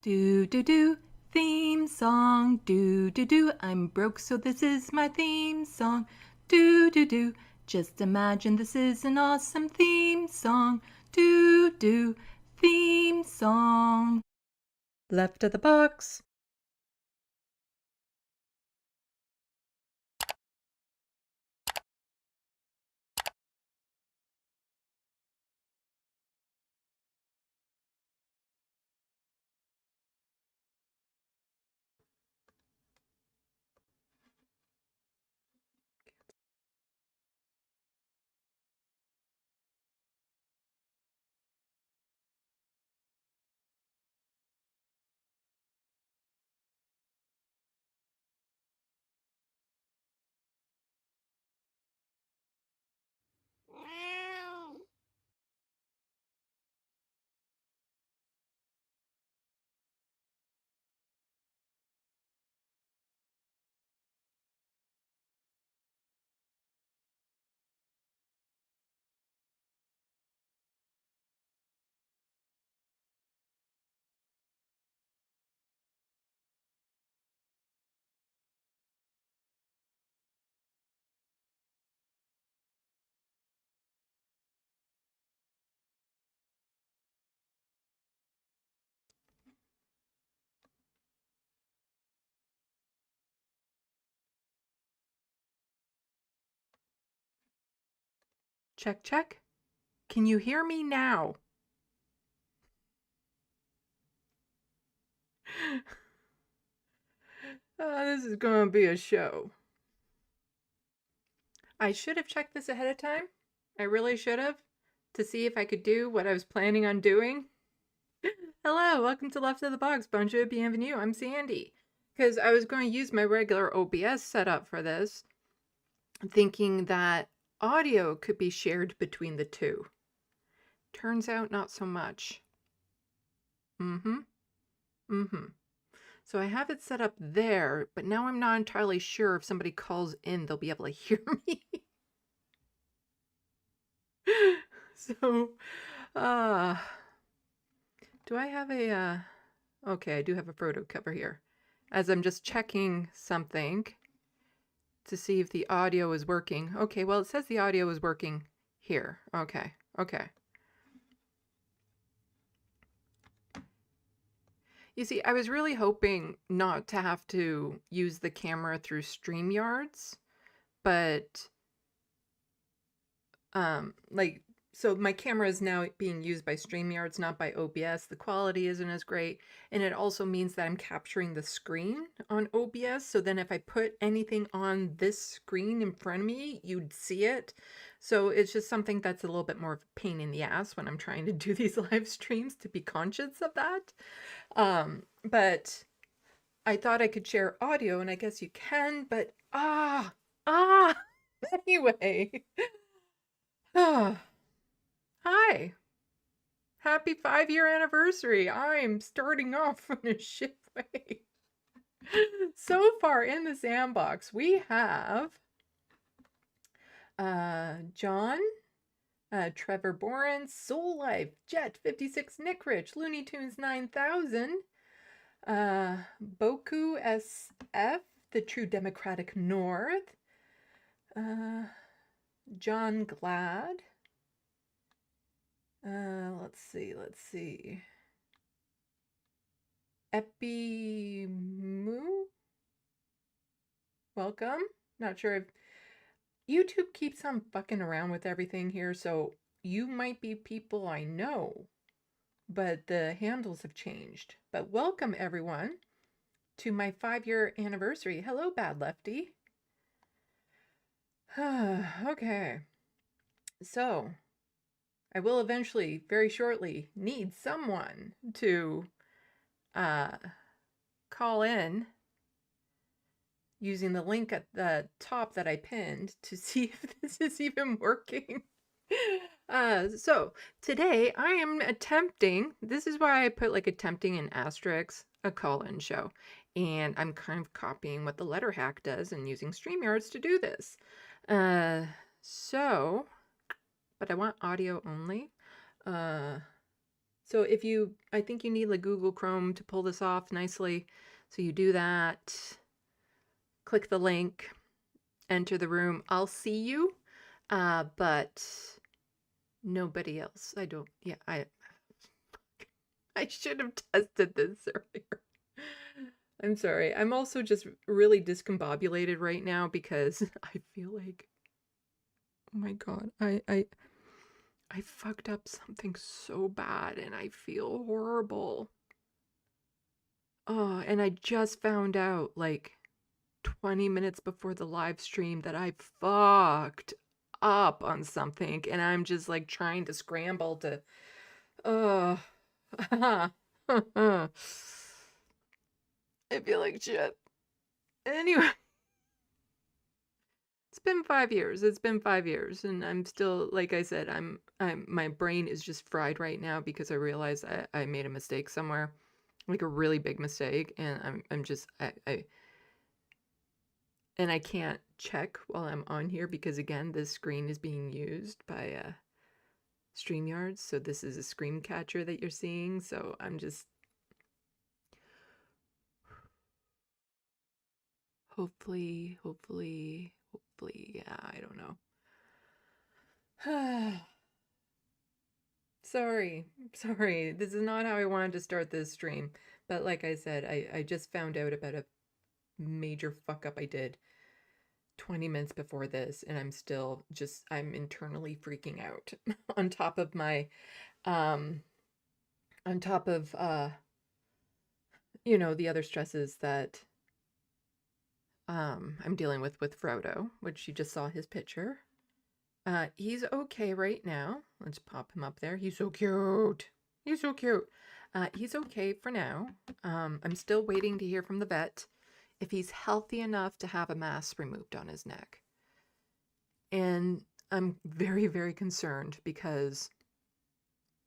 Do do do, theme song. Do do do, I'm broke so this is my theme song. Do do do, just imagine this is an awesome theme song. Do do, theme song. Left of the box. Check, check. Can you hear me now? This is going to be a show. I should have checked this ahead of time. I really should have, to see if I could do what I was planning on doing. Hello, welcome to Left of the Box. Bonjour, bienvenue. I'm Sandy. Because I was going to use my regular OBS setup for this, thinking that audio could be shared between the two. Turns out not so much. So I have it set up there, but now I'm not entirely sure if somebody calls in, they'll be able to hear me. So, do I have a, okay, I do have a photo cover here. As I'm just checking something to see if the audio is working. Okay, well, it says the audio is working here. Okay. You see, I was really hoping not to have to use the camera through StreamYards, but so my camera is now being used by StreamYards, not by OBS. The quality isn't as great, and it also means that I'm capturing the screen on OBS, so then if I put anything on this screen in front of me, you'd see it. So it's just something that's a little bit more of a pain in the ass when I'm trying to do these live streams, to be conscious of that. But I thought I could share audio, and I guess you can, but anyway. Hi. Happy 5-year anniversary. I'm starting off in a shit way. So far in the SandBox, we have John, Trevor Boren, Soul Life, Jet 56, Nick Rich, Looney Tunes 9000, Boku SF, The True Democratic North, John Glad. Let's see. Epimoo? Welcome. Not sure if YouTube keeps on fucking around with everything here, so you might be people I know, but the handles have changed. But welcome, everyone, to my 5-year anniversary. Hello, Bad Lefty. Okay. So, I will eventually, very shortly, need someone to call in using the link at the top that I pinned to see if this is even working. So today I am attempting, this is why I put like attempting an asterisk, a call-in show. And I'm kind of copying what the letter hack does and using StreamYards to do this. So, but I want audio only. So So if you, I think you need like Google Chrome to pull this off nicely. So you do that, click the link, enter the room. I'll see you, but nobody else. I don't, yeah, I should have tested this earlier. I'm sorry. I'm also just really discombobulated right now because I feel like, oh my God, I fucked up something so bad and I feel horrible. Oh, and I just found out like 20 minutes before the live stream that I fucked up on something and I'm just like trying to scramble to I feel like shit. Anyway, it's been 5 years. It's been 5 years and I'm still, like I said, my brain is just fried right now because I realized I made a mistake somewhere, like a really big mistake, and I'm just and I can't check while I'm on here because again, this screen is being used by StreamYard, so this is a screen catcher that you're seeing, so I'm just hopefully, yeah, I don't know. Sorry, this is not how I wanted to start this stream, but like I said, I just found out about a major fuck up I did 20 minutes before this, and I'm still just, I'm internally freaking out on top of my, on top of, you know, the other stresses that I'm dealing with Frodo, which you just saw his picture. He's okay right now. Let's pop him up there. He's so cute. He's so cute. He's okay for now. I'm still waiting to hear from the vet if he's healthy enough to have a mass removed on his neck. And I'm very, very concerned because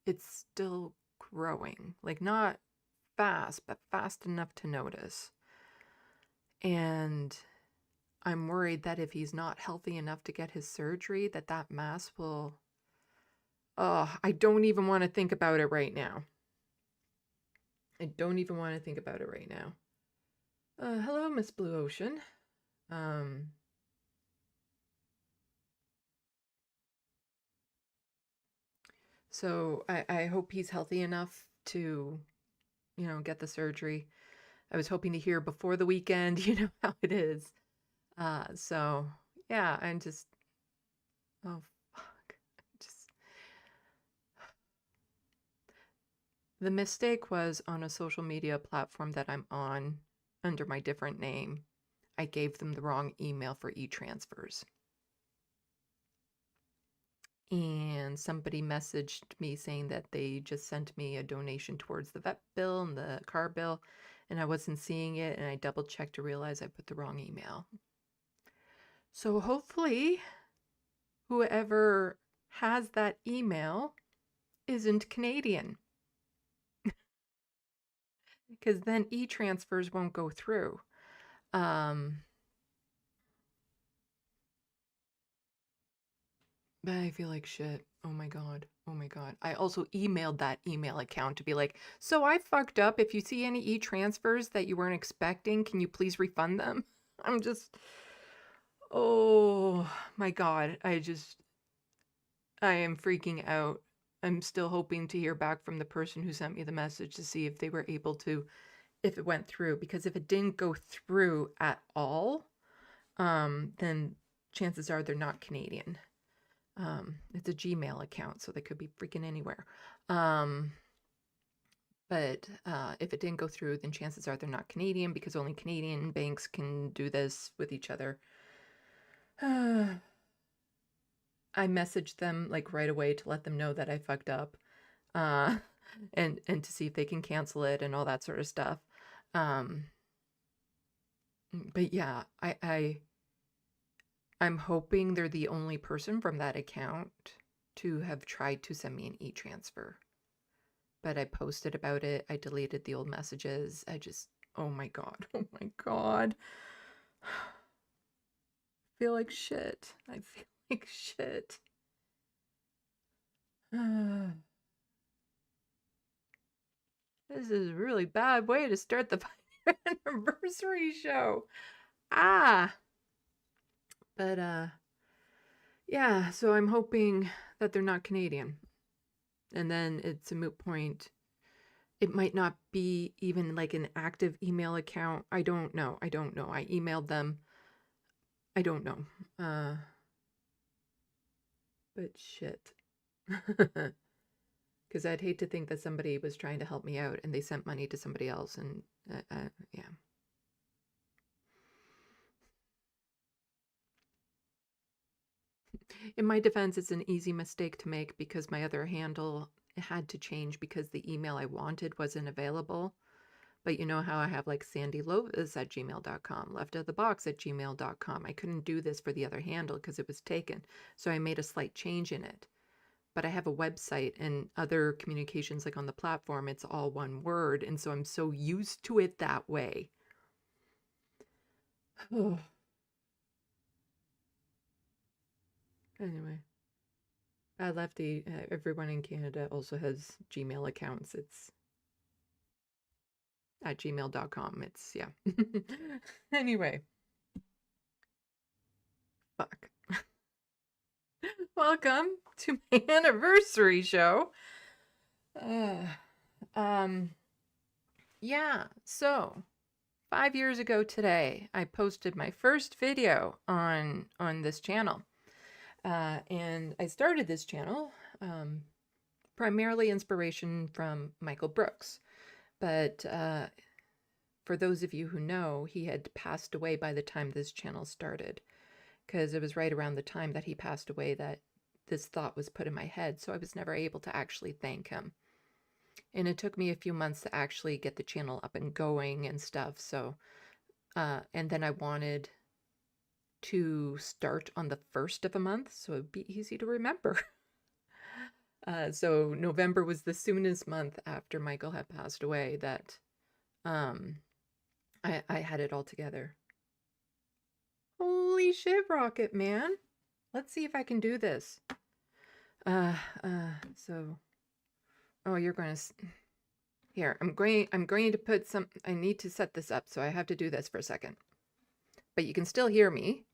it's still growing. Like, not fast, but fast enough to notice. And I'm worried that if he's not healthy enough to get his surgery, that mass will... Oh, I don't even want to think about it right now. I don't even want to think about it right now. Hello, Miss Blue Ocean. So I hope he's healthy enough to, you know, get the surgery. I was hoping to hear before the weekend, you know how it is. So yeah, I'm just, oh fuck. Just, the mistake was on a social media platform that I'm on under my different name. I gave them the wrong email for e-transfers. And somebody messaged me saying that they just sent me a donation towards the vet bill and the car bill, and I wasn't seeing it, and I double checked to realize I put the wrong email. So hopefully whoever has that email isn't Canadian, because then e-transfers won't go through. But I feel like shit. Oh my God. Oh my God. I also emailed that email account to be like, so I fucked up. If you see any e-transfers that you weren't expecting, can you please refund them? I'm just, oh my God. I am freaking out. I'm still hoping to hear back from the person who sent me the message to see if they were able to, if it went through. Because if it didn't go through at all, then chances are they're not Canadian. It's a Gmail account, so they could be freaking anywhere. But if it didn't go through, then chances are they're not Canadian because only Canadian banks can do this with each other. I messaged them like right away to let them know that I fucked up, and to see if they can cancel it and all that sort of stuff. But yeah, I'm hoping they're the only person from that account to have tried to send me an e-transfer. But I posted about it. I deleted the old messages. I just, oh my God. Oh my God. I feel like shit. I feel like shit. This is a really bad way to start the 5-year anniversary show. Ah. But, yeah, so I'm hoping that they're not Canadian. And then it's a moot point. It might not be even like an active email account. I don't know. I emailed them. I don't know. But shit. Because I'd hate to think that somebody was trying to help me out and they sent money to somebody else. And yeah. In my defense, it's an easy mistake to make because my other handle had to change because the email I wanted wasn't available. But you know how I have like sandylovis@gmail.com, leftofthebox@gmail.com. I couldn't do this for the other handle because it was taken. So I made a slight change in it. But I have a website and other communications like on the platform, it's all one word. And so I'm so used to it that way. Oh. Anyway. Lefty, everyone in Canada also has Gmail accounts. It's at gmail.com. It's, yeah. Anyway. Fuck. Welcome to my anniversary show. Yeah, so 5 years ago today, I posted my first video on this channel. And I started this channel primarily inspiration from Michael Brooks. But for those of you who know, he had passed away by the time this channel started, because it was right around the time that he passed away that this thought was put in my head. So I was never able to actually thank him. And it took me a few months to actually get the channel up and going and stuff. So, and then I wanted to start on the 1st of a month, so it'd be easy to remember. So November was the soonest month after Michael had passed away that I had it all together. Holy shit, Rocket Man. Let's see if I can do this. So, oh, you're going to, here, I'm going to put some, I need to set this up, so I have to do this for a second. But you can still hear me.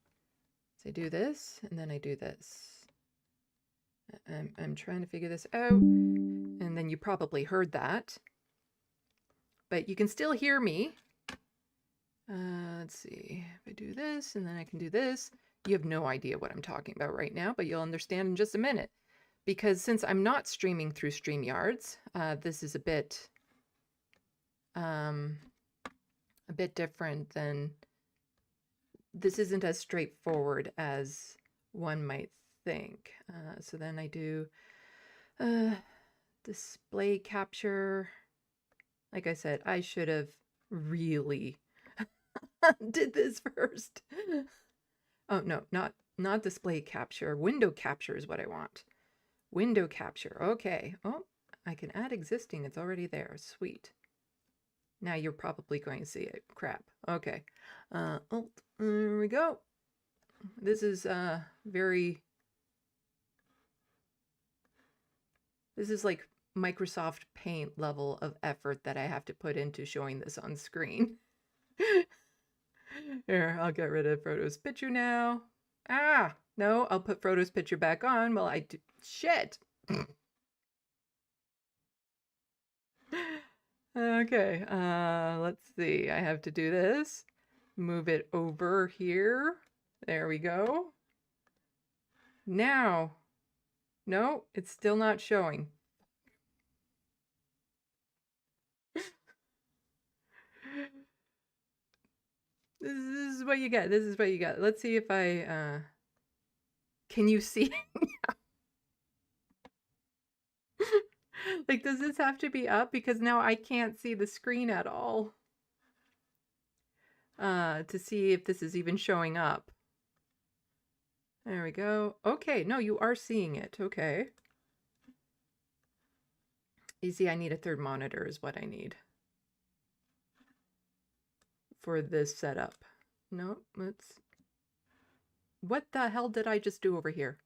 So I do this, and then I do this. I'm trying to figure this out, and then you probably heard that. But you can still hear me. Let's see, if I do this, and then I can do this. You have no idea what I'm talking about right now, but you'll understand in just a minute. Because since I'm not streaming through StreamYards, this is a bit different than, this isn't as straightforward as one might think. So then I do display capture. Like I said, I should have really did this first. Oh, no, not display capture. Window capture is what I want. Window capture. Okay. Oh, I can add existing. It's already there. Sweet. Now you're probably going to see it. Crap. Okay. Oh, there we go. This is this is like Microsoft Paint level of effort that I have to put into showing this on screen. Here, I'll get rid of Frodo's picture now. Ah, no, I'll put Frodo's picture back on while I do. Shit. Okay, let's see. I have to do this. Move it over here. There we go. Now, no, it's still not showing. This is what you get. This is what you got. Let's see if I, can you see? Like, does this have to be up? Because now I can't see the screen at all. To see if this is even showing up. There we go. Okay, no, you are seeing it. Okay. You see, I need a third monitor is what I need for this setup. No, let's... What the hell did I just do over here?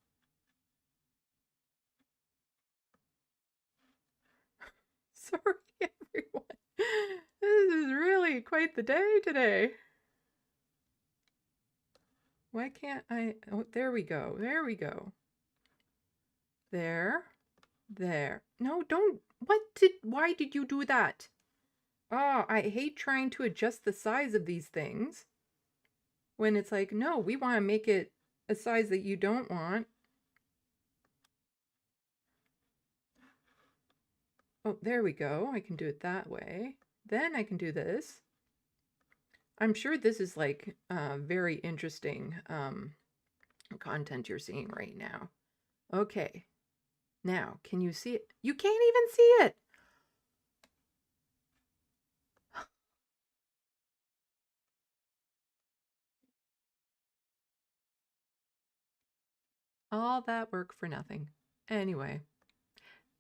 Sorry, everyone. quite the day today. Why can't I? Oh, there we go. There we go. There. There. No, don't. Why did you do that? Oh, I hate trying to adjust the size of these things when it's like, no, we want to make it a size that you don't want. Oh, there we go. I can do it that way. Then I can do this. I'm sure this is like very interesting content you're seeing right now. Okay. Now, can you see it? You can't even see it. All that work for nothing. Anyway,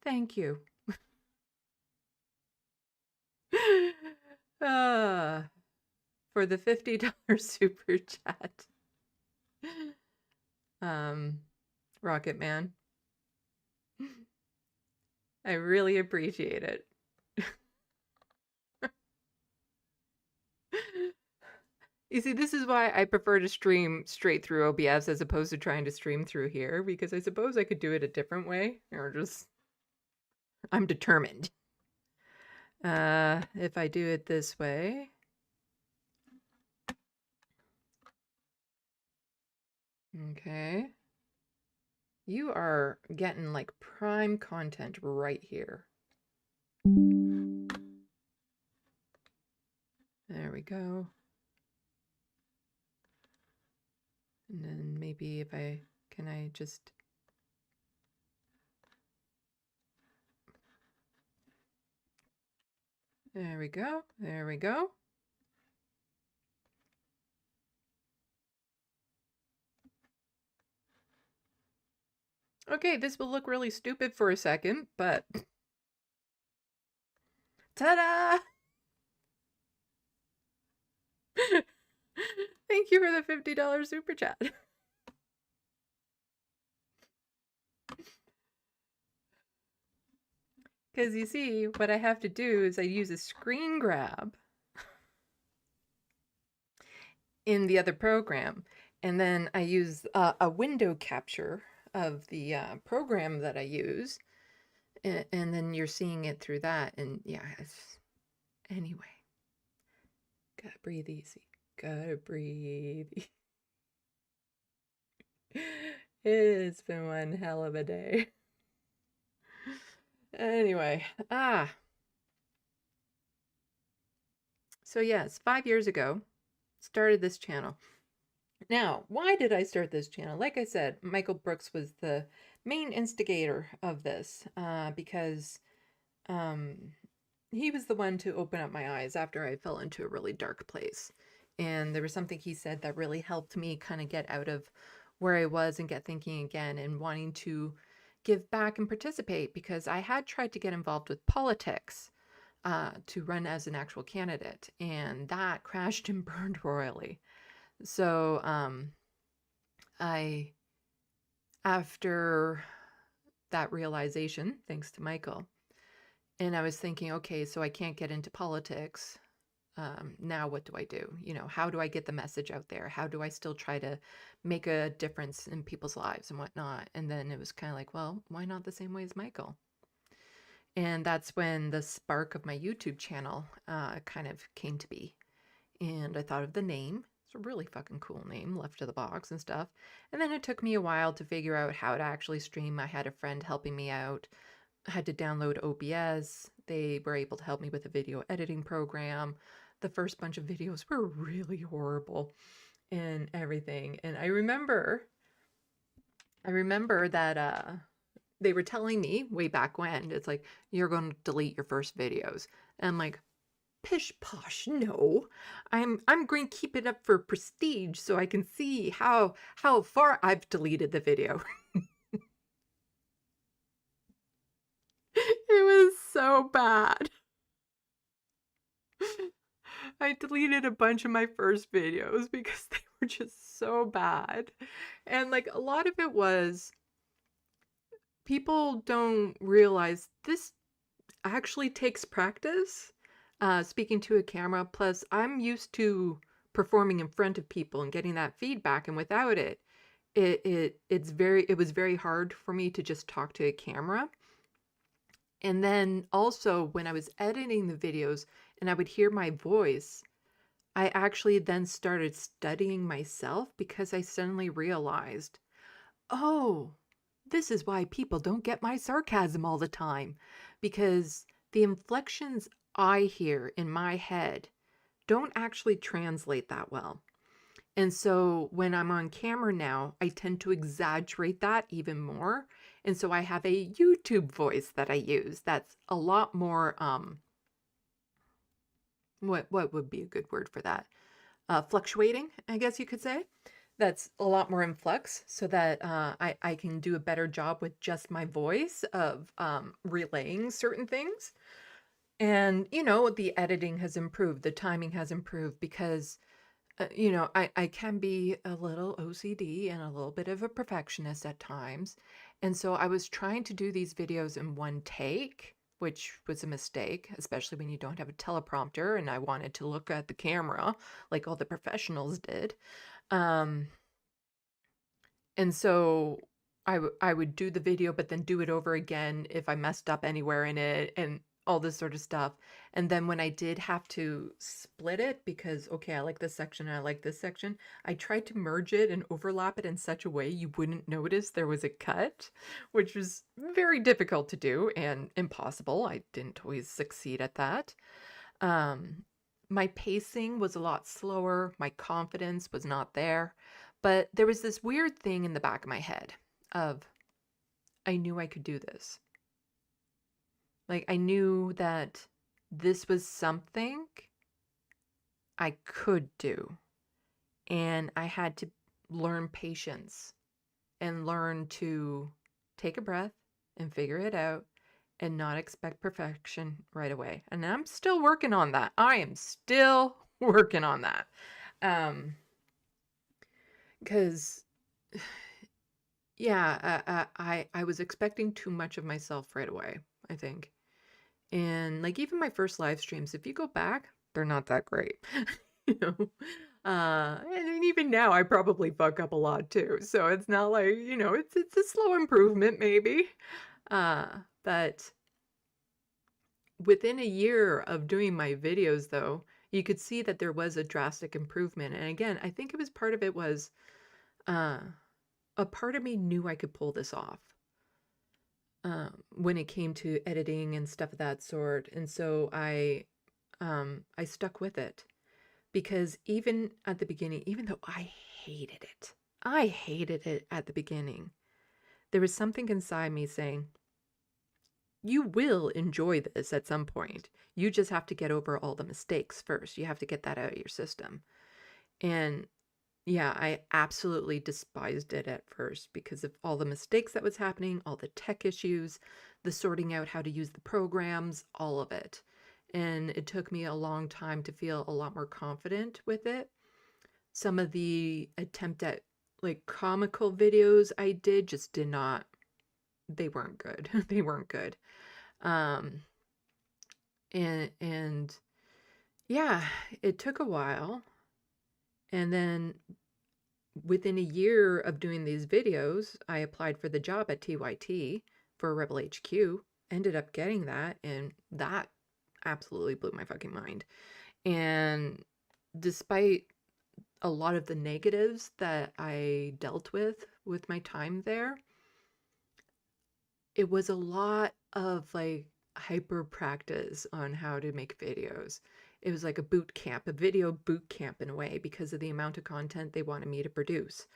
thank you. For the $50 super chat. Rocket Man. I really appreciate it. You see, this is why I prefer to stream straight through OBS as opposed to trying to stream through here, because I suppose I could do it a different way, or just... I'm determined. If I do it this way... Okay. You are getting like prime content right here. There we go. And then maybe if can I just... There we go. There we go. Okay, this will look really stupid for a second, but... Ta-da! Thank you for the $50 super chat. Because you see, what I have to do is I use a screen grab in the other program, and then I use a window capture of the program that I use, and then you're seeing it through that, and yeah, anyway, gotta breathe easy, gotta breathe easy. It's been one hell of a day. Anyway, so yes, 5 years ago, started this channel. Now, why did I start this channel? Like I said, Michael Brooks was the main instigator of this, because he was the one to open up my eyes after I fell into a really dark place. And there was something he said that really helped me kind of get out of where I was and get thinking again and wanting to give back and participate, because I had tried to get involved with politics to run as an actual candidate, and that crashed and burned royally. So after that realization, thanks to Michael, and I was thinking, okay, so I can't get into politics. Now what do I do? You know, how do I get the message out there? How do I still try to make a difference in people's lives and whatnot? And then it was kind of like, well, why not the same way as Michael? And that's when the spark of my YouTube channel kind of came to be. And I thought of the name. It's a really fucking cool name, LeftoftheBox and stuff. And then it took me a while to figure out how to actually stream. I had a friend helping me out. I had to download OBS. They were able to help me with a video editing program. The first bunch of videos were really horrible and everything. And I remember that they were telling me way back when, it's like, you're going to delete your first videos. And I'm like, pish posh, no. I'm going to keep it up for prestige so I can see how far I've deleted the video. It was so bad. I deleted a bunch of my first videos because they were just so bad. And like a lot of it was, people don't realize this actually takes practice. speaking to a camera. Plus, I'm used to performing in front of people and getting that feedback, and without it, it was very hard for me to just talk to a camera. And then also when I was editing the videos and I would hear my voice, I actually then started studying myself because I suddenly realized, oh, this is why people don't get my sarcasm all the time, because the inflections I hear in my head don't actually translate that well. And so when I'm on camera now, I tend to exaggerate that even more. And so I have a YouTube voice that I use that's a lot more, what would be a good word for that? Fluctuating, I guess you could say. That's a lot more in flux so that I can do a better job with just my voice of relaying certain things. And, you know, the editing has improved, the timing has improved because you know, I can be a little OCD and a little bit of a perfectionist at times. And so I was trying to do these videos in one take, which was a mistake, especially when you don't have a teleprompter and I wanted to look at the camera like all the professionals did. Um, and so I would do the video, but then do it over again if I messed up anywhere in it and all this sort of stuff. And then when I did have to split it because, okay, I like this section and I like this section, I tried to merge it and overlap it in such a way you wouldn't notice there was a cut, which was very difficult to do and impossible. I didn't always succeed at that. Um, my pacing was a lot slower. My confidence was not there. But there was this weird thing in the back of my head of I knew I could do this. Like I knew that this was something I could do. And I had to learn patience and learn to take a breath and figure it out and not expect perfection right away. And I'm still working on that. I am still working on that. Because yeah, I was expecting too much of myself right away, I think. And like even my first live streams, if you go back, they're not that great. You know? And even now I probably fuck up a lot too. So it's not like, you know, it's a slow improvement maybe. But within a year of doing my videos though, you could see that there was a drastic improvement. And again, I think it was part of it was uh a part of me knew I could pull this off when it came to editing and stuff of that sort. And so I stuck with it because even at the beginning, even though I hated it at the beginning, there was something inside me saying, you will enjoy this at some point. You just have to get over all the mistakes first. You have to get that out of your system. And yeah, I absolutely despised it at first because of all the mistakes that was happening, all the tech issues, the sorting out how to use the programs, all of it. And it took me a long time to feel a lot more confident with it. Some of the attempt at like comical videos I did just did not, they weren't good. They weren't good. Um, and yeah, it took a while. And then within a year of doing these videos, I applied for the job at TYT for Rebel HQ, ended up getting that, and that absolutely blew my fucking mind. And despite a lot of the negatives that I dealt with my time there, it was a lot of like hyper practice on how to make videos. It was like a boot camp, a video boot camp in a way, because of the amount of content they wanted me to produce.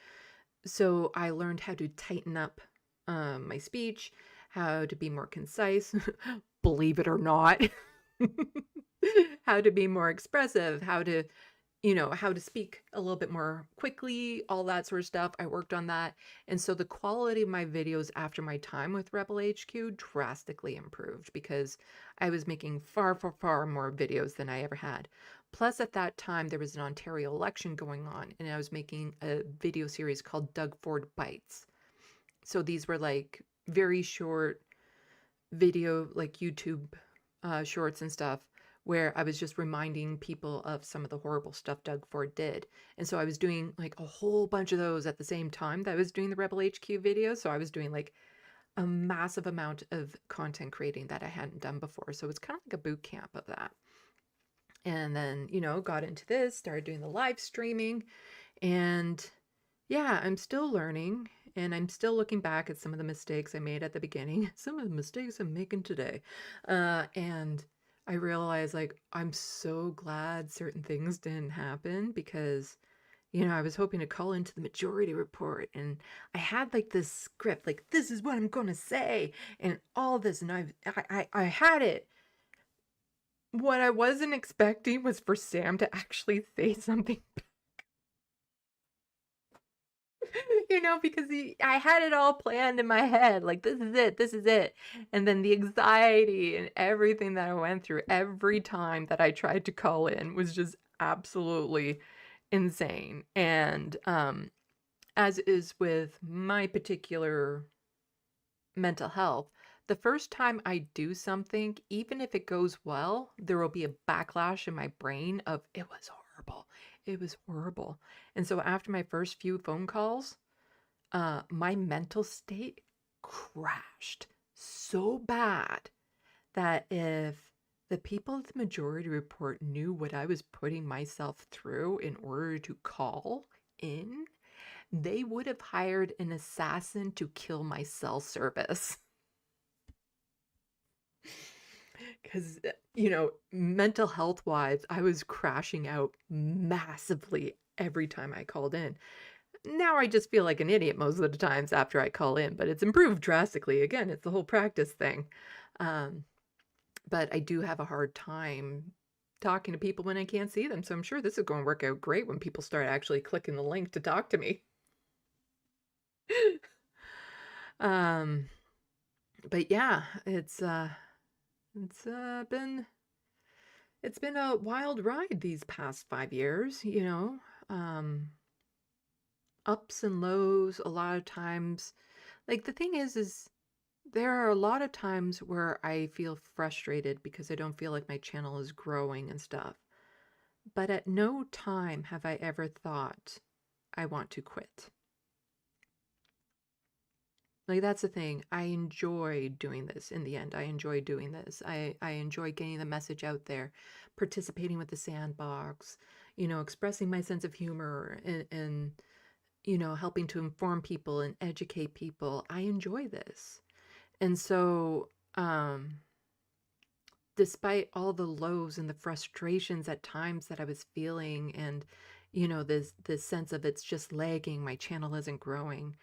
So I learned how to tighten up my speech, how to be more concise, believe it or not, how to be more expressive, how to, you know, how to speak a little bit more quickly, all that sort of stuff. I worked on that. And so the quality of my videos after my time with Rebel HQ drastically improved because I was making far, far, far more videos than I ever had. Plus, at that time, there was an Ontario election going on, and I was making a video series called Doug Ford Bites. So these were like very short video, like YouTube shorts and stuff, where I was just reminding people of some of the horrible stuff Doug Ford did. And so I was doing like a whole bunch of those at the same time that I was doing the Rebel HQ videos. So I was doing like a massive amount of content creating that I hadn't done before. So it's kind of like a boot camp of that. And then, got into this, started doing the live streaming. And yeah, I'm still learning and I'm still looking back at some of the mistakes I made at the beginning, some of the mistakes I'm making today. And I realized like I'm so glad certain things didn't happen because I was hoping to call into the majority report and I had like this script, like this is what I'm gonna say and all this, and I had it. What I wasn't expecting was for Sam to actually say something. Because I had it all planned in my head, like this is it. And then the anxiety and everything that I went through every time that I tried to call in was just absolutely insane. And as is with my particular mental health, the first time I do something, even if it goes well, there will be a backlash in my brain of it was horrible. It was horrible. And so after my first few phone calls, my mental state crashed so bad that if the people at the majority report knew what I was putting myself through in order to call in, they would have hired an assassin to kill my cell service. Because, mental health wise, I was crashing out massively every time I called in. Now I just feel like an idiot most of the times after I call in, but it's improved drastically. Again, it's the whole practice thing. But I do have a hard time talking to people when I can't see them. So I'm sure this is going to work out great when people start actually clicking the link to talk to me. But yeah, it's been a wild ride these past 5 years, ups and lows a lot of times. Like the thing is there are a lot of times where I feel frustrated because I don't feel like my channel is growing and stuff. But at no time have I ever thought I want to quit. Like that's the thing. I enjoy doing this in the end. I enjoy doing this. I enjoy getting the message out there, participating with the SandBox, expressing my sense of humor and helping to inform people and educate people. I enjoy this. And so, despite all the lows and the frustrations at times that I was feeling and, this sense of it's just lagging, my channel isn't growing,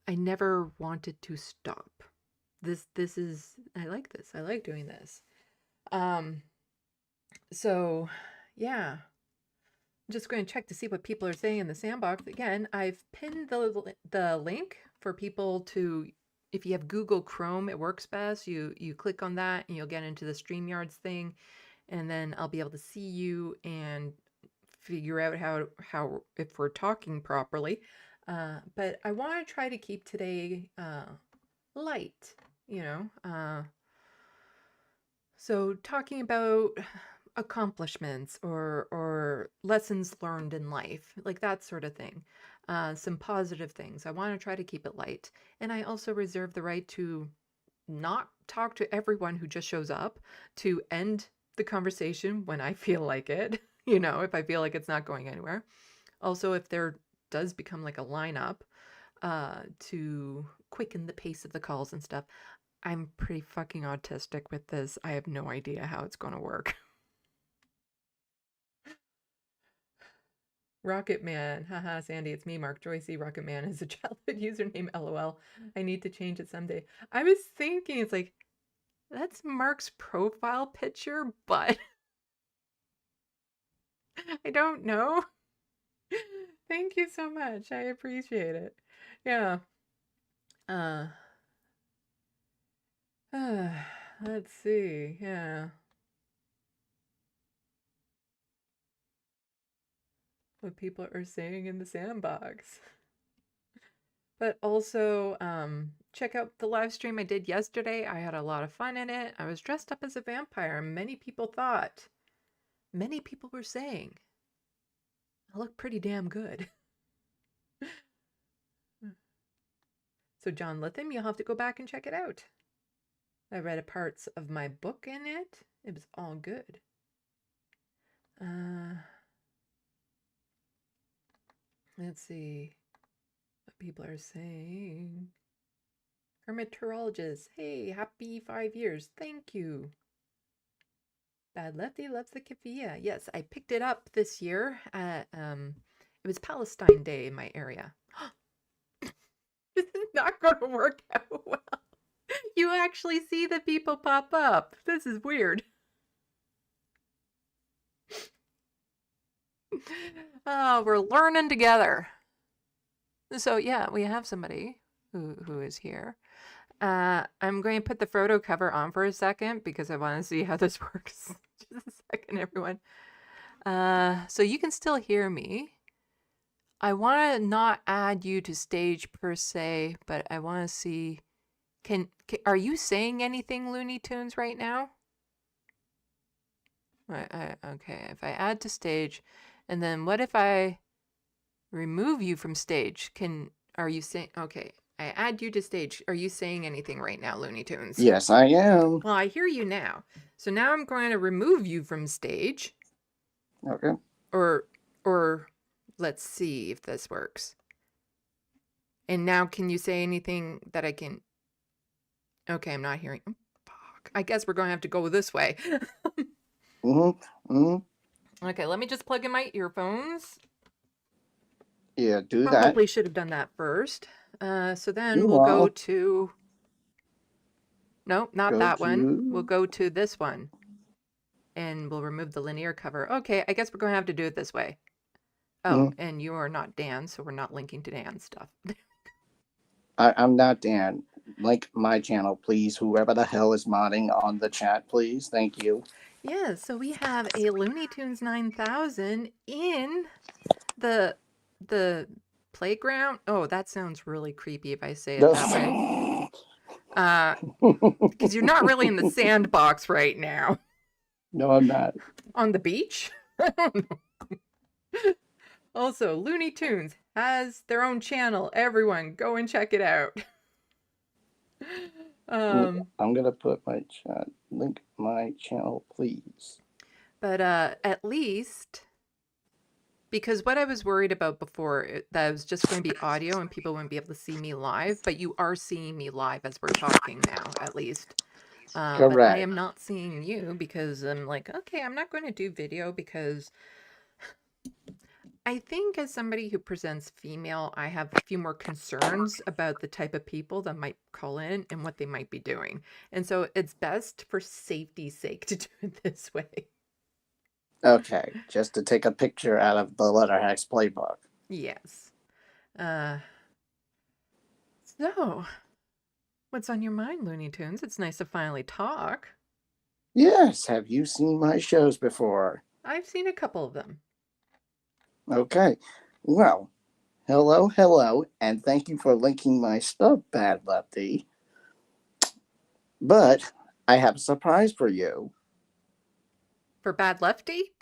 I never wanted to stop. This is, I like this. I like doing this. So yeah, I'm just going to check to see what people are saying in the SandBox. Again, I've pinned the link for people to, if you have Google Chrome, it works best. You click on that and you'll get into the StreamYards thing, and then I'll be able to see you and figure out how if we're talking properly. But I want to try to keep today light, so talking about accomplishments or lessons learned in life, like that sort of thing. Some positive things. I want to try to keep it light. And I also reserve the right to not talk to everyone who just shows up, to end the conversation when I feel like it, if I feel like it's not going anywhere. Also, if there does become like a lineup, to quicken the pace of the calls and stuff. I'm pretty fucking autistic with this. I have no idea how it's going to work. Rocket Man. Haha, Sandy, it's me, Mark Joycey. Rocket Man is a childhood username, LOL. I need to change it someday. I was thinking, it's like, that's Mark's profile picture, but I don't know. Thank you so much. I appreciate it. Yeah. Let's see. Yeah. What people are saying in the SandBox. But also, check out the live stream I did yesterday. I had a lot of fun in it. I was dressed up as a vampire. Many people were saying, I look pretty damn good. So John Litham, you'll have to go back and check it out. I read parts of my book in it. It was all good. Let's see what people are saying. Hermeteorologist, hey, happy 5 years. Thank you. Bad Lefty loves the keffiyeh. Yes, I picked it up this year at, it was Palestine Day in my area. This is not going to work out well. You actually see the people pop up. This is weird. Oh, we're learning together. So yeah, we have somebody who is here. I'm going to put the photo cover on for a second because I want to see how this works. Just a second, everyone. So you can still hear me. I want to not add you to stage per se, but I want to see, are you saying anything, Looney Tunes, right now? Okay, if I add to stage, and then what if I remove you from stage? Are you saying, okay, I add you to stage. Are you saying anything right now, Looney Tunes? Yes, I am. Well, I hear you now. So now I'm going to remove you from stage. Okay. Or let's see if this works. And now can you say anything that I can? Okay, I'm not hearing. Oh, fuck. I guess we're going to have to go this way. Okay, let me just plug in my earphones. Yeah, do that. Probably should have done that first. So then we'll go to... Nope, not that one. We'll go to this one. And we'll remove the linear cover. Okay, I guess we're going to have to do it this way. Oh, and you are not Dan, so we're not linking to Dan's stuff. I'm not Dan. Link my channel, please. Whoever the hell is modding on the chat, please. Thank you. Yeah, so we have a Looney Tunes 9000 in the playground. Oh, that sounds really creepy if I say it that way. Because you're not really in the sandbox right now. No, I'm not. On the beach? I don't know. Also, Looney Tunes has their own channel. Everyone, go and check it out. I'm gonna put my chat. Link my channel, please. But at least, because what I was worried about before, that was just going to be audio and people wouldn't be able to see me live. But you are seeing me live as we're talking now, at least. Correct. But I am not seeing you because I'm like, okay, I'm not going to do video because I think as somebody who presents female, I have a few more concerns about the type of people that might call in and what they might be doing. And so it's best for safety's sake to do it this way. Okay, just to take a picture out of the Letterhex playbook. Yes. So, what's on your mind, Looney Tunes? It's nice to finally talk. Yes, have you seen my shows before? I've seen a couple of them. Okay, well, hello, and thank you for linking my stuff, Bad Lefty. But I have a surprise for you. For Bad Lefty?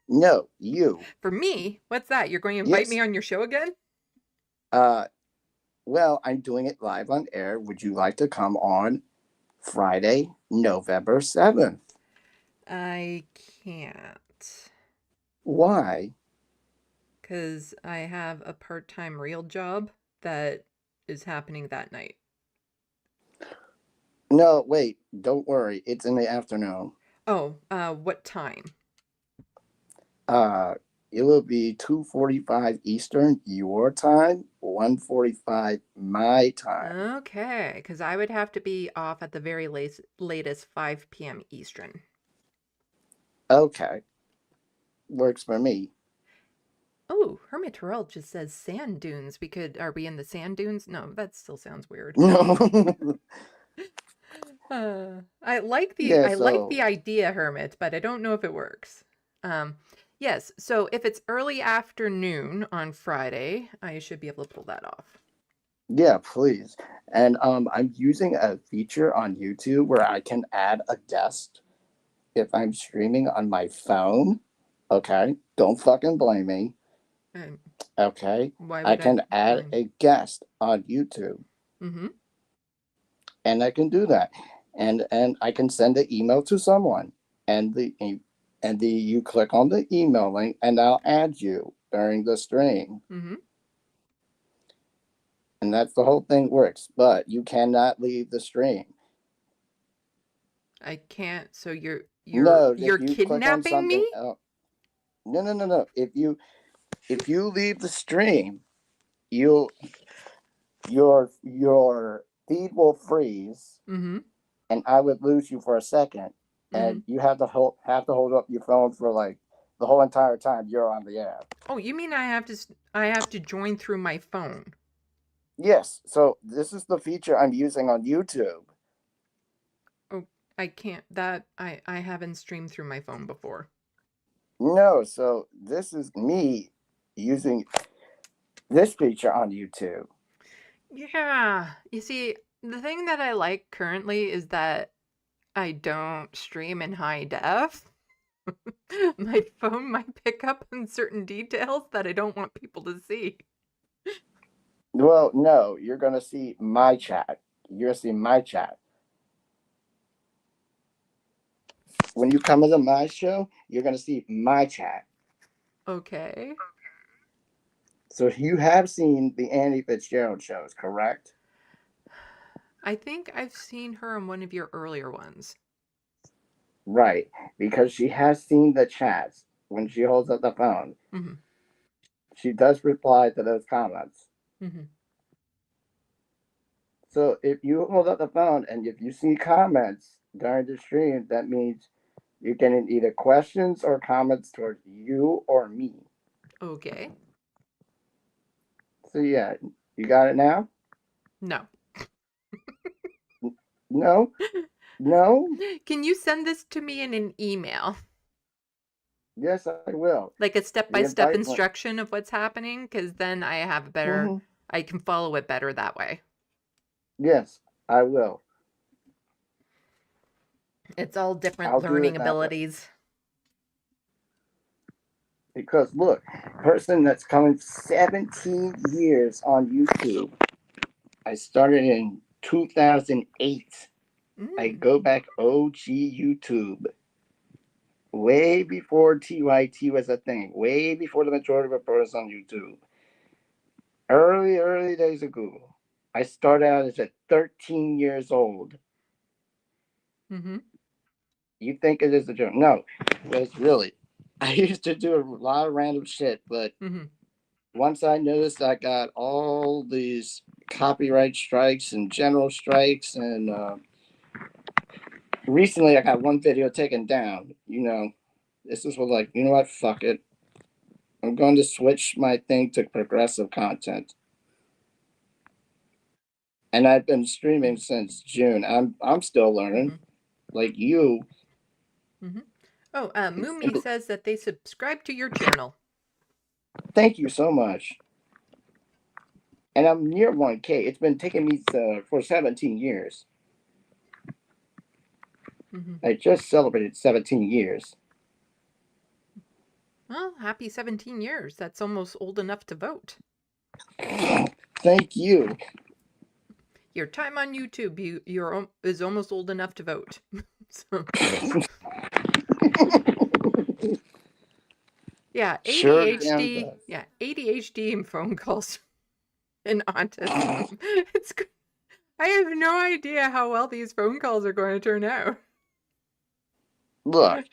No, you. For me? What's that? You're going to invite me on your show again? Well, I'm doing it live on air. Would you like to come on Friday, November 7th? I can't. Why? Because I have a part-time real job that is happening that night. No, wait, don't worry. It's in the afternoon. Oh, what time? It will be 2:45 Eastern, your time, 1:45 my time. Okay, because I would have to be off at the very latest 5 p.m. Eastern. Okay. Works for me. Oh, Hermeteorologist says sand dunes. Are we in the sand dunes? No, that still sounds weird. No. I like the idea, Hermit, but I don't know if it works. Yes, so if it's early afternoon on Friday, I should be able to pull that off. Yeah, please. And I'm using a feature on YouTube where I can add a guest if I'm streaming on my phone. Okay, don't fucking blame me. Um, Okay, why I would I can add blame? a guest on YouTube, Mm-hmm. and I can do that, and I can send an email to someone, and the you click on the email link, and I'll add you during the stream, Mm-hmm. and that's the whole thing works. But you cannot leave the stream. I can't. So No, you're if you click on kidnapping something me? else, no. If you leave the stream, you your feed will freeze, Mm-hmm. and I would lose you for a second, Mm-hmm. and you have to hold up your phone for like the whole entire time you're on the app. Oh, you mean I have to join through my phone? Yes, so this is the feature I'm using on YouTube. Oh, I can't. That I haven't streamed through my phone before. No, so this is me using this feature on YouTube. Yeah. You see, the thing that I like currently is that I don't stream in high def. My phone might pick up on certain details that I don't want people to see. Well, no, you're gonna see my chat. You're gonna see my chat. When you come into my show, you're gonna see my chat. Okay. So you have seen the Annie Fitzgerald shows, correct? I think I've seen her on one of your earlier ones. Right, because she has seen the chats when she holds up the phone. Mm-hmm. She does reply to those comments. Mm-hmm. So if you hold up the phone and if you see comments during the stream, that means you're getting either questions or comments towards you or me. Okay. So yeah, you got it now? No. No? No? Can you send this to me in an email? Yes, I will. Like a The step-by-step invite went. instruction of what's happening? Because then I have a better, Mm-hmm. I can follow it better that way. Yes, I will. It's all different I'll do learning it that way. abilities. Because look, person that's coming 17 years on YouTube. I started in 2008. I Mm. go back OG YouTube. Way before TYT was a thing. Way before the majority of reporters on YouTube. Early days of Google. I started out as 13 years old. Mm-hmm. You think it is a joke? No, but it's really. I used to do a lot of random shit, but Mm-hmm. once I noticed I got all these copyright strikes and general strikes, and recently I got one video taken down. This is what, like, you know what? Fuck it. I'm going to switch my thing to progressive content. And I've been streaming since June. I'm still Mm-hmm. learning. Like you. Mm-hmm. Oh, It's, Mumi says that they subscribe to your channel. thank you so much. And I'm near 1K. It's been taking me for 17 years. Mm-hmm. I just celebrated 17 years. Well, happy 17 years. That's almost old enough to vote. Thank you. Your time on YouTube is almost old enough to vote. So, yeah, Sure damn ADHD. does. Yeah, ADHD and phone calls and autism. It's. I have no idea how well these phone calls are going to turn out. Look,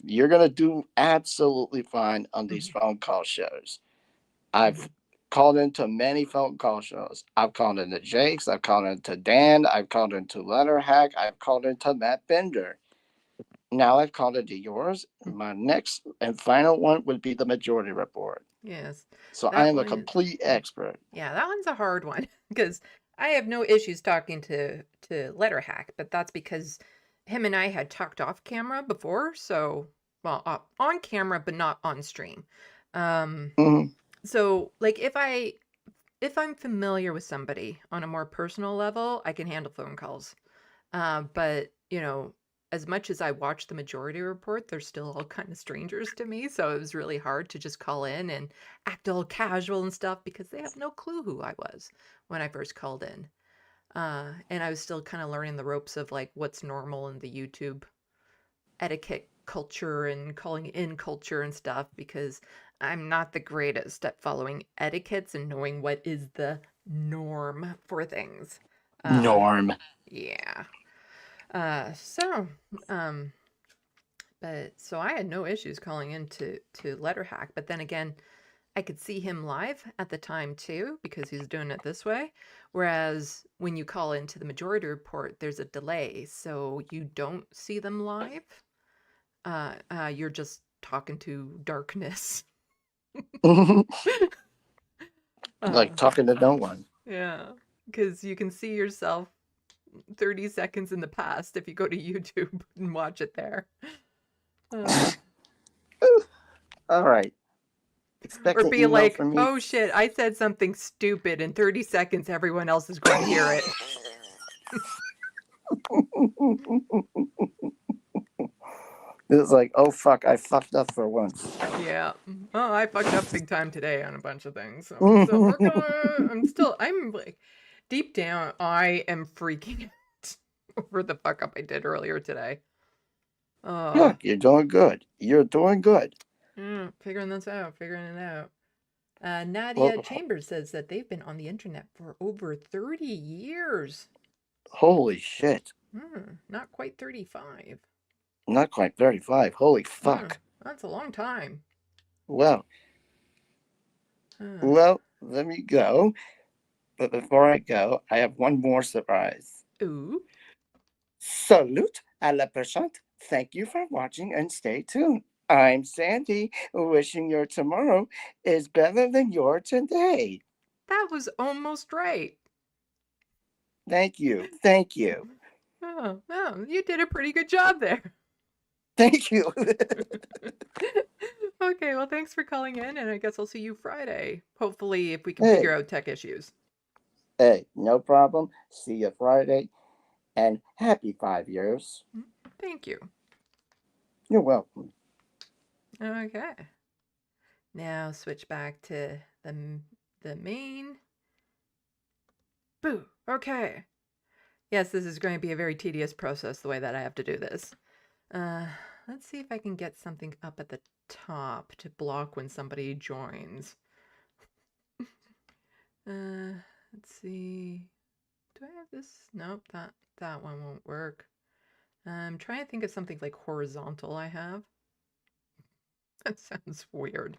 you're gonna do absolutely fine on these Mm-hmm. phone call shows. Mm-hmm. I've called into many phone call shows. I've called into Jake's, I've called into Dan, I've called into Letterhack, I've called into Matt Bender. Now I've called into yours. My next and final one would be the majority report. Yes, So I that am a one. complete expert. Yeah, that one's a hard one because I have no issues talking to Letterhack, but that's because him and I had talked off camera before, so well, on camera but not on stream. Um, Mhm. so like if I if I'm familiar with somebody on a more personal level, I can handle phone calls. But, as much as I watch the Majority Report, they're still all kind of strangers to me. So it was really hard to just call in and act all casual and stuff because they have no clue who I was when I first called in. And I was still kind of learning the ropes of like what's normal in the YouTube etiquette culture and calling in culture and stuff because I'm not the greatest at following etiquettes and knowing what is the norm for things. Uh, Norm. yeah. Uh, so, um, but so I had no issues calling in to Letterhack, but then again, I could see him live at the time too because he's doing it this way. Whereas when you call into the Majority Report, there's a delay, so you don't see them live. You're just talking to darkness. Like uh, talking to no one. yeah, because you can see yourself 30 seconds in the past if you go to YouTube and watch it there. Uh, All right. or Expect an be email like, from me. oh shit, I said something stupid. In 30 seconds, everyone else is going to hear it. It's like, oh fuck, I fucked up for once. Yeah. Oh, I fucked up big time today on a bunch of things. So I'm still working on it. I'm like, deep down, I am freaking out over the fuck up I did earlier today. Oh, Look, you're doing good. You're doing good. figuring it out. Well, Nadia Chambers says that they've been on the internet for over 30 years. holy shit. Not quite 35. Not quite 35. Holy fuck. That's a long time. Well, Huh. well, let me go. But before I go, I have one more surprise. Ooh. Salute à la prochaine. Thank you for watching and stay tuned. I'm Sandy, wishing your tomorrow is better than your today. That was almost right. Thank you. Thank you. Oh, you did a pretty good job there. Thank you. Okay, well, thanks for calling in, and I guess I'll see you Friday. Hopefully, if we can Hey, figure out tech issues. hey, no problem. See you Friday. And happy 5 years. Thank you. You're welcome. Okay. Now switch back to the main. Boo. Okay. Yes, this is going to be a very tedious process the way that I have to do this. Uh, let's see if I can get something up at the top to block when somebody joins. Let's see. Do I have this? Nope, that one won't work. I'm trying to think of something like horizontal I have. That sounds weird.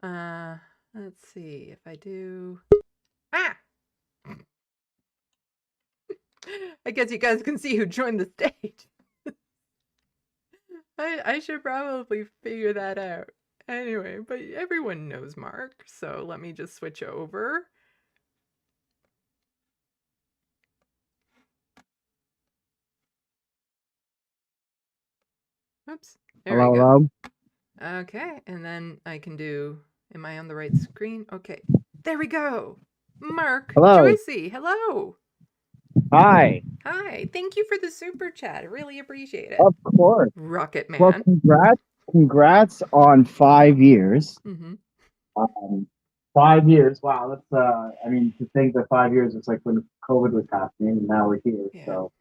Let's see if I do. Ah! I guess you guys can see who joined the stage. I should probably figure that out. Anyway, but everyone knows Mark, so let me just switch over. Oops, there we go. Hello. Okay, and then I can do, am I on the right screen? Okay, there we go. Mark Hello. Joycey, hello. Hi. Hi, thank you for the super chat. I really appreciate it. Of course. Rocket Well, Man. congrats on 5 years. Mm-hmm. 5 years. Wow, that's I mean, to think that 5 years was like when COVID was happening, and now we're here. Yeah. So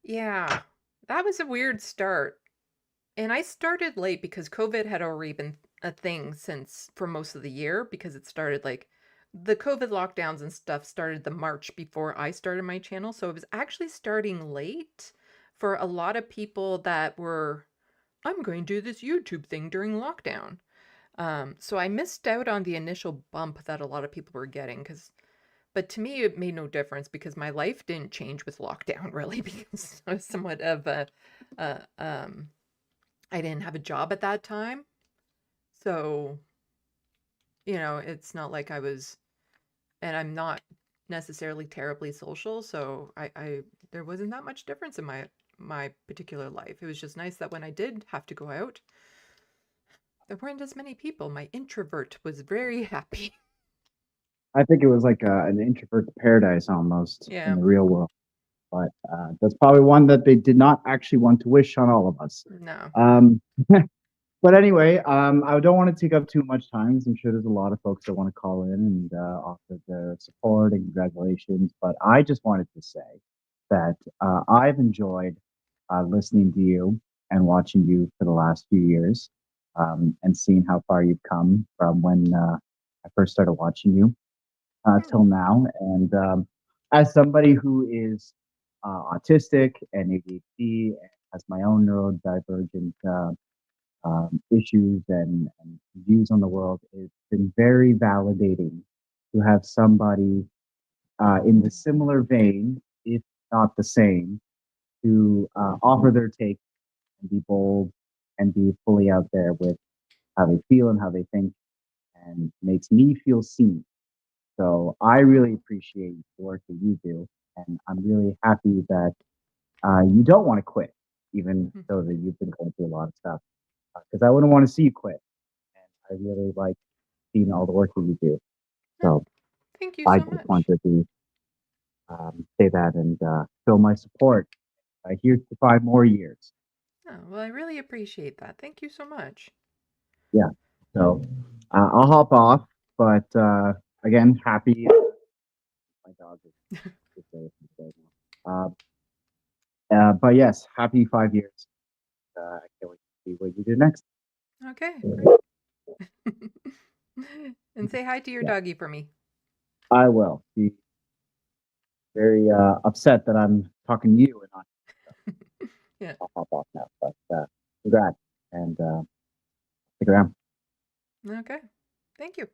Yeah, that was a weird start. And I started late because COVID had already been a thing since for most of the year because it started like the COVID lockdowns and stuff started the March before I started my channel. So it was actually starting late for a lot of people that were, I'm going to do this YouTube thing during lockdown. So I missed out on the initial bump that a lot of people were getting but to me it made no difference because my life didn't change with lockdown really because I was somewhat of uh um I didn't have a job at that time. So, it's not like I was, and I'm not necessarily terribly social. So there wasn't that much difference in my particular life. It was just nice that when I did have to go out, there weren't as many people. My introvert was very happy. I think it was like an introvert's paradise almost in Yeah. the real world. But that's probably one that they did not actually want to wish on all of us. No. Um, but anyway, I don't want to take up too much time, 'cause I'm sure there's a lot of folks that want to call in and offer their support and congratulations. But I just wanted to say that I've enjoyed listening to you and watching you for the last few years, and seeing how far you've come from when I first started watching you Hmm. till now. And as somebody who is autistic and ADHD and has my own neurodivergent issues and views on the world, it's been very validating to have somebody in the similar vein, if not the same, to offer their take and be bold and be fully out there with how they feel and how they think, and makes me feel seen. So I really appreciate the work that you do, and I'm really happy that you don't want to quit, even Hmm. though that you've been going through a lot of stuff. Because I wouldn't want to see you quit, and I really like seeing all the work that you do. Oh, So thank you I so just much. wanted to say that and show my support. Here's to 5 more years. Oh, well, I really appreciate that. Thank you so much. Yeah. So I'll hop off, but again, happy. My dog is there right now. But yes, happy 5 years. I can't wait to see what you do next. Okay, great. And say hi to your Yeah, doggy for me. I will. She's very upset that I'm talking to you and not. Yeah. I'll hop off now. But congrats and stick around. Okay. Thank you.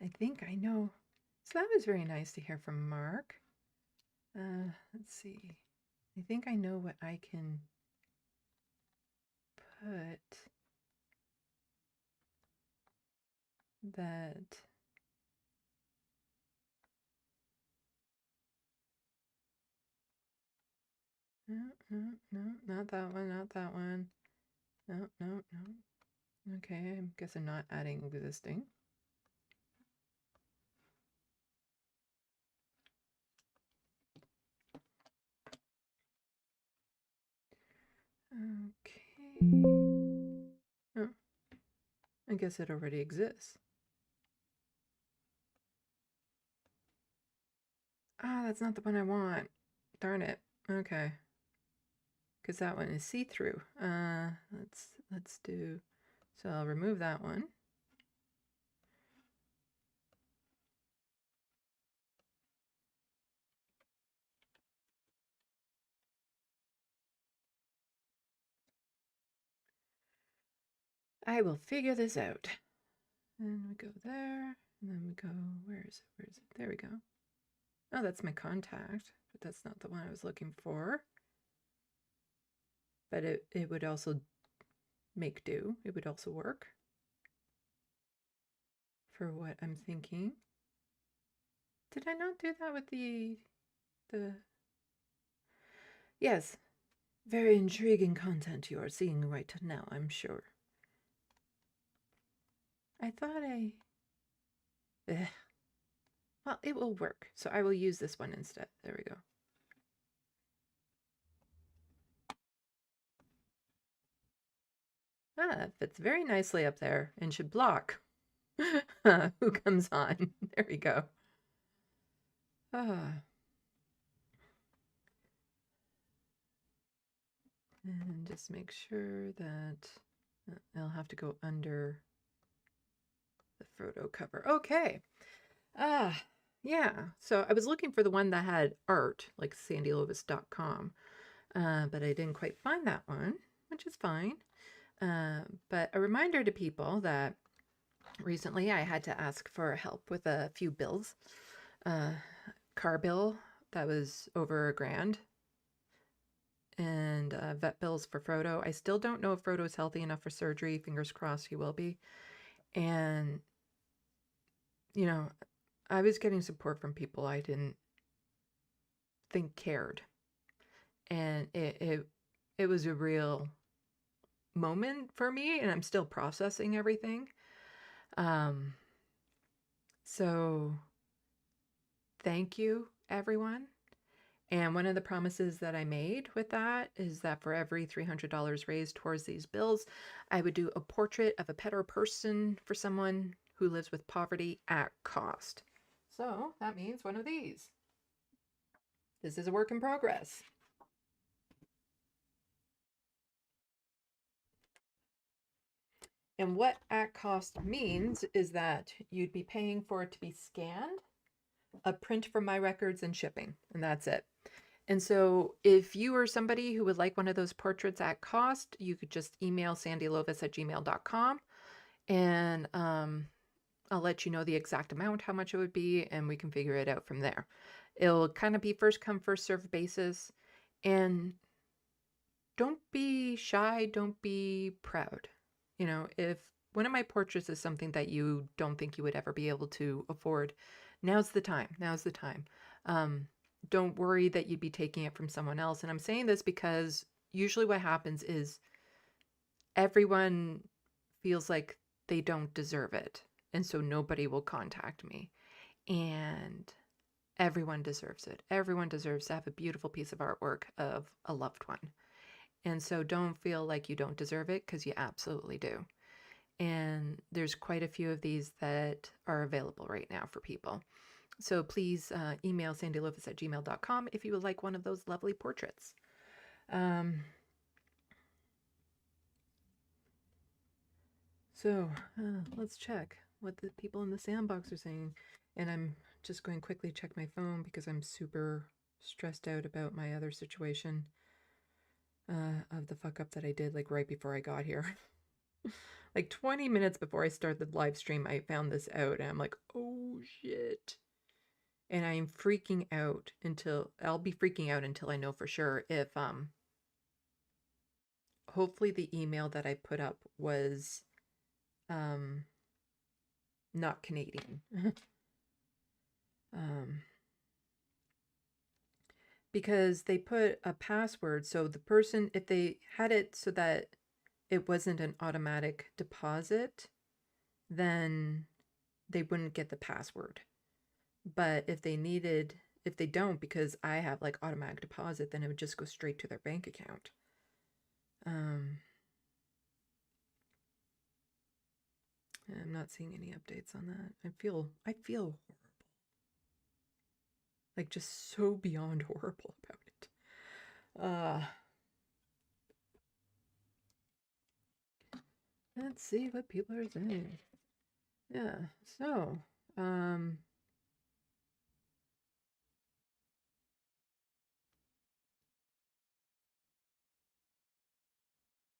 I think I know. So that was very nice to hear from Mark. Let's see. I think I know what I can put that. No, no, no, not that one, not that one. No, no, no. Okay, I guess I'm not adding existing. Okay. Oh, I guess it already exists. Ah, that's not the one I want. Darn it. Okay. Because that one is see-through. Let's do. So I'll remove that one. I will figure this out. And we go there, and then we go. Where is it? Where is it? There we go. Oh, that's my contact, but that's not the one I was looking for. But it would also make do. It would also work for what I'm thinking. Did I not do that with the Yes, very intriguing content you are seeing right now, I'm sure. I thought Ugh. Well, it will work, so I will use this one instead. There we go. Ah, that fits very nicely up there and should block who comes on. There we go. Ah. And just make sure that I'll have to go under the photo cover. Okay. Yeah. So I was looking for the one that had art, like sandylowis.com, but I didn't quite find that one, which is fine. But a reminder to people that recently I had to ask for help with a few bills. Car bill that was over $1,000, and vet bills for Frodo. I still don't know if Frodo's healthy enough for surgery. Fingers crossed he will be. And, you know, I was getting support from people I didn't think cared. And it was a real moment for me, and I'm still processing everything. So thank you, everyone. And one of the promises that I made with that is that for every $300 raised towards these bills, I would do a portrait of a pet or person for someone who lives with poverty at cost. So that means one of these. This is a work in progress. And what at cost means is that you'd be paying for it to be scanned, a print from my records, and shipping, and that's it. And so if you are somebody who would like one of those portraits at cost, you could just email sandylovis@gmail.com, and I'll let you know the exact amount, how much it would be, and we can figure it out from there. It'll kind of be first come, first served basis. And don't be shy, don't be proud. You know, if one of my portraits is something that you don't think you would ever be able to afford, now's the time. Now's the time. Don't worry that you'd be taking it from someone else. And I'm saying this because usually what happens is everyone feels like they don't deserve it. And so nobody will contact me. And everyone deserves it. Everyone deserves to have a beautiful piece of artwork of a loved one. And so don't feel like you don't deserve it, because you absolutely do. And there's quite a few of these that are available right now for people. So please email sandylovis@gmail.com if you would like one of those lovely portraits. So let's check what the people in the sandbox are saying. And I'm just going to quickly check my phone because I'm super stressed out about my other situation of the fuck up that I did like right before I got here. Like 20 minutes before I started the live stream, I found this out and I'm like, oh shit. And I'm freaking out until I'll be freaking out until I know for sure if hopefully the email that I put up was not Canadian. Because they put a password, so the person, if they had it so that it wasn't an automatic deposit, then they wouldn't get the password. But if they don't, because I have like automatic deposit, then it would just go straight to their bank account. I'm not seeing any updates on that. I feel horrible. Like just so beyond horrible about it. Let's see what people are saying. Yeah, so,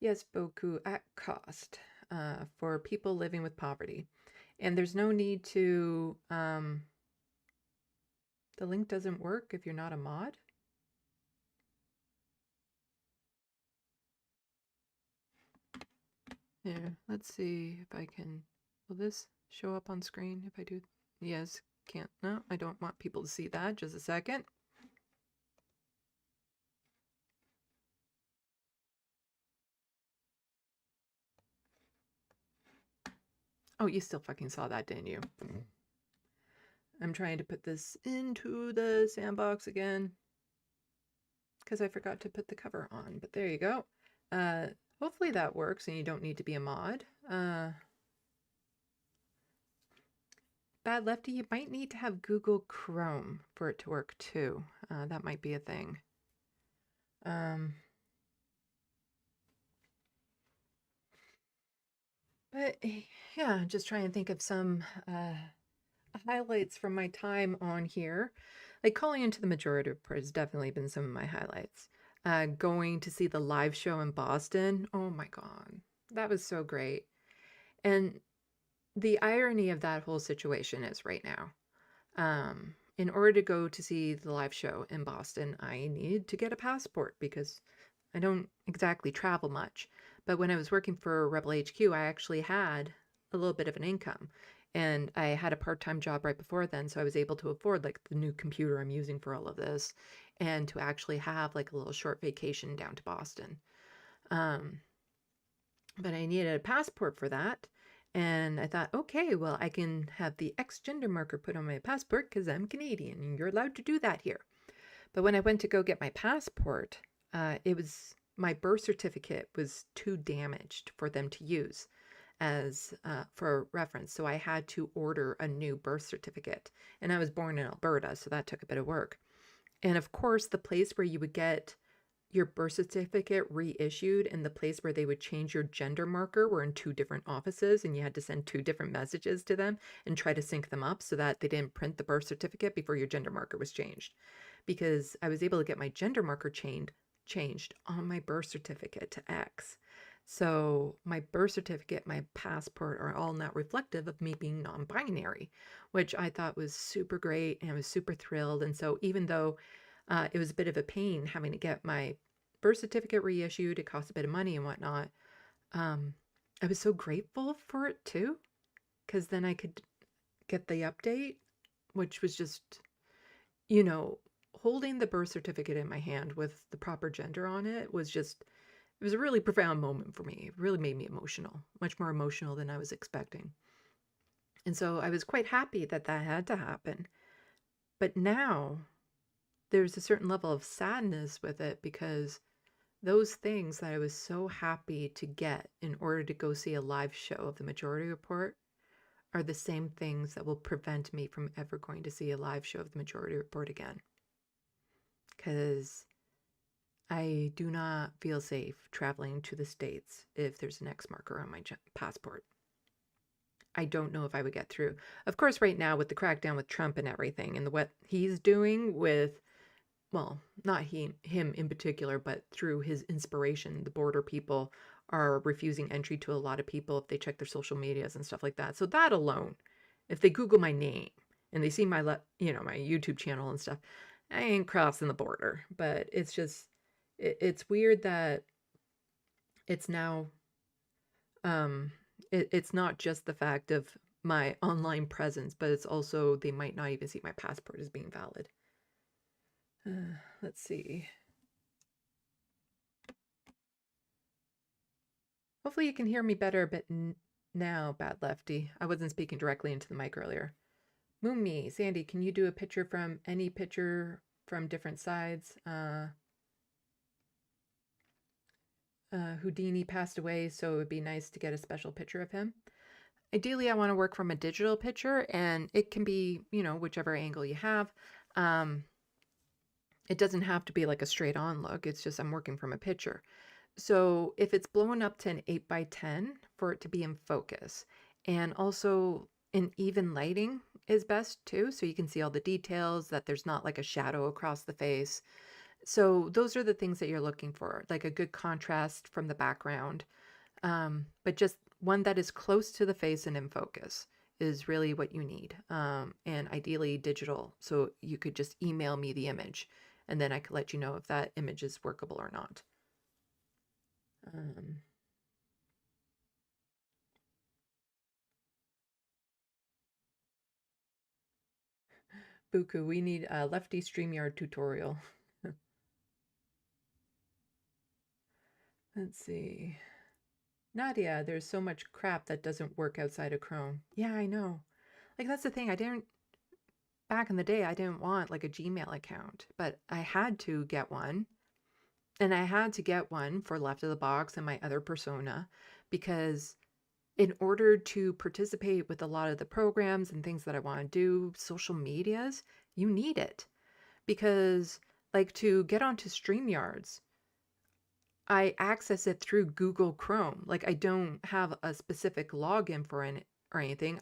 yes, beaucoup at cost for people living with poverty. And there's no need to, the link doesn't work if you're not a mod. Here, let's see if I can, will this show up on screen if I do? Yes, can't, no, I don't want people to see that, just a second. Oh, you still fucking saw that, didn't you? I'm trying to put this into the sandbox again because I forgot to put the cover on, but there you go. Hopefully that works and you don't need to be a mod. Bad Lefty, you might need to have Google Chrome for it to work too. That might be a thing. But yeah, just trying to think of some highlights from my time on here. Like calling into the majority report has definitely been some of my highlights. Going to see the live show in Boston. Oh my God, that was so great. And the irony of that whole situation is right now, in order to go to see the live show in Boston, I needed to get a passport because I don't exactly travel much. But when I was working for Rebel HQ, I actually had a little bit of an income. And I had a part-time job right before then, so I was able to afford like the new computer I'm using for all of this and to actually have like a little short vacation down to Boston. but I needed a passport for that. And I thought, okay, well, I can have the X gender marker put on my passport because I'm Canadian and you're allowed to do that here. But when I went to go get my passport, my birth certificate was too damaged for them to use as for reference. So I had to order a new birth certificate. And I was born in Alberta, so that took a bit of work. And of course, the place where you would get your birth certificate reissued and the place where they would change your gender marker were in two different offices, and you had to send two different messages to them and try to sync them up so that they didn't print the birth certificate before your gender marker was changed. Because I was able to get my gender marker changed on my birth certificate to X. So my birth certificate, my passport are all not reflective of me being non-binary, which I thought was super great, and I was super thrilled. And so even though it was a bit of a pain having to get my birth certificate reissued, it cost a bit of money and whatnot, I was so grateful for it too, because then I could get the update, which was just, you know, holding the birth certificate in my hand with the proper gender on it was just, it was a really profound moment for me. It really made me emotional, much more emotional than I was expecting. And so I was quite happy that that had to happen. But now there's a certain level of sadness with it because those things that I was so happy to get in order to go see a live show of the Majority Report are the same things that will prevent me from ever going to see a live show of the Majority Report again. Because I do not feel safe traveling to the States if there's an X marker on my passport. I don't know if I would get through. Of course, right now with the crackdown with Trump and everything and what he's doing with, well, not him in particular, but through his inspiration, the border people are refusing entry to a lot of people if they check their social medias and stuff like that. So that alone, if they Google my name and they see my, my YouTube channel and stuff, I ain't crossing the border. But it's just, it's weird that it's now, it's not just the fact of my online presence, but it's also they might not even see my passport as being valid. Let's see. Hopefully you can hear me better a bit now, Bad Lefty. I wasn't speaking directly into the mic earlier. Moomy, Sandy, can you do a picture from any picture from different sides? Houdini passed away, so it would be nice to get a special picture of him. Ideally, I want to work from a digital picture, and it can be, whichever angle you have. It doesn't have to be like a straight on look. It's just I'm working from a picture. So if it's blown up to an 8x10 for it to be in focus, and also in even lighting is best too. So you can see all the details, that there's not like a shadow across the face. So those are the things that you're looking for, like a good contrast from the background. But just one that is close to the face and in focus is really what you need. And ideally digital. So you could just email me the image and then I could let you know if that image is workable or not. Buku, we need a Lefty StreamYard tutorial. Let's see. Nadia, there's so much crap that doesn't work outside of Chrome. Yeah, I know. Like, that's the thing. Back in the day, I didn't want like a Gmail account, but I had to get one. And I had to get one for LeftoftheBox and my other persona because in order to participate with a lot of the programs and things that I want to do, social medias, you need it. Because like to get onto StreamYards, I access it through Google Chrome. Like I don't have a specific login for it or anything.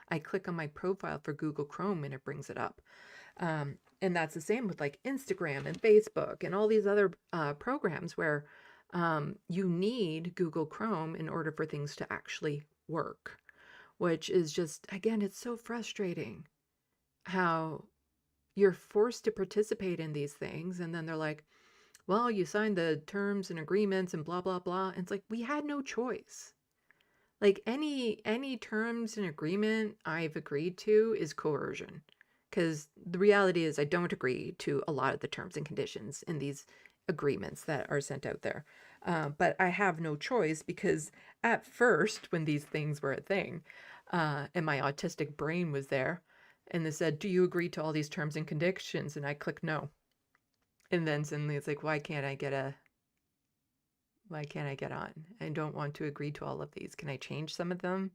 I click on my profile for Google Chrome and it brings it up. And that's the same with like Instagram and Facebook and all these other programs where you need Google Chrome in order for things to actually work, which is just, again, it's so frustrating how you're forced to participate in these things. And then they're like, well, you signed the terms and agreements and blah, blah, blah. And it's like, we had no choice. Like any terms and agreement I've agreed to is coercion. Because the reality is I don't agree to a lot of the terms and conditions in these agreements that are sent out there. But I have no choice because at first, when these things were a thing, and my autistic brain was there, and they said, "Do you agree to all these terms and conditions?" And I click no. And then suddenly it's like, why can't I get on? I don't want to agree to all of these. Can I change some of them?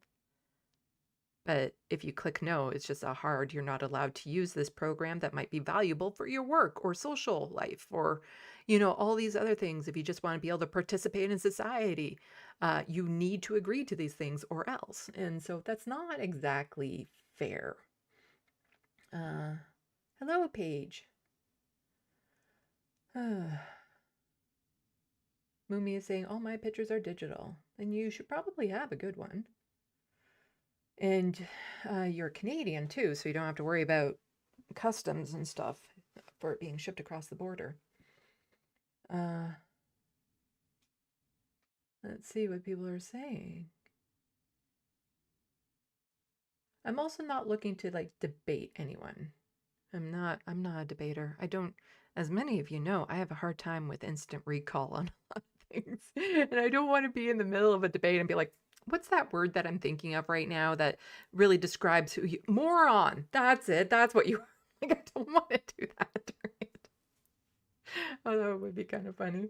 But if you click no, it's just a hard, you're not allowed to use this program that might be valuable for your work or social life or, all these other things. If you just want to be able to participate in society, you need to agree to these things or else. And so that's not exactly fair. Hello, Paige. Mumi is saying, all my pictures are digital. Then you should probably have a good one. And you're Canadian too, so you don't have to worry about customs and stuff for it being shipped across the border. Let's see what people are saying. I'm also not looking to like debate anyone. I'm not a debater. I don't, as many of you know, I have a hard time with instant recall on a lot of things. And I don't want to be in the middle of a debate and be like, what's that word that I'm thinking of right now that really describes who you, moron. That's it. That's what you, like, I don't want to do that during it. Although it would be kind of funny.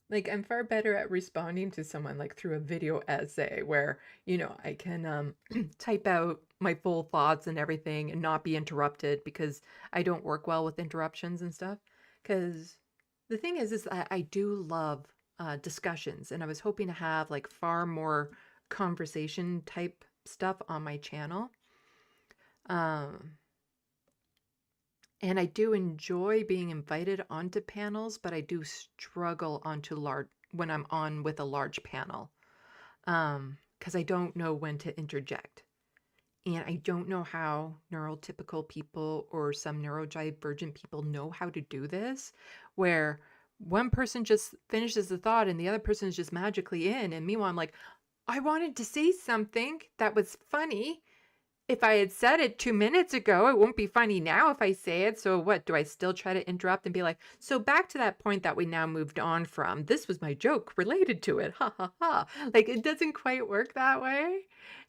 Like, I'm far better at responding to someone like through a video essay where, I can type out my full thoughts and everything and not be interrupted because I don't work well with interruptions and stuff. Because the thing is that I do love discussions, and I was hoping to have like far more conversation type stuff on my channel. And I do enjoy being invited onto panels, but I do struggle when I'm on with a large panel, because I don't know when to interject. And I don't know how neurotypical people or some neurodivergent people know how to do this, where one person just finishes the thought and the other person is just magically in. And meanwhile, I'm like, I wanted to say something that was funny. If I had said it 2 minutes ago, it won't be funny now if I say it. So what, do I still try to interrupt and be like, so back to that point that we now moved on from, this was my joke related to it, ha ha ha. Like, it doesn't quite work that way.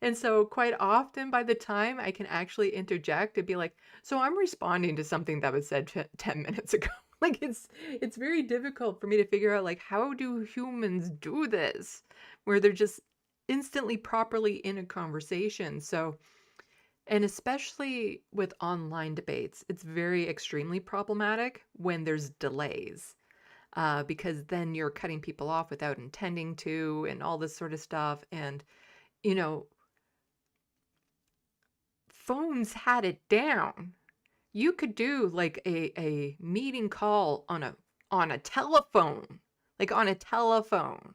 And so quite often by the time I can actually interject and be like, so I'm responding to something that was said 10 minutes ago. Like, it's very difficult for me to figure out, like, how do humans do this where they're just instantly properly in a conversation? So, and especially with online debates, it's very extremely problematic when there's delays, because then you're cutting people off without intending to and all this sort of stuff. And, phones had it down. You could do like a meeting call on a telephone, like on a telephone.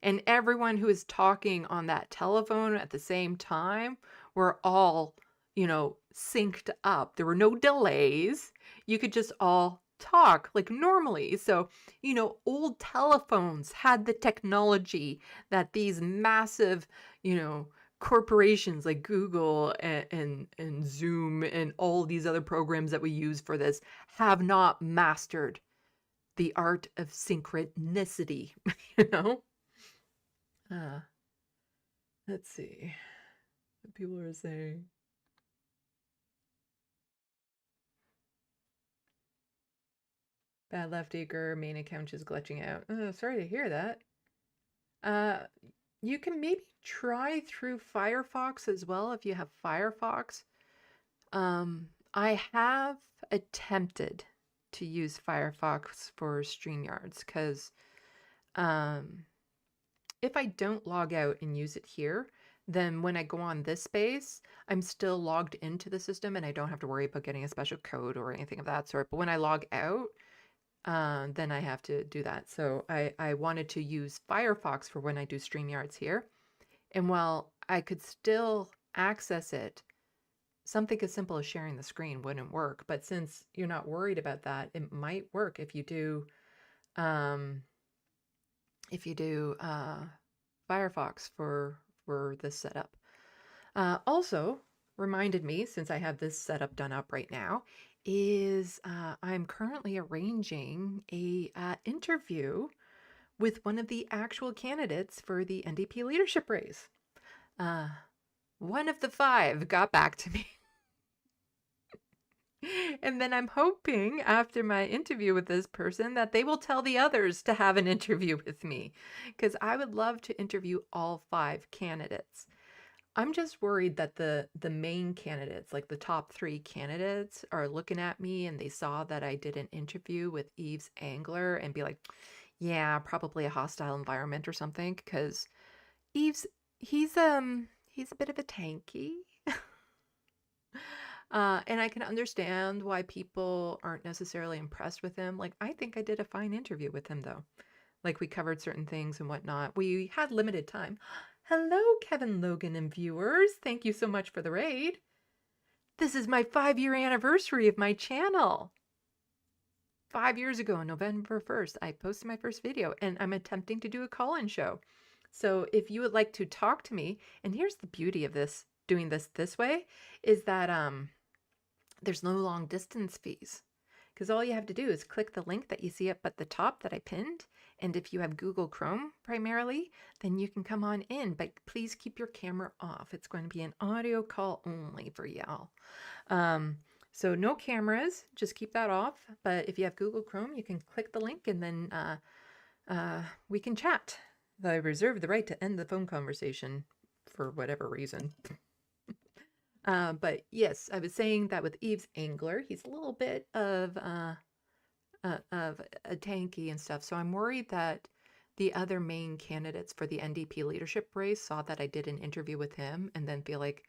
And everyone who is talking on that telephone at the same time were all, synced up. There were no delays. You could just all talk like normally. So, old telephones had the technology that these massive, corporations like Google and Zoom and all these other programs that we use for this have not mastered the art of synchronicity, you know? Let's see what people are saying. Bad left eager, main account is glitching out. Oh, sorry to hear that. You can maybe try through Firefox as well if you have Firefox. I have attempted to use Firefox for StreamYards because if I don't log out and use it here, then when I go on this space, I'm still logged into the system and I don't have to worry about getting a special code or anything of that sort. But when I log out, then I have to do that. So I wanted to use Firefox for when I do StreamYards here. And while I could still access it, something as simple as sharing the screen wouldn't work. But since you're not worried about that, it might work if you do Firefox for this setup. Also reminded me, since I have this setup done up right now, is I'm currently arranging a interview with one of the actual candidates for the NDP leadership race. One of the 5 got back to me. And then I'm hoping after my interview with this person that they will tell the others to have an interview with me, because I would love to interview all 5 candidates. I'm just worried that the main candidates, like the top 3 candidates, are looking at me and they saw that I did an interview with Eves Angler and be like, yeah, probably a hostile environment or something, because Eves, he's a bit of a tanky. And I can understand why people aren't necessarily impressed with him. Like, I think I did a fine interview with him, though. Like, we covered certain things and whatnot. We had limited time. Hello, Kevin Logan and viewers. Thank you so much for the raid. This is my 5-year anniversary of my channel. 5 years ago, on November 1st, I posted my first video, and I'm attempting to do a call-in show. So if you would like to talk to me, and here's the beauty of this, doing this way, is that there's no long distance fees, because all you have to do is click the link that you see up at the top that I pinned. And if you have Google Chrome primarily, then you can come on in, but please keep your camera off. It's going to be an audio call only for y'all. So no cameras, just keep that off. But if you have Google Chrome, you can click the link and then we can chat. I reserve the right to end the phone conversation for whatever reason. But yes, I was saying that with Eves Angler, he's a little bit of a tanky and stuff. So I'm worried that the other main candidates for the NDP leadership race saw that I did an interview with him and then feel like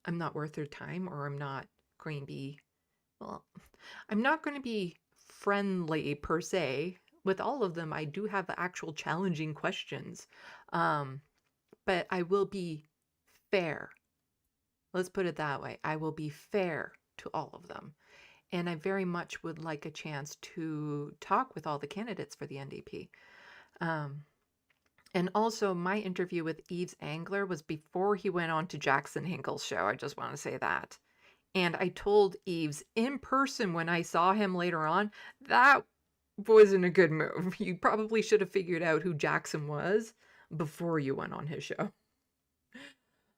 I'm not worth their time, or I'm not going to be, well, I'm not going to be friendly per se. With all of them, I do have actual challenging questions. But I will be fair. Let's put it that way. I will be fair to all of them. And I very much would like a chance to talk with all the candidates for the NDP. And also, my interview with Eves Angler was before he went on to Jackson Hinkle's show. I just want to say that. And I told Eves in person when I saw him later on, that wasn't a good move. You probably should have figured out who Jackson was before you went on his show.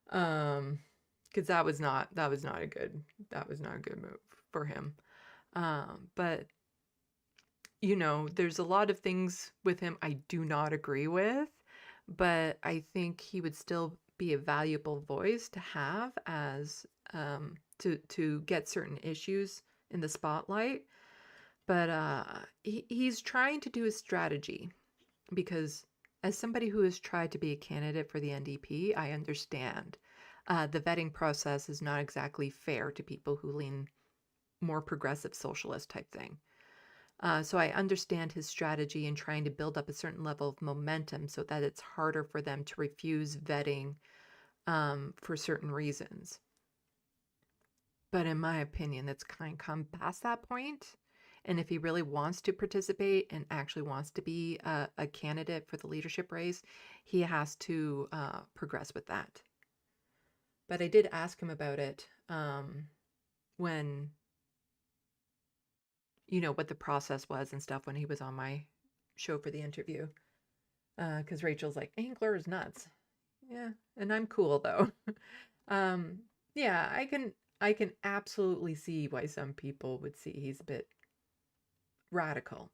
Because that was not a good move for him. But you know, there's a lot of things with him I do not agree with, but I think he would still be a valuable voice to have as to get certain issues in the spotlight. But he's trying to do a strategy, because as somebody who has tried to be a candidate for the NDP, I understand the vetting process is not exactly fair to people who lean more progressive socialist type thing. So I understand his strategy in trying to build up a certain level of momentum so that it's harder for them to refuse vetting for certain reasons. But in my opinion, it's kind of come past that point. And if he really wants to participate and actually wants to be a candidate for the leadership race, he has to progress with that. But I did ask him about it when, you know, what the process was and stuff when he was on my show for the interview. Because Rachel's like, Angler is nuts. Yeah, and I'm cool though. Yeah, I can absolutely see why some people would see he's a bit radical.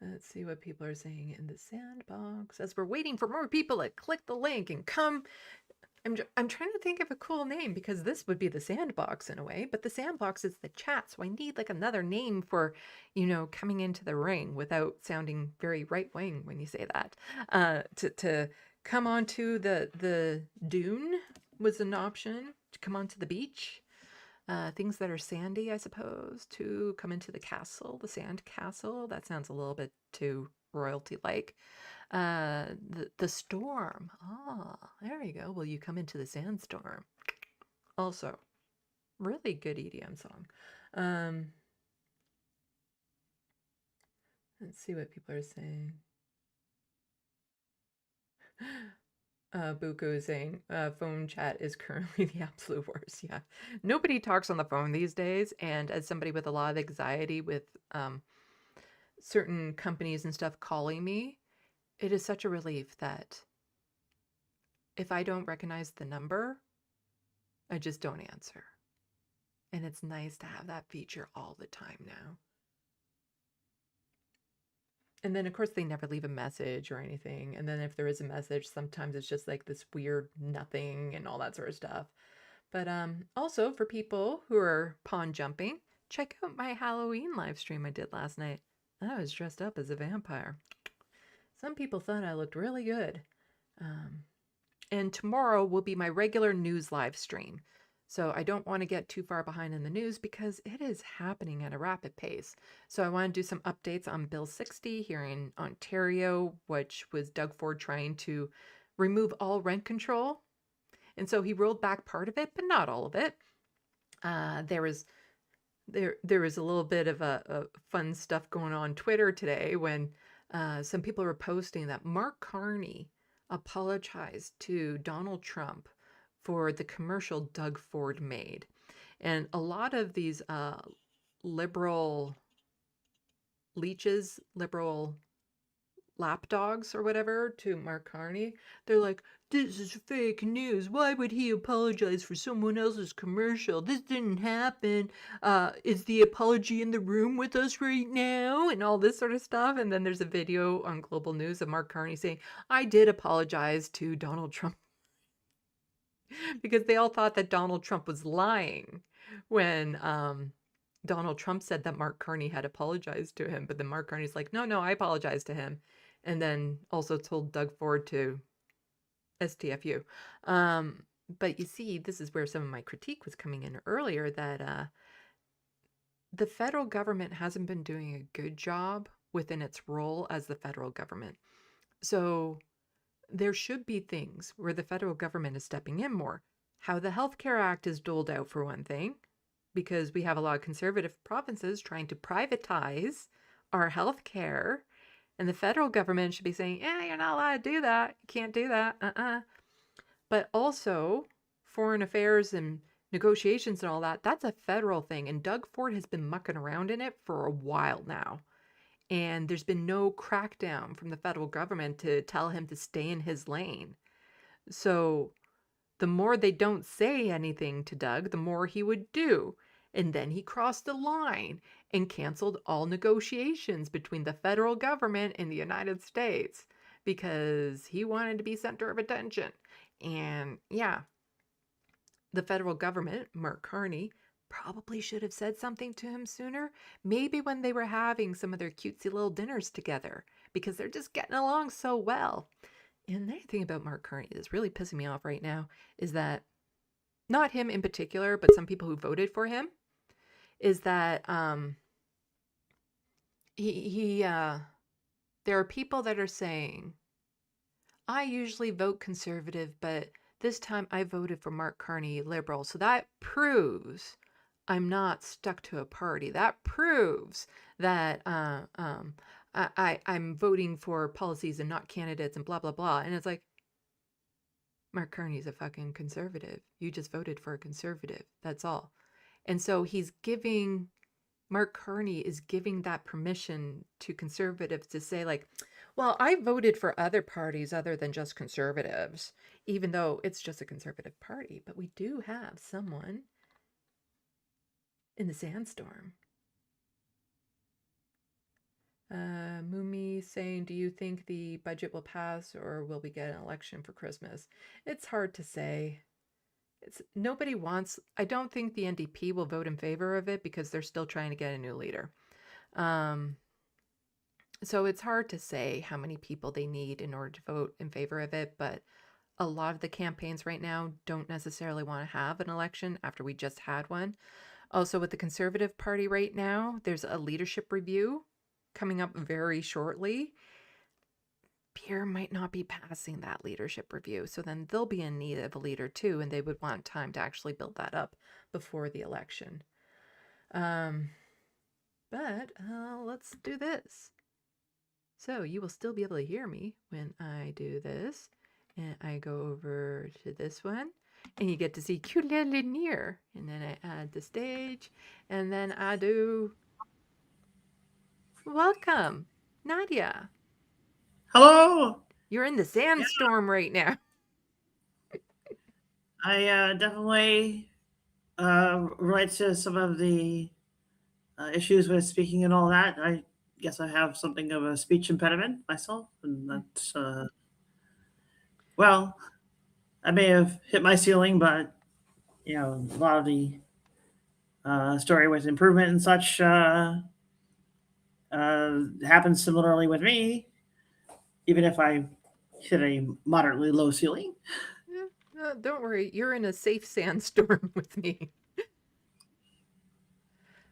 Let's see what people are saying in the SandBox as we're waiting for more people to click the link and come. I'm trying to think of a cool name, because this would be the SandBox in a way, but the SandBox is the chat, so I need like another name for, you know, coming into the ring without sounding very right wing when you say that. To come onto the dune was an option, to come onto the beach. Things that are sandy, I suppose, to come into the castle, the sand castle. That sounds a little bit too royalty-like. The storm. Ah, there you go. Will you come into the sandstorm? Also, really good EDM song. Let's see what people are saying. Buko is saying phone chat is currently the absolute worst. Yeah. Nobody talks on the phone these days. And as somebody with a lot of anxiety with certain companies and stuff calling me, it is such a relief that if I don't recognize the number, I just don't answer. And it's nice to have that feature all the time now. And then, of course, they never leave a message or anything. And then if there is a message, sometimes it's just like this weird nothing and all that sort of stuff. But also for people who are pawn jumping, check out my Halloween live stream I did last night. I was dressed up as a vampire. Some people thought I looked really good. And tomorrow will be my regular news live stream. So I don't want to get too far behind in the news because it is happening at a rapid pace. So I want to do some updates on Bill 60 here in Ontario, which was Doug Ford trying to remove all rent control. And so he rolled back part of it, but not all of it. There was a little bit of a fun stuff going on Twitter today when some people were posting that Mark Carney apologized to Donald Trump for the commercial Doug Ford made. And a lot of these liberal leeches, liberal lapdogs or whatever to Mark Carney, they're like, this is fake news. Why would he apologize for someone else's commercial? This didn't happen. Is the apology in the room with us right now? And all this sort of stuff. And then there's a video on Global News of Mark Carney saying, I did apologize to Donald Trump. Because they all thought that Donald Trump was lying when Donald Trump said that Mark Carney had apologized to him. But then Mark Carney's like, no, I apologized to him. And then also told Doug Ford to STFU. But you see, this is where some of my critique was coming in earlier, that the federal government hasn't been doing a good job within its role as the federal government. So there should be things where the federal government is stepping in more. How the Healthcare Act is doled out, for one thing, because we have a lot of conservative provinces trying to privatize our healthcare. And the federal government should be saying, yeah, you're not allowed to do that. You can't do that. But also, foreign affairs and negotiations and all that, that's a federal thing. And Doug Ford has been mucking around in it for a while now. And there's been no crackdown from the federal government to tell him to stay in his lane. So the more they don't say anything to Doug, the more he would do. And then he crossed the line and canceled all negotiations between the federal government and the United States because he wanted to be center of attention. And yeah, the federal government, Mark Carney, probably should have said something to him sooner. Maybe when they were having some of their cutesy little dinners together, because they're just getting along so well. And the thing about Mark Carney that's really pissing me off right now is that, not him in particular, but some people who voted for him, is that there are people that are saying, I usually vote conservative, but this time I voted for Mark Carney, liberal. So that proves I'm not stuck to a party. That proves that I'm voting for policies and not candidates and blah, blah, blah. And it's like, Mark Carney's a fucking conservative. You just voted for a conservative. That's all. And so Mark Carney is giving that permission to conservatives to say, like, well, I voted for other parties other than just conservatives, even though it's just a conservative party. But we do have someone in the sandstorm. Mumi saying, do you think the budget will pass or will we get an election for Christmas? It's hard to say. I don't think the NDP will vote in favor of it because they're still trying to get a new leader. So it's hard to say how many people they need in order to vote in favor of it, but a lot of the campaigns right now don't necessarily want to have an election after we just had one. Also, with the Conservative Party right now, there's a leadership review coming up very shortly. Pierre might not be passing that leadership review, so then they'll be in need of a leader too, and they would want time to actually build that up before the election. But let's do this. So you will still be able to hear me when I do this. And I go over to this one, and you get to see cute little Lanier. And then I add the stage, and then I do welcome, Nadia. Hello. You're in the sandstorm right now. I definitely relate to some of the issues with speaking and all that. I guess I have something of a speech impediment myself, and that's well, I may have hit my ceiling, but a lot of the story with improvement and such happens similarly with me, even if I hit a moderately low ceiling. No, don't worry, you're in a safe sandstorm with me.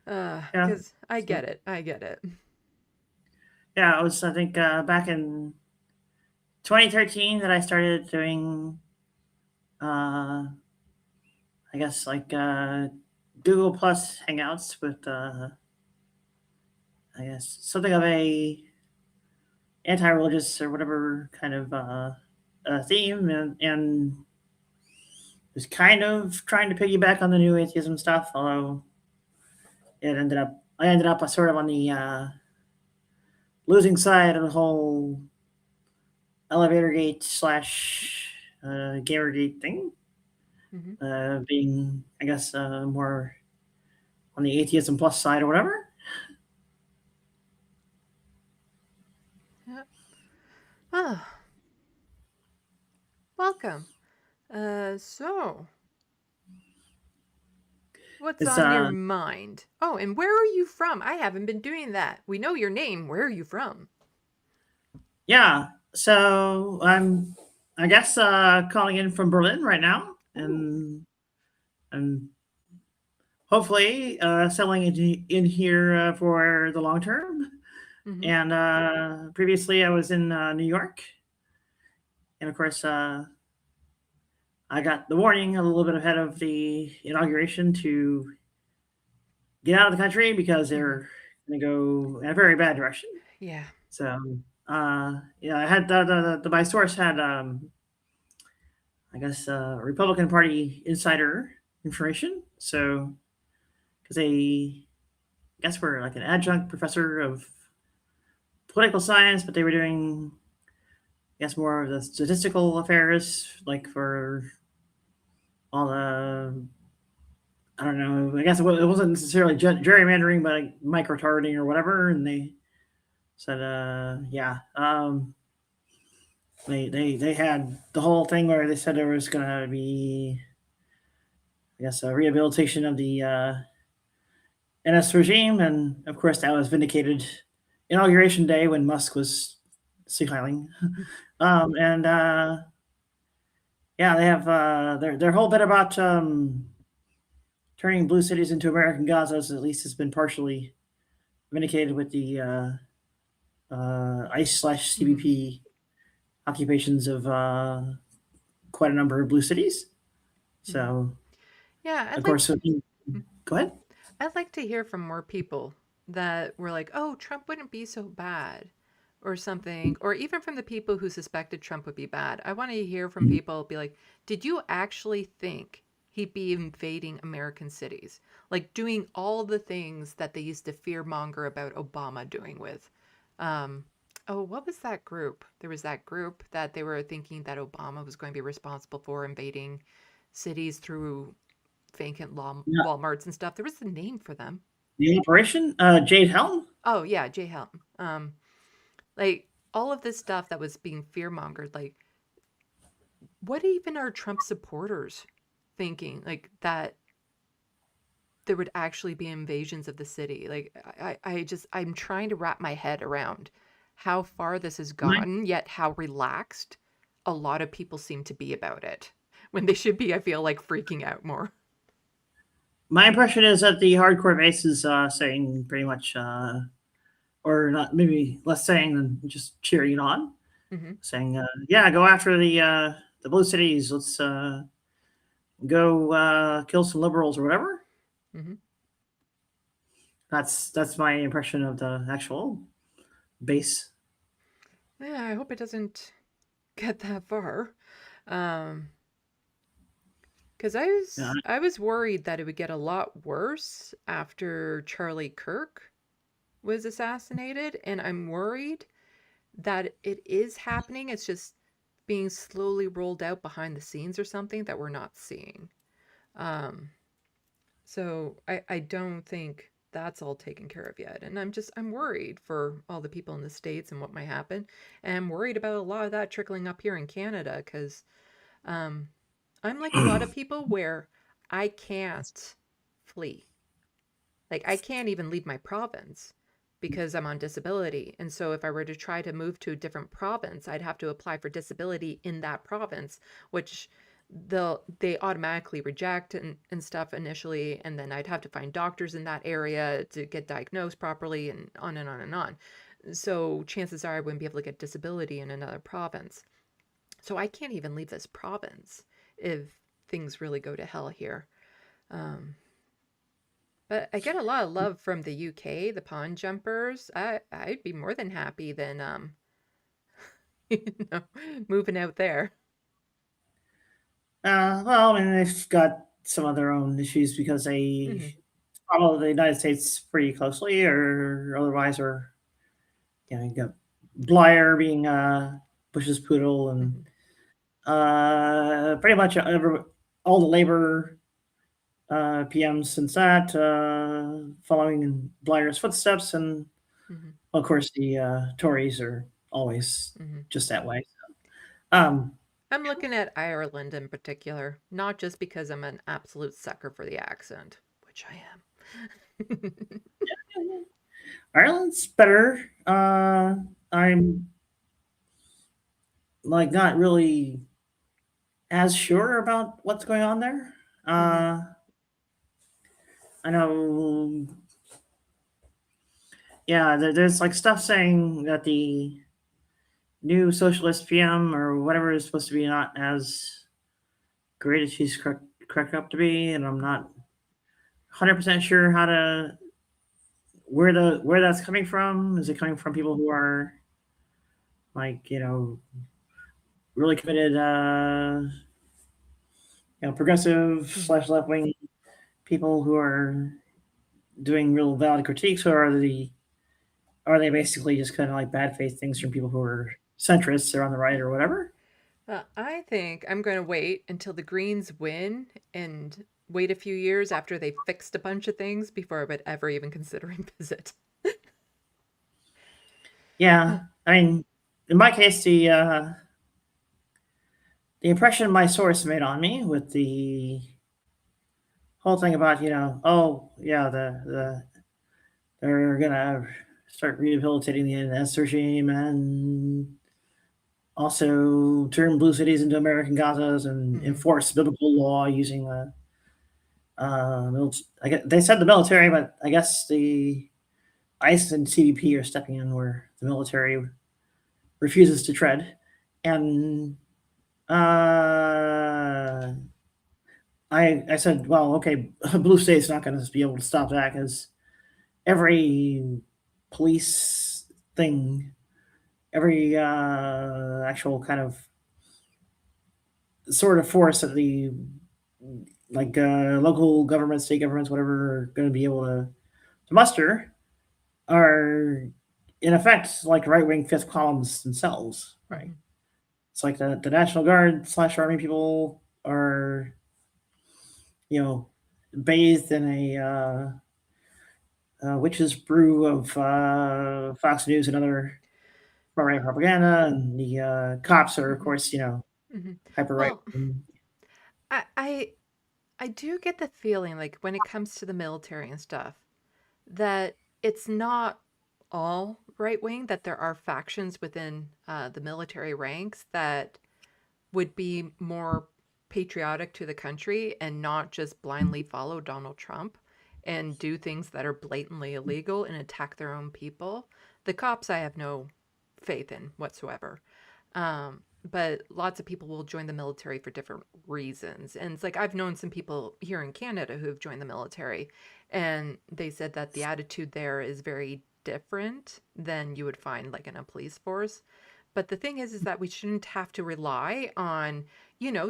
Yeah. Because I get it. I get it. Yeah, it was, I think, back in 2013 that I started doing, I guess, like Google Plus Hangouts with, I guess, something of a anti-religious or whatever kind of theme, and was kind of trying to piggyback on the new atheism stuff, although I ended up sort of on the losing side of the whole elevator gate slash Gamergate thing, being, I guess, more on the atheism plus side or whatever. Yeah. Oh. Welcome. So what's It's on your mind? Oh, and where are you from? I haven't been doing that. We know your name. Where are you from? Yeah, so I'm, I guess, calling in from Berlin right now, and hopefully settling in here for the long term. And previously, I was in New York, and of course, I got the warning a little bit ahead of the inauguration to get out of the country because they're going to go in a very bad direction. Yeah. So, yeah, I had my source had, I guess, Republican Party insider information. So, because I guess we're like an adjunct professor of political science, but they were doing, I guess, more of the statistical affairs, like for all the, I don't know, I guess it wasn't necessarily gerrymandering, but like micro-targeting or whatever. And they said, yeah, they had the whole thing where they said there was going to be, I guess, a rehabilitation of the NS regime, and of course that was vindicated inauguration day when Musk was smiling. And yeah, they have their whole bit about turning blue cities into American Gazas. At least has been partially vindicated with the ICE slash CBP occupations of quite a number of blue cities. So, yeah, of course, go ahead. I'd like to hear from more people that were like, oh, Trump wouldn't be so bad or something, or even from the people who suspected Trump would be bad. I want to hear from people be like, did you actually think he'd be invading American cities? Like doing all the things that they used to fearmonger about Obama doing with. Oh, what was that group? There was that group that they were thinking that Obama was going to be responsible for invading cities through vacant Walmarts and stuff. There was a name for them. The operation, Jade Helm. Oh yeah, Jay Helm. Like all of this stuff that was being fearmongered. Like, what even are Trump supporters thinking? Like that there would actually be invasions of the city. Like I'm trying to wrap my head around how far this has gotten, yet how relaxed a lot of people seem to be about it when they should be, I feel like, freaking out more. My impression is that the hardcore base is saying pretty much, or not, maybe less saying than just cheering it on, saying, "Yeah, go after the blue cities. Let's go kill some liberals or whatever." That's my impression of the actual base. Yeah, I hope it doesn't get that far. Because Yeah. I was worried that it would get a lot worse after Charlie Kirk was assassinated, and I'm worried that it is happening. It's just being slowly rolled out behind the scenes or something that we're not seeing. Um, so I don't think that's all taken care of yet. And I'm worried for all the people in the States and what might happen. And I'm worried about a lot of that trickling up here in Canada because um, I'm like a lot of people where I can't flee. Like I can't even leave my province because I'm on disability. And so if I were to try to move to a different province, I'd have to apply for disability in that province, which they automatically reject and stuff initially, and then I'd have to find doctors in that area to get diagnosed properly and on and on and on. So chances are I wouldn't be able to get disability in another province. So I can't even leave this province if things really go to hell here. Um, but I get a lot of love from the UK, the pond jumpers. I'd be more than happy than you know, moving out there. Well, I mean, they've got some of their own issues because Hmm. they follow the United States pretty closely, or otherwise, or you got Blair being Bush's poodle, and Hmm. pretty much all the labor PMs since that, following in Blair's footsteps, and Hmm. of course the Tories are always Hmm. just that way. Um, I'm looking at Ireland in particular, not just because I'm an absolute sucker for the accent, which I am. Ireland's better. I'm like not really as sure about what's going on there. Hmm. Uh, I know, yeah, there's like stuff saying that the new socialist PM or whatever is supposed to be not as great as she's cracked up to be, and I'm not 100% sure how to where that's coming from. Is it coming from people who are like really committed, progressive Hmm. slash left wing people who are doing real valid critiques, or are they basically just kind of like bad faith things from people who are centrists or on the right or whatever? I think I'm going to wait until the Greens win and wait a few years after they've fixed a bunch of things before I would ever even consider a visit. Yeah, I mean, in my case, the impression my source made on me with the whole thing about oh yeah, they're gonna start rehabilitating the NS regime and also turn blue cities into American Gazas and Hmm. enforce biblical law using I guess they said the military, but I guess the ICE and CBP are stepping in where the military refuses to tread. And I said, well, okay, blue state's not going to be able to stop that because every police thing, every actual kind of sort of force that the like local governments, state governments, whatever, are going to be able to muster are in effect like right wing fifth columns themselves, right? Hmm. It's like the National Guard slash Army people are, bathed in a witch's brew of Fox News and other far right propaganda, and the cops are, of Hmm. course, Hmm. hyper right. Well, I, I I do get the feeling like when it comes to the military and stuff that it's not all right wing, that there are factions within the military ranks that would be more patriotic to the country and not just blindly follow Donald Trump and do things that are blatantly illegal and attack their own people. The cops, I have no faith in whatsoever. But lots of people will join the military for different reasons. And it's like I've known some people here in Canada who have joined the military, and they said that the attitude there is very different than you would find like in a police force. But the thing is that we shouldn't have to rely on,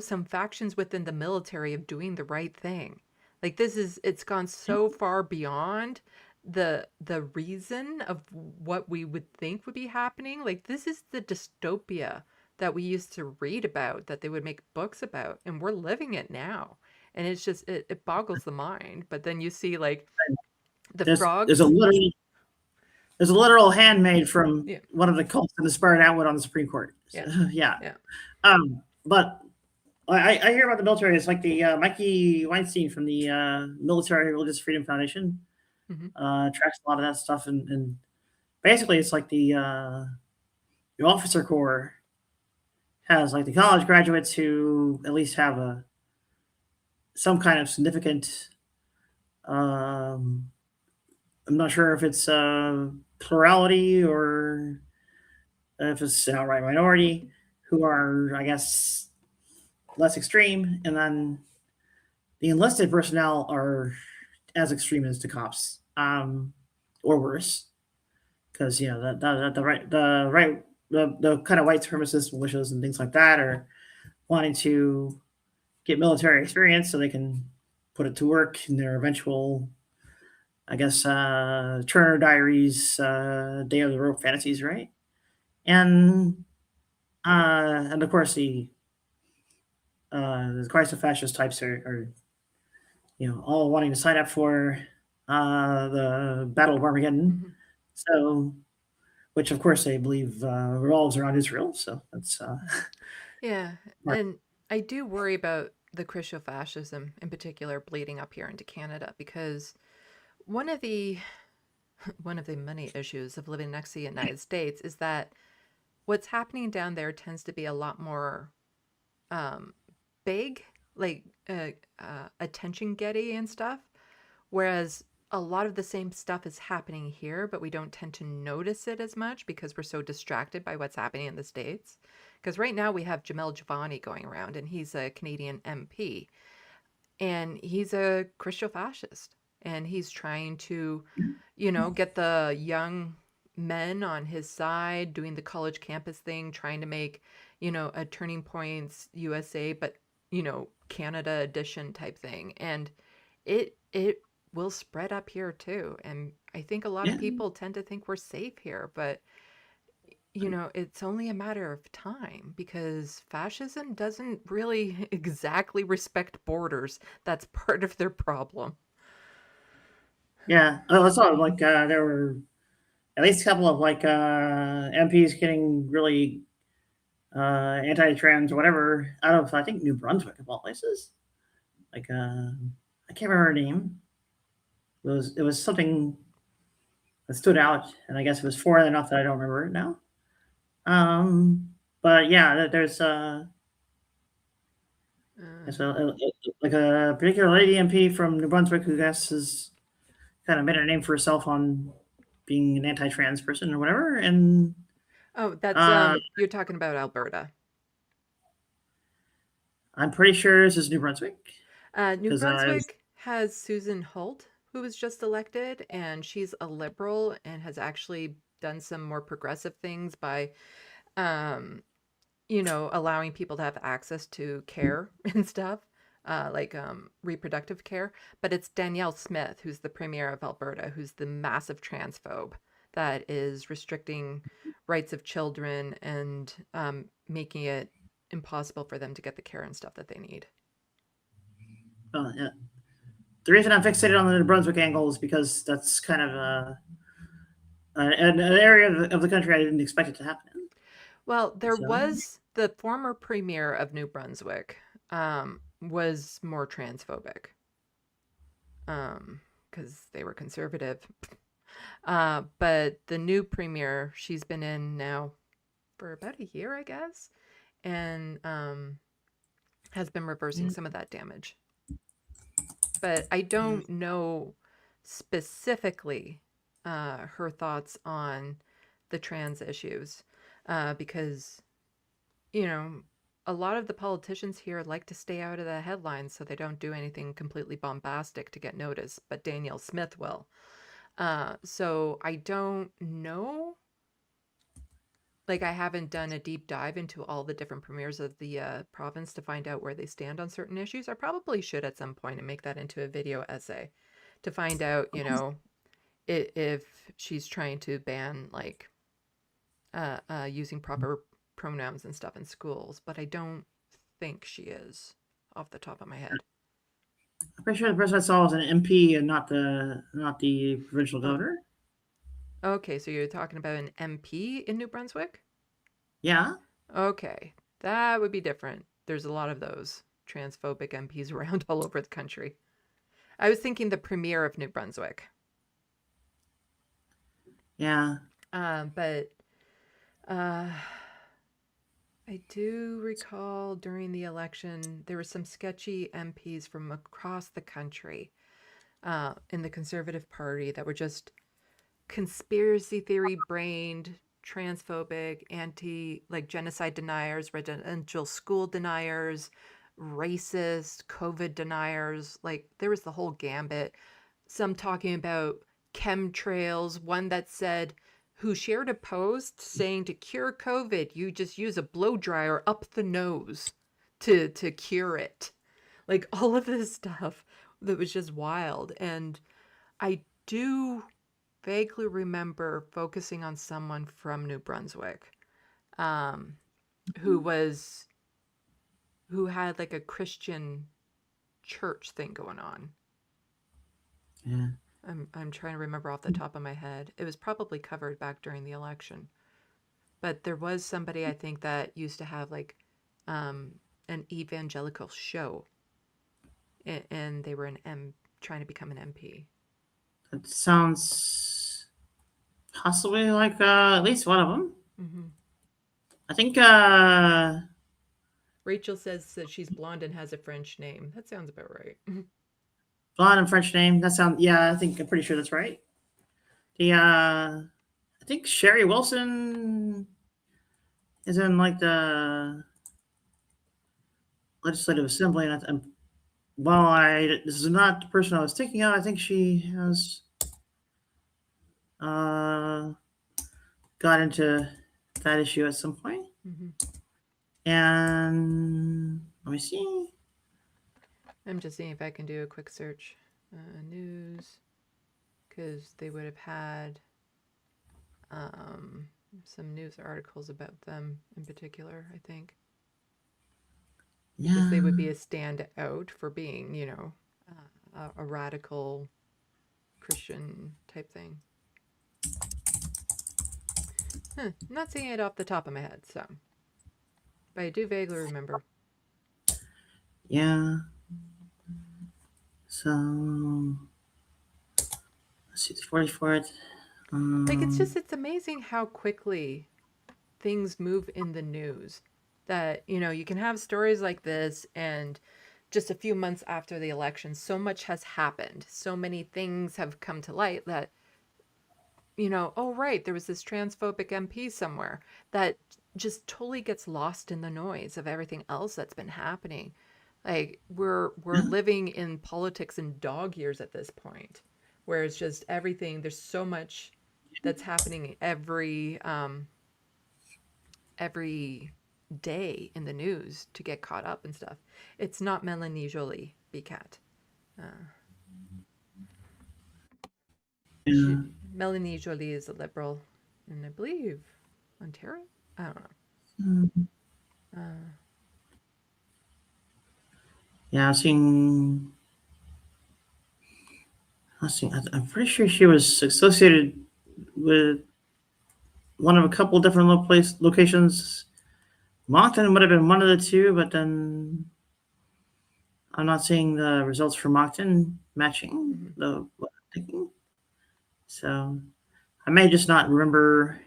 some factions within the military of doing the right thing. Like it's gone so far beyond the reason of what we would think would be happening. Like this is the dystopia that we used to read about, that they would make books about, and we're living it now. And it's just it boggles the mind. But then you see like the There's frogs. a literal handmaid from Yeah. one of the cults that inspired Atwood on the Supreme Court. So, Yeah. yeah. But I hear about the military. It's like the Mikey Weinstein from the Military Religious Freedom Foundation tracks a lot of that stuff, and basically it's like the officer corps has like the college graduates who at least have some kind of significant. I'm not sure if it's plurality or if it's an outright minority who are, I guess, less extreme, and then the enlisted personnel are as extreme as the cops, or worse, because the kind of white supremacist militias and things like that are wanting to get military experience so they can put it to work in their eventual, I guess, Turner Diaries, Day of the Rope fantasies, right? And of course the Christ of fascist types are all wanting to sign up for the Battle of Armageddon. So, which of course they believe revolves around Israel. So that's Yeah, and I do worry about the Christo-fascism in particular bleeding up here into Canada, because one of the many issues of living next to the United States is that what's happening down there tends to be a lot more big, like attention getting and stuff, whereas a lot of the same stuff is happening here, but we don't tend to notice it as much because we're so distracted by what's happening in the States. Because right now we have Jamel Giovanni going around, and he's a Canadian MP, and he's a Christo-fascist, and he's trying to, get the young men on his side, doing the college campus thing, trying to make, a Turning Points USA, but, Canada edition type thing. And it will spread up here too. And I think a lot of people tend to think we're safe here, but it's only a matter of time, because fascism doesn't really exactly respect borders. That's part of their problem. yeah. I saw like there were at least a couple of like MPs getting really anti-trans or whatever out of, I think, New Brunswick of all places. Like I can't remember her name. It was something that stood out, and I guess it was foreign enough that I don't remember it now. But yeah, there's like a particular lady MP from New Brunswick who I guess has kind of made a name for herself on being an anti-trans person or whatever, and Oh, that's you're talking about Alberta. I'm pretty sure this is New Brunswick. New Brunswick has Susan Holt, who was just elected, and she's a liberal and has actually done some more progressive things by, allowing people to have access to care and stuff, like reproductive care. But it's Danielle Smith, who's the premier of Alberta, who's the massive transphobe that is restricting rights of children and making it impossible for them to get the care and stuff that they need. Yeah. The reason I'm fixated on the New Brunswick angle is because that's kind of an area of the country I didn't expect it to happen in. Well, there was the former premier of New Brunswick was more transphobic because they were conservative. But the new premier, she's been in now for about a year, I guess, and has been reversing some of that damage. But I don't know specifically her thoughts on the trans issues, because, a lot of the politicians here like to stay out of the headlines, so they don't do anything completely bombastic to get noticed, but Danielle Smith will. So I don't know, like I haven't done a deep dive into all the different premiers of the province to find out where they stand on certain issues. I probably should at some point and make that into a video essay to find out, you know, if she's trying to ban like using proper pronouns and stuff in schools, but I don't think she is off the top of my head. I'm pretty sure the person I saw was an MP and not the provincial governor. Okay, so you're talking about an MP in New Brunswick? Yeah. Okay, that would be different. There's a lot of those transphobic MPs around all over the country. I was thinking the premier of New Brunswick. Yeah. But I do recall during the election, there were some sketchy MPs from across the country in the Conservative Party that were just conspiracy theory brained, transphobic, like genocide deniers, residential school deniers, racist, COVID deniers. Like there was the whole gambit. Some talking about chemtrails, one that said, who shared a post saying to cure COVID, you just use a blow dryer up the nose to cure it. Like all of this stuff that was just wild. And I do vaguely remember focusing on someone from New Brunswick who had like a Christian church thing going on. Yeah. I'm trying to remember off the top of my head. It was probably covered back during the election. But there was somebody I think that used to have like an evangelical show. And they were trying to become an MP. That sounds possibly like at least one of them. Mm-hmm. I think Rachel says that she's blonde and has a French name. That sounds about right. blonde and French name. That sounds, yeah, I'm pretty sure that's right. The I think Sherry Wilson is in like the legislative assembly, and while this is not the person I was thinking of, I think she has got into that issue at some point. Mm-hmm. And let me see. I'm just seeing if I can do a quick search. News, because they would have had some news articles about them in particular, I think. Because they would be a standout for being, you know, a radical Christian type thing. Not seeing it off the top of my head, so. But I do vaguely remember. Yeah. So let's see, the 44th. Like it's amazing how quickly things move in the news. That, you know, you can have stories like this and just a few months after the election, so much has happened. So many things have come to light that, you know, oh right, there was this transphobic MP somewhere that just totally gets lost in the noise of everything else that's been happening. Like we're living in politics in dog years at this point, where it's just everything. There's so much that's happening every day in the news to get caught up and stuff. It's not Melanie Joly, BCAT. Melanie Joly is a liberal in, I believe, Ontario? I don't know. Yeah, let's see. I'm pretty sure she was associated with one of a couple different locations. Moncton would have been one of the two, but then I'm not seeing the results for Moncton matching what I'm thinking. So I may just not remember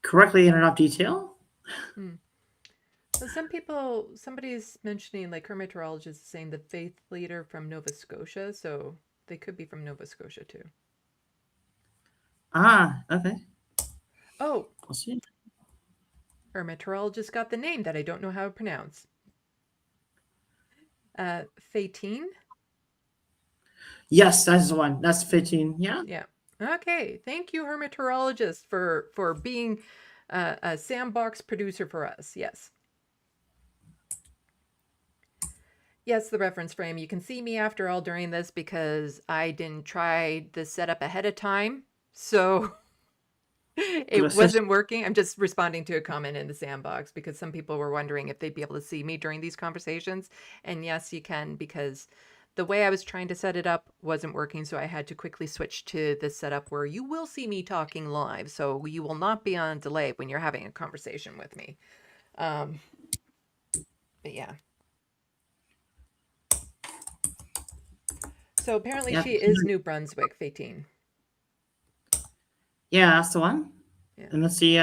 correctly in enough detail. Well, somebody's mentioning, like her meteorologist is saying the faith leader from Nova Scotia, so they could be from Nova Scotia too. Ah, okay. Oh, We'll see. Her meteorologist got the name that I don't know how to pronounce. Fatine? Yes, that's the one. That's 15. Yeah. Yeah. Okay. Thank you, her meteorologist, for being a SandBox producer for us. Yes. Yes, the reference frame. You can see me after all during this because I didn't try the setup ahead of time. So it wasn't working. I'm just responding to a comment in the SandBox because some people were wondering if they'd be able to see me during these conversations. And yes, you can, because the way I was trying to set it up wasn't working. So I had to quickly switch to this setup where you will see me talking live. So you will not be on delay when you're having a conversation with me. But yeah. So apparently she is New Brunswick, Fatine. Yeah, that's the one. Yeah. And let's see,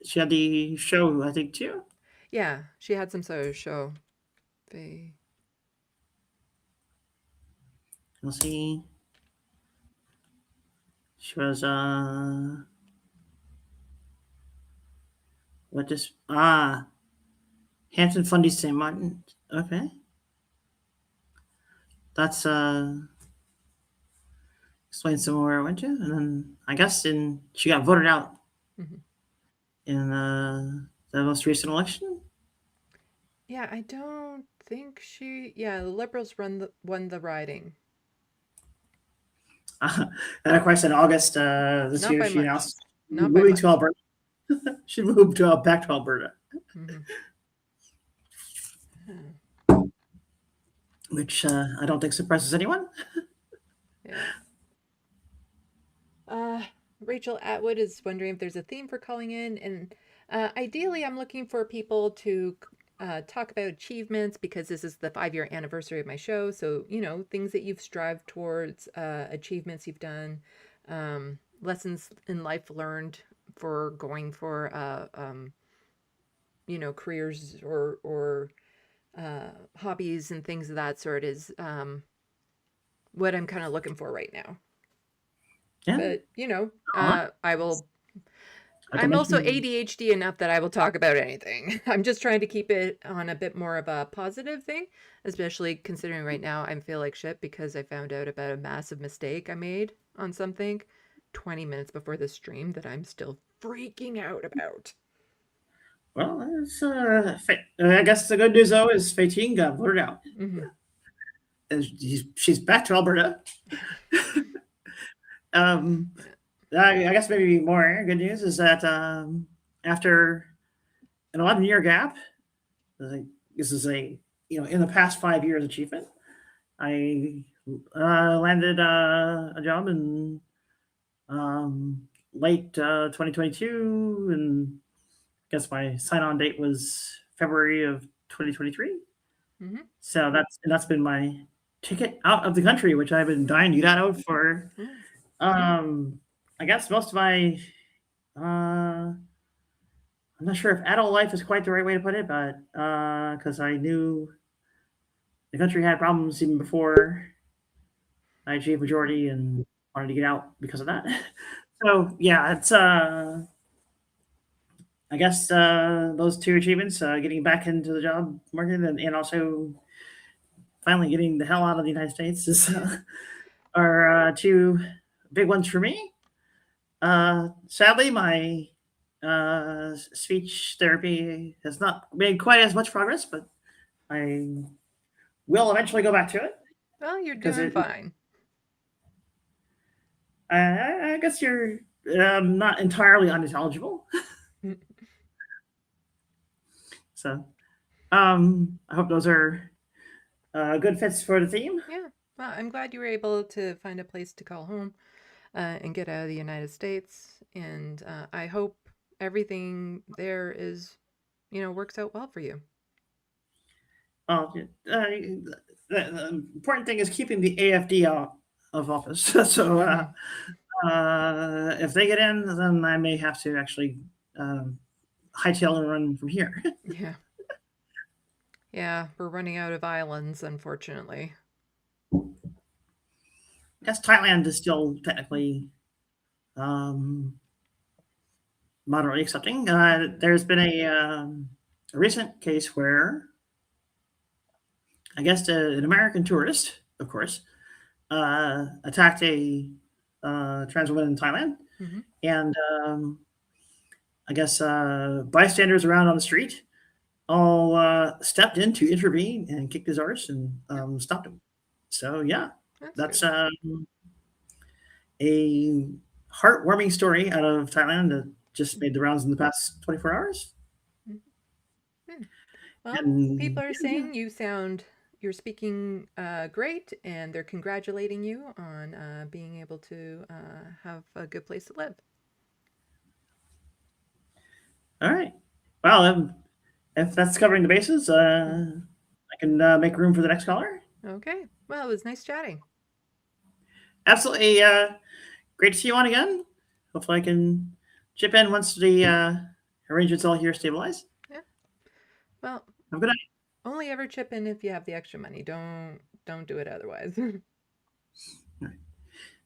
she had the show, I think, too. Yeah, she had some sort of show. We'll see. She was what just Hampton Fundy St. Martin. Okay. That's explain some more where I went to. And then I guess she got voted out in the most recent election. Yeah, I don't think the Liberals won the riding. And of course, in August this Not year, by she much. announced Not by moving much. to Alberta. She moved back to Alberta, which I don't think surprises anyone. Yeah. Rachel Atwood is wondering if there's a theme for calling in, and ideally, I'm looking for people to talk about achievements because this is the 5-year anniversary of my show. So, things that you've strived towards, achievements you've done, lessons in life learned for going for, careers or hobbies and things of that sort is what I'm kind of looking for right now. Yeah. But, I'm also ADHD enough that I will talk about anything. I'm just trying to keep it on a bit more of a positive thing, especially considering right now I feel like shit because I found out about a massive mistake I made on something 20 minutes before the stream that I'm still freaking out about. Well, it's, I guess the good news, though, is Fatine got voted out. And she's back to Alberta. I guess maybe more good news is that after an 11-year gap, this is in the past 5 years achievement, I landed a job in late 2022, and I guess my sign-on date was February of 2023. So that's been my ticket out of the country, which I've been dying to get out of for. I guess most of my. I'm not sure if adult life is quite the right way to put it, but because I knew the country had problems even before I achieved majority and wanted to get out because of that. So yeah, it's I guess those two achievements, getting back into the job market and also finally getting the hell out of the United States are two big ones for me. Sadly, my speech therapy has not made quite as much progress, but I will eventually go back to it. Well, you're doing fine. I guess you're not entirely unintelligible. So I hope those are good fits for the theme. Yeah. Well, I'm glad you were able to find a place to call home and get out of the United States. And I hope everything there is, works out well for you. Well, the important thing is keeping the AFD out of office. So if they get in, then I may have to actually hightail and run from here. Yeah. Yeah, we're running out of islands, unfortunately. I guess Thailand is still technically moderately accepting. There's been a recent case where I guess an American tourist, of course, attacked a trans woman in Thailand, and I guess, bystanders around on the street all stepped in to intervene and kicked his arse and stopped him. So yeah, That's that's good. a heartwarming story out of Thailand that just made the rounds in the past 24 hours. Hmm. Well, And people are saying you're speaking great, and they're congratulating you on being able to have a good place to live. all right, well, if that's covering the bases, I can make room for the next caller. Okay. Well, it was nice chatting. Absolutely, great to see you on again. Hopefully, I can chip in once the arrangements all here stabilize. Yeah. Well, Have a good night. only ever chip in if you have the extra money. Don't do it otherwise.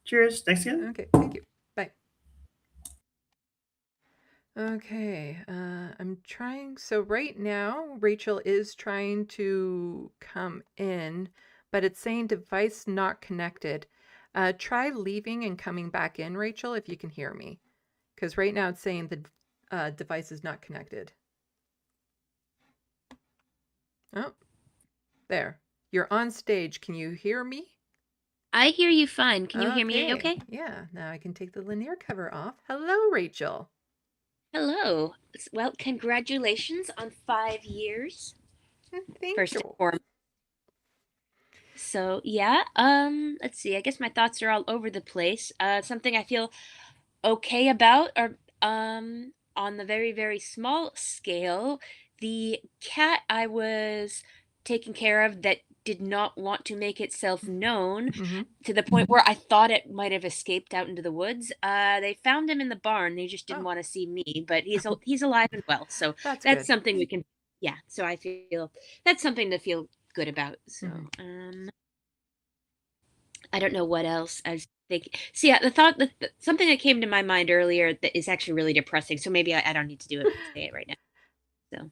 Cheers. Thanks again. Okay. Thank you. Bye. Okay, I'm trying. So right now, Rachel is trying to come in, but it's saying device not connected. Try leaving and coming back in, Rachel, if you can hear me. Because right now it's saying the device is not connected. Oh, there. You're on stage. Can you hear me? I hear you fine. Can you hear me okay? Yeah, now I can take the linear cover off. Hello, Rachel. Hello. Well, congratulations on 5 years. Thank First and you. foremost. So yeah, let's see. I guess my thoughts are all over the place. Something I feel okay about are on the very, very small scale, the cat I was taking care of that did not want to make itself known Mm-hmm. to the point where I thought it might have escaped out into the woods. They found him in the barn. They just didn't Oh, want to see me, but he's alive and well. So that's that's good. something we can, yeah. So I feel that's something to feel good about. So Mhm. I don't know what else I was thinking. See, the thought that something that came to my mind earlier that is actually really depressing. So maybe I don't need to do it, say it right now. So.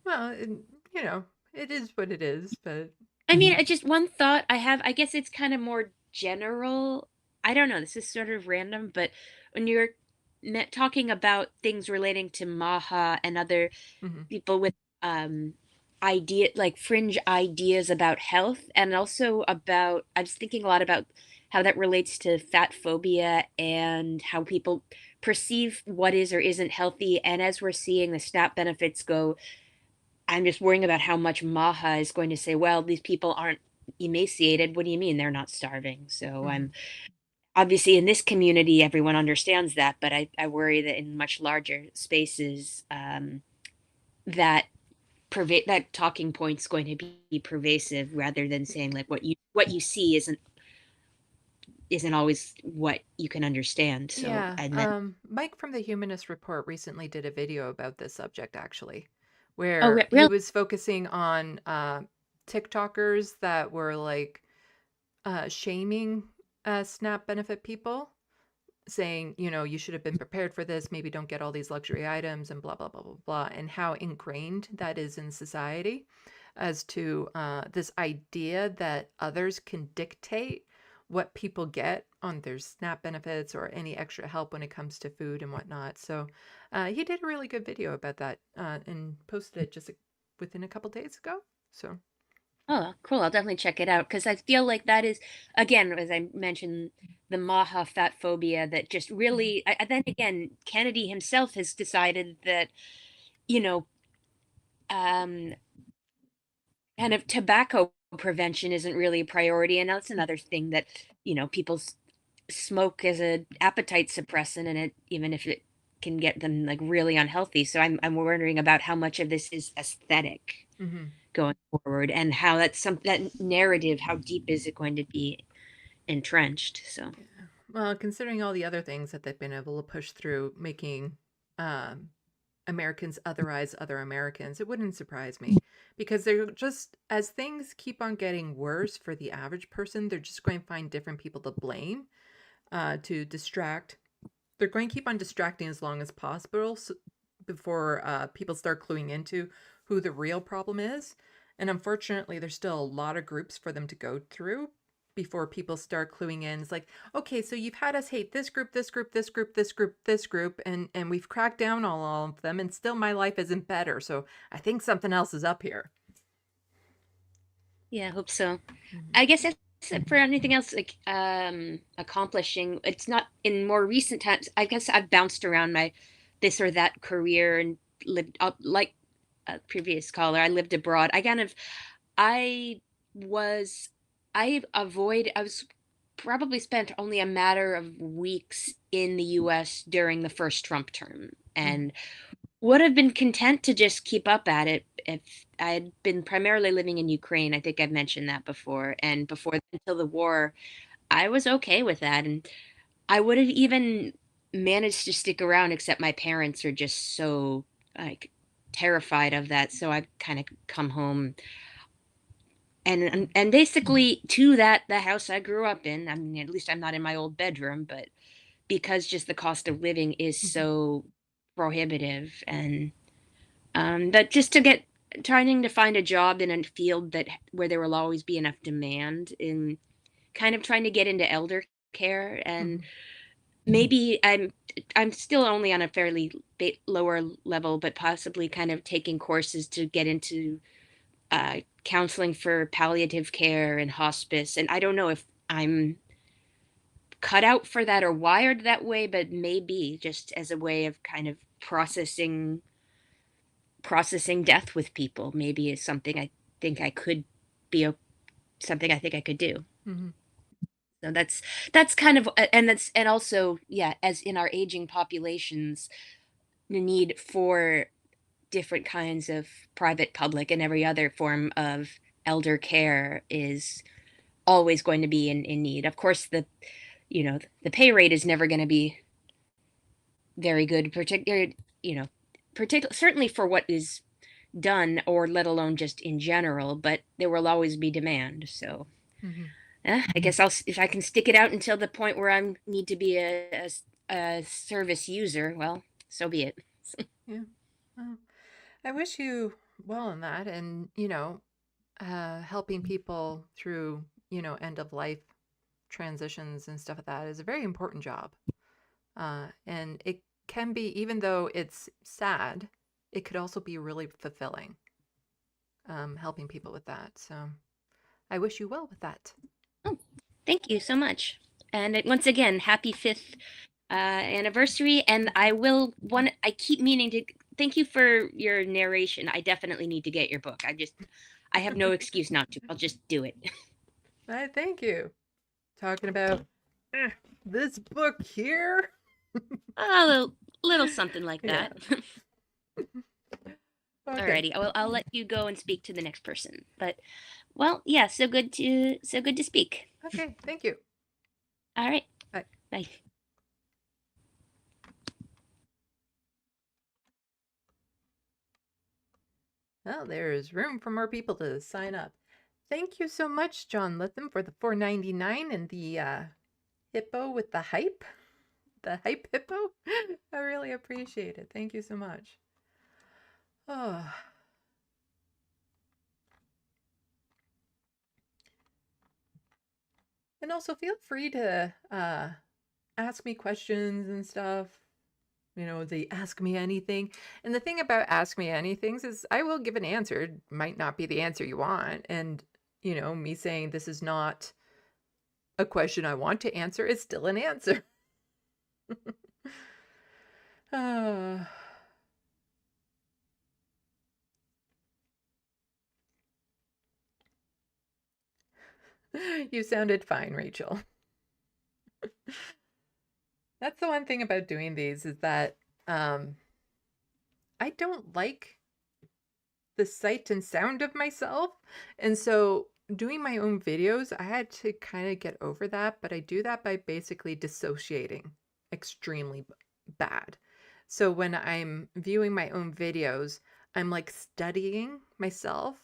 Well, you know, it is what it is, but I mean, just one thought I have, I guess it's kind of more general. I don't know, this is sort of random, but when you're talking about things relating to Maha and other mhm. people with idea like fringe ideas about health, and also about I was thinking a lot about how that relates to fat phobia and how people perceive what is or isn't healthy. And as we're seeing the SNAP benefits go, I'm just worrying about how much Maha is going to say, well, these people aren't emaciated. What do you mean they're not starving? So Mhm. I'm obviously in this community, everyone understands that, but I worry that in much larger spaces, that that talking point's going to be pervasive rather than saying like what you see isn't always what you can understand. So Yeah, and then Mike from the Humanist Report recently did a video about this subject actually, oh where he really was focusing on TikTokers that were like shaming SNAP benefit people, saying, you know, you should have been prepared for this, maybe don't get all these luxury items and blah, blah, blah, blah, blah, and how ingrained that is in society as to this idea that others can dictate what people get on their SNAP benefits or any extra help when it comes to food and whatnot. So he did a really good video about that and posted it just within a couple days ago. So, oh cool, I'll definitely check it out because I feel like that is again as I mentioned the Maha fat phobia that just really then again Kennedy himself has decided that you know um kind of tobacco prevention isn't really a priority, and that's another thing that people smoke as a appetite suppressant, and it even if it can get them like really unhealthy. So I'm wondering about how much of this is aesthetic mhm. going forward, and how that narrative, how deep is it going to be entrenched? So Yeah. Well, considering all the other things that they've been able to push through, making um, Americans otherize other Americans, it wouldn't surprise me because they're just, as things keep on getting worse for the average person, they're just going to find different people to blame to distract. They're going to keep on distracting as long as possible before people start cluing into who the real problem is. And unfortunately, there's still a lot of groups for them to go through before people start cluing in. It's like, okay, so you've had us hate this group, this group, this group, this group, this group, and we've cracked down on all of them, and still my life isn't better. So I think something else is up here. Yeah, I hope so. I guess that's it for anything else, like accomplishing. It's not in more recent times. I guess I've bounced around my this or that career and lived up like a previous caller. I lived abroad. I was I was probably spent only a matter of weeks in the US during the first Trump term, and would have been content to just keep up at it if I had been primarily living in Ukraine. I think I've mentioned that before. And before until the war, I was okay with that. And I would have even managed to stick around, except my parents are just so like terrified of that. So I've kind of come home and basically to the house I grew up in. I mean, at least I'm not in my old bedroom, but because just the cost of living is so prohibitive, and but just to get trying to find a job in a field that where there will always be enough demand, in kind of trying to get into elder care, and maybe I'm still only on a fairly lower level, but possibly kind of taking courses to get into counseling for palliative care and hospice. And I don't know if I'm cut out for that or wired that way, but maybe just as a way of kind of processing death with people, maybe is something I think I could be something I think I could do. So that's kind of, and also, yeah, as in our aging populations, the need for different kinds of private, public, and every other form of elder care is always going to be in need. Of course, the pay rate is never going to be very good, certainly for what is done, or let alone just in general, but there will always be demand. So I guess if I can stick it out until the point where I need to be a service user, well, so be it. Yeah. Well, I wish you well in that, and helping people through end of life transitions and stuff like that is a very important job. And it can be, even though it's sad, it could also be really fulfilling, helping people with that. So I wish you well with that. Oh, thank you so much. And once again, happy 5th anniversary. And I keep meaning to thank you for your narration. I definitely need to get your book. I have no excuse not to. I'll just do it. Thank you. Talking about this book here. A little something like that. Okay. Alrighty, I'll let you go and speak to the next person. But well, yeah, so good to speak. Okay, thank you. All right. Bye. Bye. Well, there is room for more people to sign up. Thank you so much, John Litham, for the $4.99 and the hippo with the hype. The hype hippo. I really appreciate it. Thank you so much. Oh. And also feel free to ask me questions and stuff. The ask me anything. And the thing about ask me anythings is I will give an answer. It might not be the answer you want. And, me saying this is not a question I want to answer is still an answer. You sounded fine, Rachel. That's the one thing about doing these, is that I don't like the sight and sound of myself. And so doing my own videos, I had to kind of get over that, but I do that by basically dissociating extremely bad. So when I'm viewing my own videos, I'm like studying myself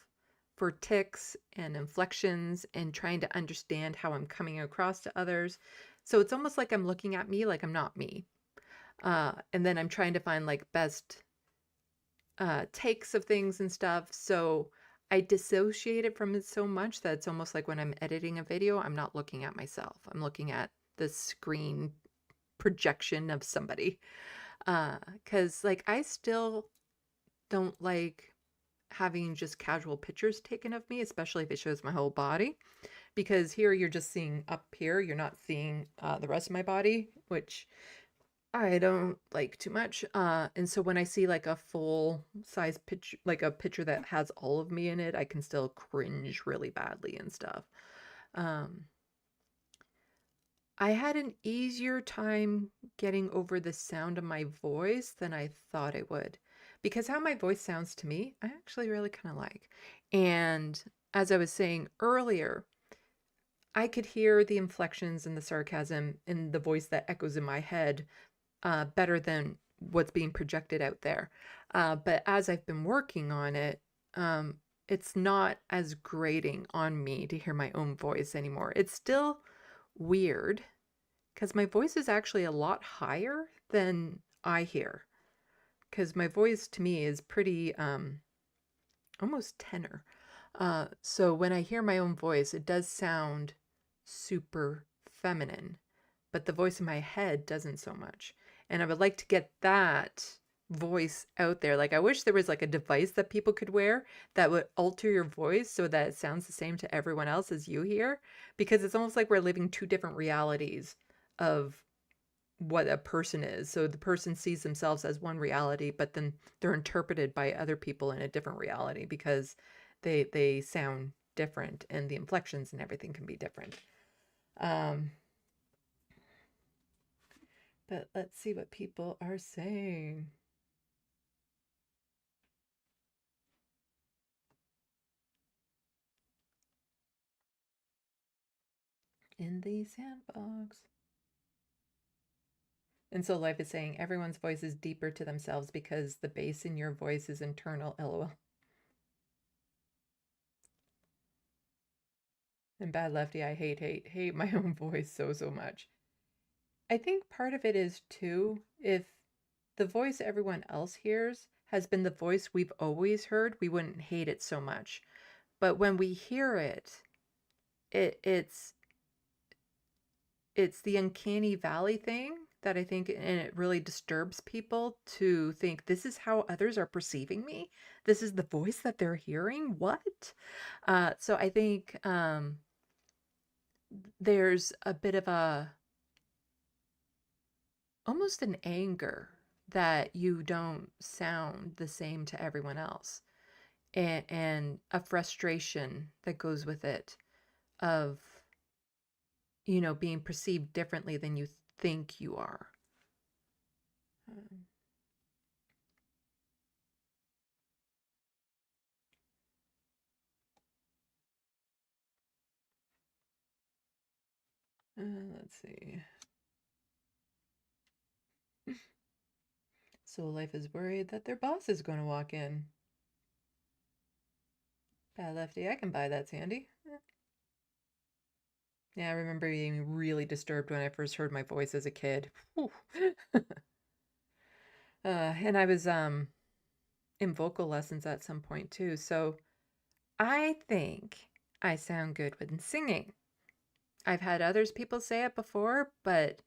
for tics and inflections and trying to understand how I'm coming across to others. So it's almost like I'm looking at me like I'm not me. And then I'm trying to find like best takes of things and stuff. So I dissociate it from it so much that it's almost like when I'm editing a video, I'm not looking at myself. I'm looking at the screen projection of somebody. 'Cause like I still don't like having just casual pictures taken of me, especially if it shows my whole body. Because here you're just seeing up here, you're not seeing the rest of my body, which I don't like too much. And so when I see like a full size picture, like a picture that has all of me in it, I can still cringe really badly and stuff. Um, I had an easier time getting over the sound of my voice than I thought I would. Because how my voice sounds to me, I actually really kind of like. And as I was saying earlier, I could hear the inflections and the sarcasm in the voice that echoes in my head better than what's being projected out there. But as I've been working on it, it's not as grating on me to hear my own voice anymore. It's still weird because my voice is actually a lot higher than I hear. Because my voice to me is pretty almost tenor. So when I hear my own voice, it does sound super feminine, but the voice in my head doesn't so much. And I would like to get that voice out there. Like I wish there was like a device that people could wear that would alter your voice so that it sounds the same to everyone else as you hear, because it's almost like we're living two different realities of what a person is. So the person sees themselves as one reality, but then they're interpreted by other people in a different reality because they sound different and the inflections and everything can be different. But let's see what people are saying. In the sandbox. And so Life is saying everyone's voice is deeper to themselves because the bass in your voice is internal, lol. And Bad Lefty, I hate my own voice so much. I think part of it is too, if the voice everyone else hears has been the voice we've always heard, we wouldn't hate it so much. But when we hear it, it's the uncanny valley thing that I think, and it really disturbs people to think this is how others are perceiving me. This is the voice that they're hearing. What? So I think there's a bit of almost an anger that you don't sound the same to everyone else, and a frustration that goes with it of being perceived differently than you think you are. Let's see. So Life is worried that their boss is going to walk in. Bad Lefty, I can buy that, Sandy. Yeah, I remember being really disturbed when I first heard my voice as a kid. And I was in vocal lessons at some point too, so I think I sound good when singing. I've had people say it before, but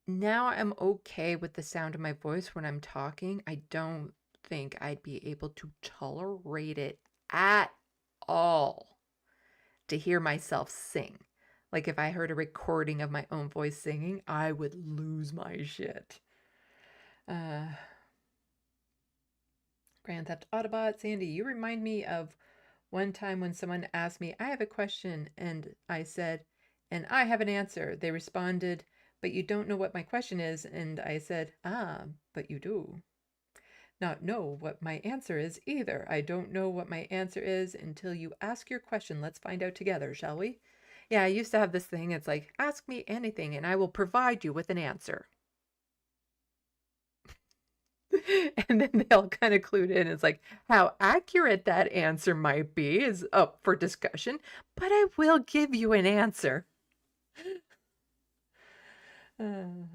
now I'm okay with the sound of my voice when I'm talking. I don't think I'd be able to tolerate it at all to hear myself sing. Like if I heard a recording of my own voice singing, I would lose my shit. Grand Theft Autobot, Sandy, you remind me of one time when someone asked me, I have a question, and I said, and I have an answer. They responded, but you don't know what my question is. And I said, but you do not know what my answer is either. I don't know what my answer is until you ask your question. Let's find out together, shall we? Yeah, I used to have this thing. It's like, ask me anything and I will provide you with an answer. And then they all kind of clued in. It's like, how accurate that answer might be is up for discussion, but I will give you an answer. And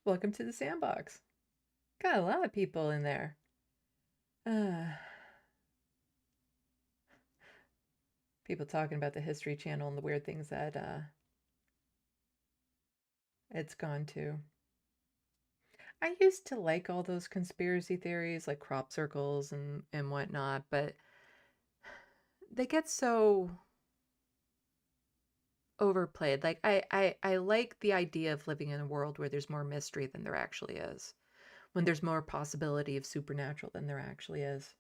welcome to the sandbox. Got a lot of people in there. Uh, people talking about the History Channel and the weird things that it's gone to. I used to like all those conspiracy theories like crop circles and whatnot, but they get so overplayed. Like I like the idea of living in a world where there's more mystery than there actually is. When there's more possibility of supernatural than there actually is,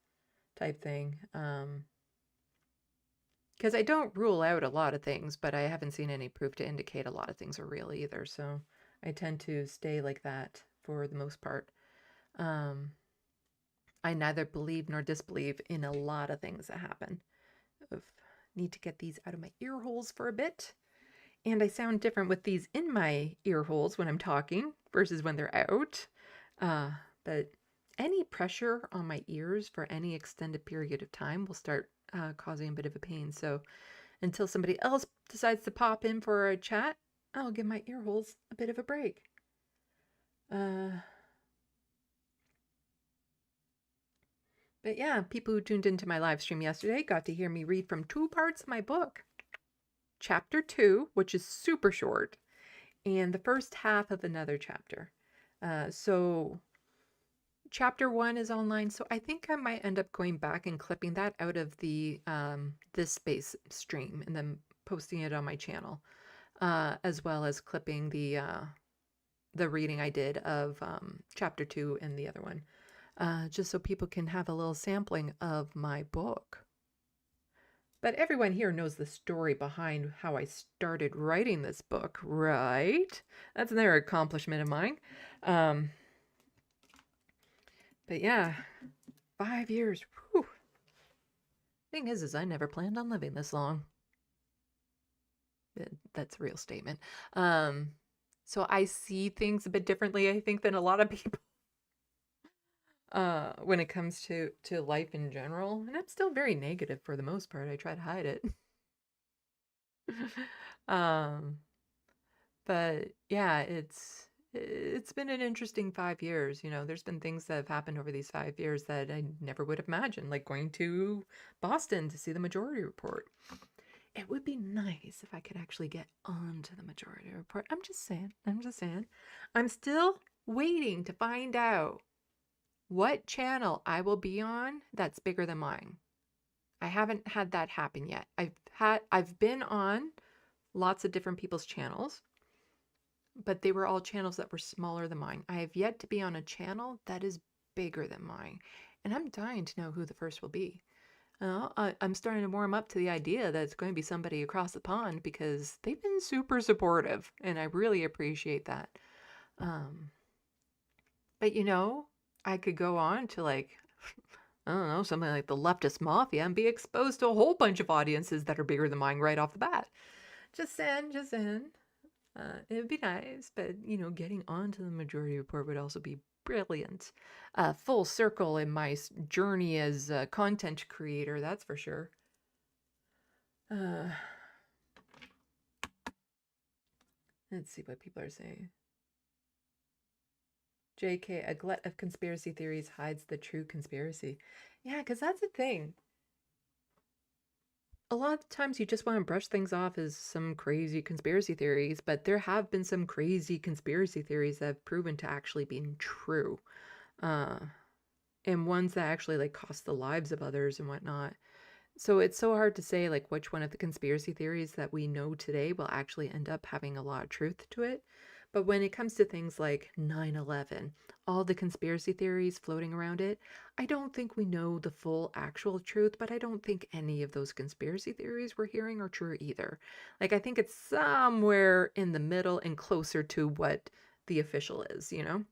type thing. Because I don't rule out a lot of things, but I haven't seen any proof to indicate a lot of things are real either. So I tend to stay like that for the most part. I neither believe nor disbelieve in a lot of things that happen. Need to get these out of my ear holes for a bit. And I sound different with these in my ear holes when I'm talking versus when they're out. But any pressure on my ears for any extended period of time will start causing a bit of a pain. So until somebody else decides to pop in for a chat, I'll give my ear holes a bit of a break. But yeah, people who tuned into my live stream yesterday got to hear me read from 2 parts of my book. Chapter 2, which is super short, and the first half of another chapter. So chapter 1 is online, so I think I might end up going back and clipping that out of the this space stream and then posting it on my channel, as well as clipping the reading I did of chapter 2 and the other one, just so people can have a little sampling of my book. But everyone here knows the story behind how I started writing this book, right? That's another accomplishment of mine. But yeah, 5 years. Whew. Thing is I never planned on living this long. That's a real statement. So I see things a bit differently, I think, than a lot of people. When it comes to life in general, and I'm still very negative for the most part. I try to hide it. But yeah, it's been an interesting 5 years. You know, there's been things that have happened over these 5 years that I never would have imagined, like going to Boston to see the Majority Report. It would be nice if I could actually get onto the Majority Report. I'm just saying. I'm still waiting to find out what channel I will be on that's bigger than mine. I haven't had that happen yet. I've been on lots of different people's channels, but they were all channels that were smaller than mine. I have yet to be on a channel that is bigger than mine, and I'm dying to know who the first will be. I'm starting to warm up to the idea that it's going to be somebody across the pond because they've been super supportive, and I really appreciate that. But you know, I could go on to like, I don't know, something like the Leftist Mafia and be exposed to a whole bunch of audiences that are bigger than mine right off the bat. Just saying. It would be nice, but you know, getting onto the Majority Report would also be brilliant. Full circle in my journey as a content creator, that's for sure. Let's see what people are saying. JK, a glut of conspiracy theories hides the true conspiracy. Yeah, because that's the thing. A lot of times you just want to brush things off as some crazy conspiracy theories, but there have been some crazy conspiracy theories that have proven to actually be true. And ones that actually like cost the lives of others and whatnot. So it's so hard to say like which one of the conspiracy theories that we know today will actually end up having a lot of truth to it. But when it comes to things like 9/11, all the conspiracy theories floating around it, I don't think we know the full actual truth, but I don't think any of those conspiracy theories we're hearing are true either. Like, I think it's somewhere in the middle and closer to what the official is, you know?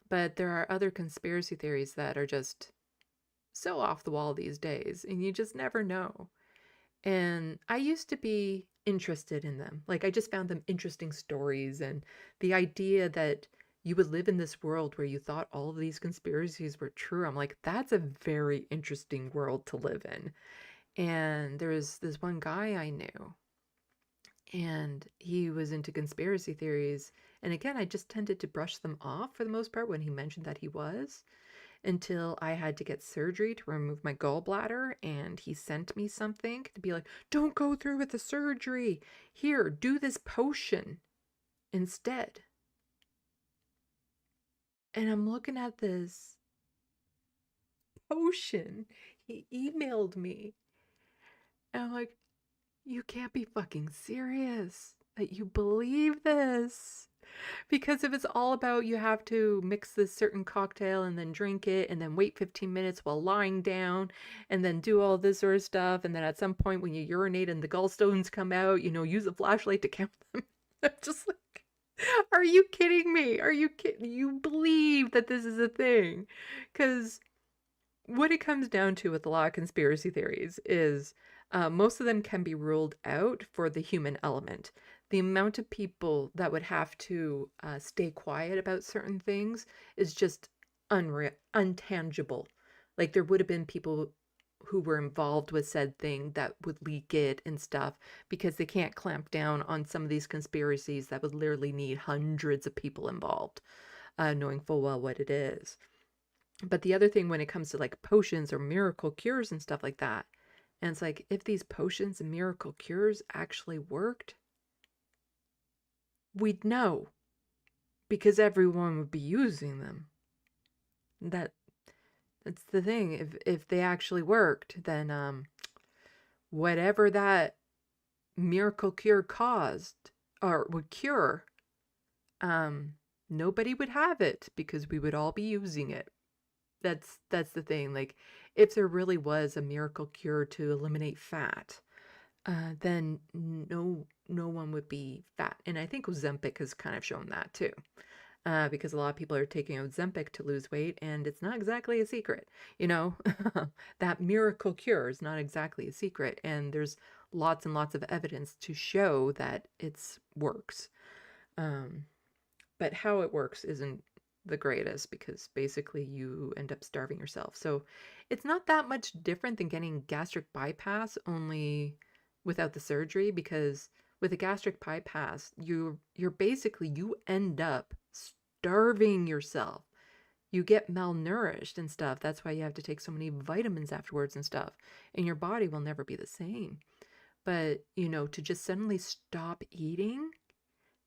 But there are other conspiracy theories that are just so off the wall these days, and you just never know. And I used to be interested in them. Like, I just found them interesting stories, and the idea that you would live in this world where you thought all of these conspiracies were true. I'm like, that's a very interesting world to live in. And there was this one guy I knew, and he was into conspiracy theories. And again, I just tended to brush them off for the most part when he mentioned that he was. until I had to get surgery to remove my gallbladder, and he sent me something to be like, don't go through with the surgery. Here, do this potion instead. And I'm looking at this potion. He emailed me. And I'm like, you can't be fucking serious that you believe this. Because if it's all about you have to mix this certain cocktail and then drink it and then wait 15 minutes while lying down and then do all this sort of stuff, and then at some point when you urinate and the gallstones come out, use a flashlight to count them. I'm just like, are you kidding me? Are you kidding? You believe that this is a thing? Because what it comes down to with a lot of conspiracy theories is most of them can be ruled out for the human element. The amount of people that would have to stay quiet about certain things is just untangible. Like there would have been people who were involved with said thing that would leak it and stuff because they can't clamp down on some of these conspiracies that would literally need hundreds of people involved, knowing full well what it is. But the other thing when it comes to like potions or miracle cures and stuff like that, and it's like if these potions and miracle cures actually worked, we'd know because everyone would be using them. That's the thing. If they actually worked, then whatever that miracle cure caused or would cure, nobody would have it because we would all be using it. That's the thing. Like, if there really was a miracle cure to eliminate fat, then no one would be fat. And I think Ozempic has kind of shown that too, because a lot of people are taking Ozempic to lose weight, and it's not exactly a secret. That miracle cure is not exactly a secret, and there's lots and lots of evidence to show that it works. But how it works isn't the greatest because basically you end up starving yourself. So it's not that much different than getting gastric bypass, only without the surgery, because with a gastric bypass, you end up starving yourself. You get malnourished and stuff. That's why you have to take so many vitamins afterwards and stuff. And your body will never be the same. But, to just suddenly stop eating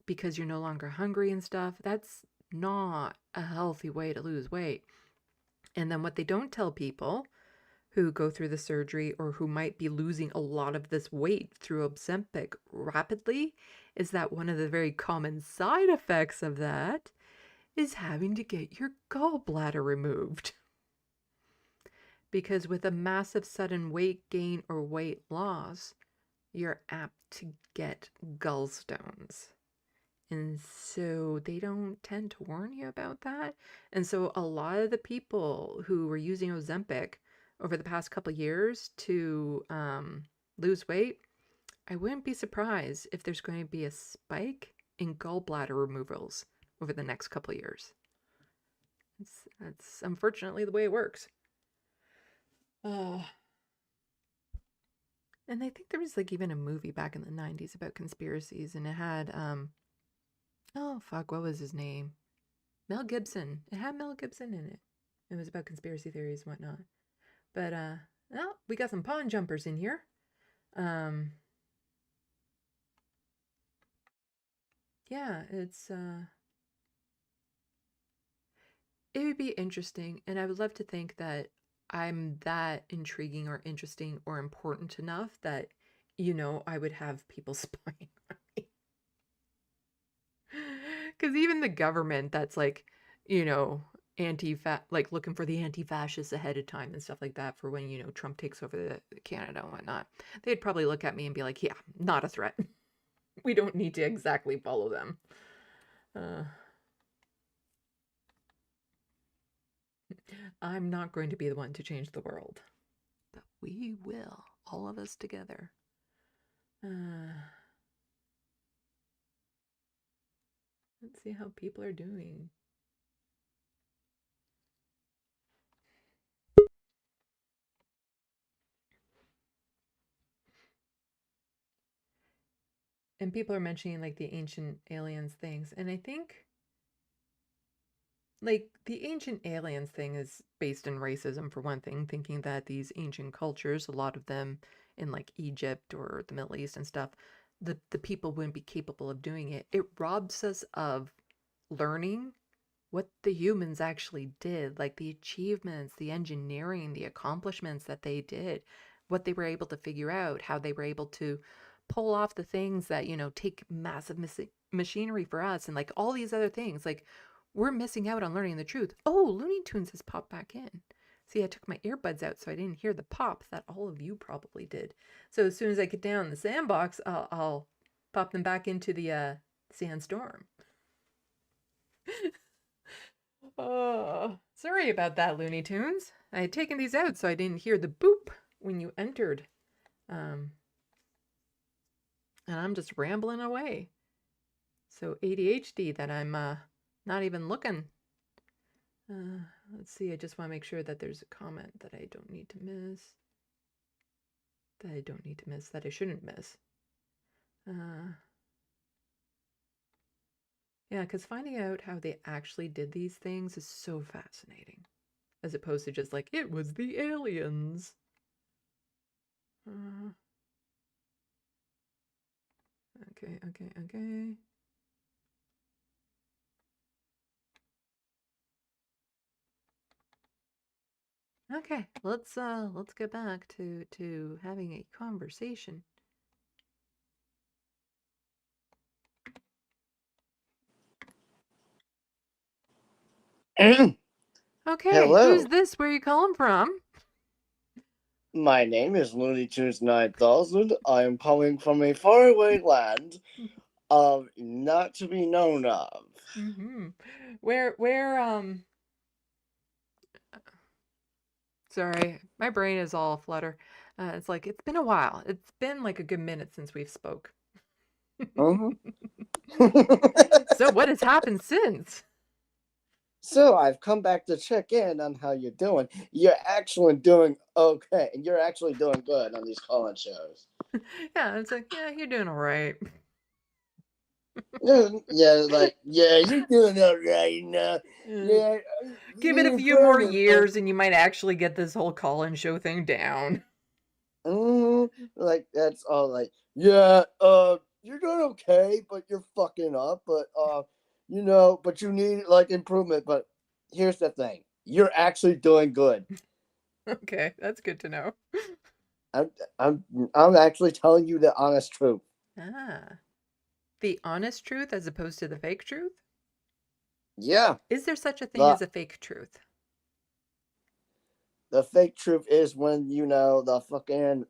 because you're no longer hungry and stuff, that's not a healthy way to lose weight. And then what they don't tell people who go through the surgery or who might be losing a lot of this weight through Ozempic rapidly is that one of the very common side effects of that is having to get your gallbladder removed. Because with a massive sudden weight gain or weight loss, you're apt to get gallstones. And so they don't tend to warn you about that. And so a lot of the people who were using Ozempic over the past couple of years to lose weight, I wouldn't be surprised if there's going to be a spike in gallbladder removals over the next couple of years. That's unfortunately the way it works. And I think there was like even a movie back in the 90s about conspiracies, and it had oh fuck, what was his name? Mel Gibson. It had Mel Gibson in it. It was about conspiracy theories and whatnot. But well, we got some pawn jumpers in here. Yeah, it would be interesting, and I would love to think that I'm that intriguing or interesting or important enough that I would have people spying on me. Because even the government that's like, like looking for the anti-fascists ahead of time and stuff like that for when, Trump takes over the Canada and whatnot, they'd probably look at me and be like, yeah, not a threat. We don't need to exactly follow them. I'm not going to be the one to change the world, but we will, all of us together. Let's see how people are doing. And people are mentioning like the ancient aliens things. And I think like the ancient aliens thing is based in racism for one thing, thinking that these ancient cultures, a lot of them in like Egypt or the Middle East and stuff, the people wouldn't be capable of doing it. It robs us of learning what the humans actually did, like the achievements, the engineering, the accomplishments that they did, what they were able to figure out, how they were able to pull off the things that, take massive machinery for us and like all these other things. Like we're missing out on learning the truth. Oh, Looney Tunes has popped back in. See, I took my earbuds out so I didn't hear the pop that all of you probably did. So as soon as I get down the sandbox, I'll pop them back into the sandstorm. Oh, sorry about that, Looney Tunes. I had taken these out so I didn't hear the boop when you entered. And I'm just rambling away. So ADHD that I'm not even looking. Let's see, I just want to make sure that there's a comment that I don't need to miss. That I don't need to miss, that I shouldn't miss. Yeah, because finding out how they actually did these things is so fascinating. As opposed to just like, it was the aliens. Okay. Okay, let's get back to having a conversation. Okay, Hello. who's this? Where you calling from? My name is Looney Tunes 9000. I am calling from a faraway land of not to be known of. Mm-hmm. Where sorry, my brain is all flutter. It's like, it's been a while. It's been like a good minute since we've spoke. So what has happened since? So I've come back to check in on how you're doing. You're actually doing okay. You're actually doing good on these call-in shows. Yeah, it's like, yeah, you're doing all right. Yeah, you're doing all right now. Yeah, Give it a few more years and you might actually get this whole call-in show thing down. Like, that's all like, yeah, you're doing okay, but you're fucking up. But, but you need, like, improvement. But here's the thing. You're actually doing good. Okay, that's good to know. I'm actually telling you the honest truth. Ah. The honest truth as opposed to the fake truth? Yeah. Is there such a thing as a fake truth? The fake truth is when, the fucking,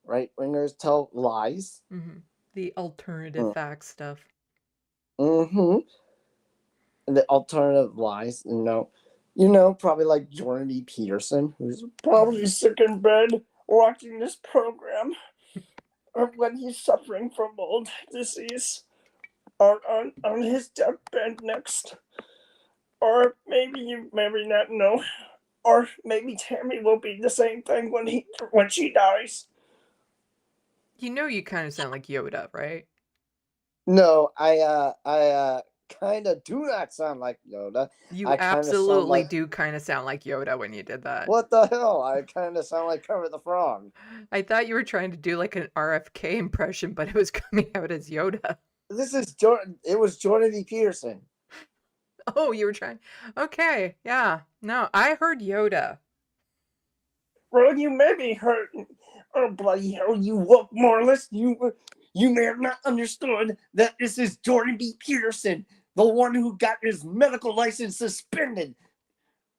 right-wingers tell lies. Mm-hmm. The alternative facts stuff. Mm-hmm. And the alternative lies, probably like Jordan B. Peterson, who's probably sick in bed watching this program, or when he's suffering from mold disease, on his deathbed next. Or maybe you maybe not know. Or maybe Tammy will be the same thing when she dies. You kind of sound like Yoda, right? No, I kind of do not sound like Yoda. You I kinda absolutely do kind of sound like Yoda when you did that. What the hell? I kind of sound like Kermit the Frog. I thought you were trying to do like an RFK impression, but it was coming out as Yoda. This is Jordan. It was Jordan B. Peterson. Oh, you were trying. Okay, yeah. No, I heard Yoda. Well, you may be heard. Oh, bloody hell, you woke moralist. You may have not understood that this is Jordan B. Peterson, the one who got his medical license suspended.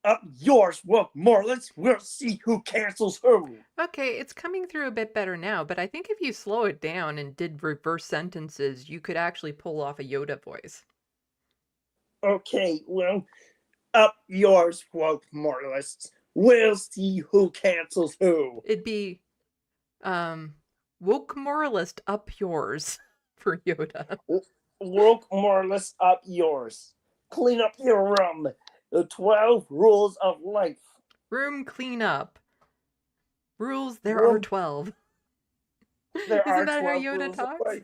Up yours, woke moralist. We'll see who cancels who. Okay, it's coming through a bit better now, but I think if you slow it down and did reverse sentences, you could actually pull off a Yoda voice. Okay, well, up yours, woke moralists. We'll see who cancels who. It'd be, woke moralist up yours for Yoda. Woke moralist up yours. Clean up your room. The 12 rules of life. Room cleanup. Rules, there are 12. There Isn't are that 12 how Yoda rules talks? of life.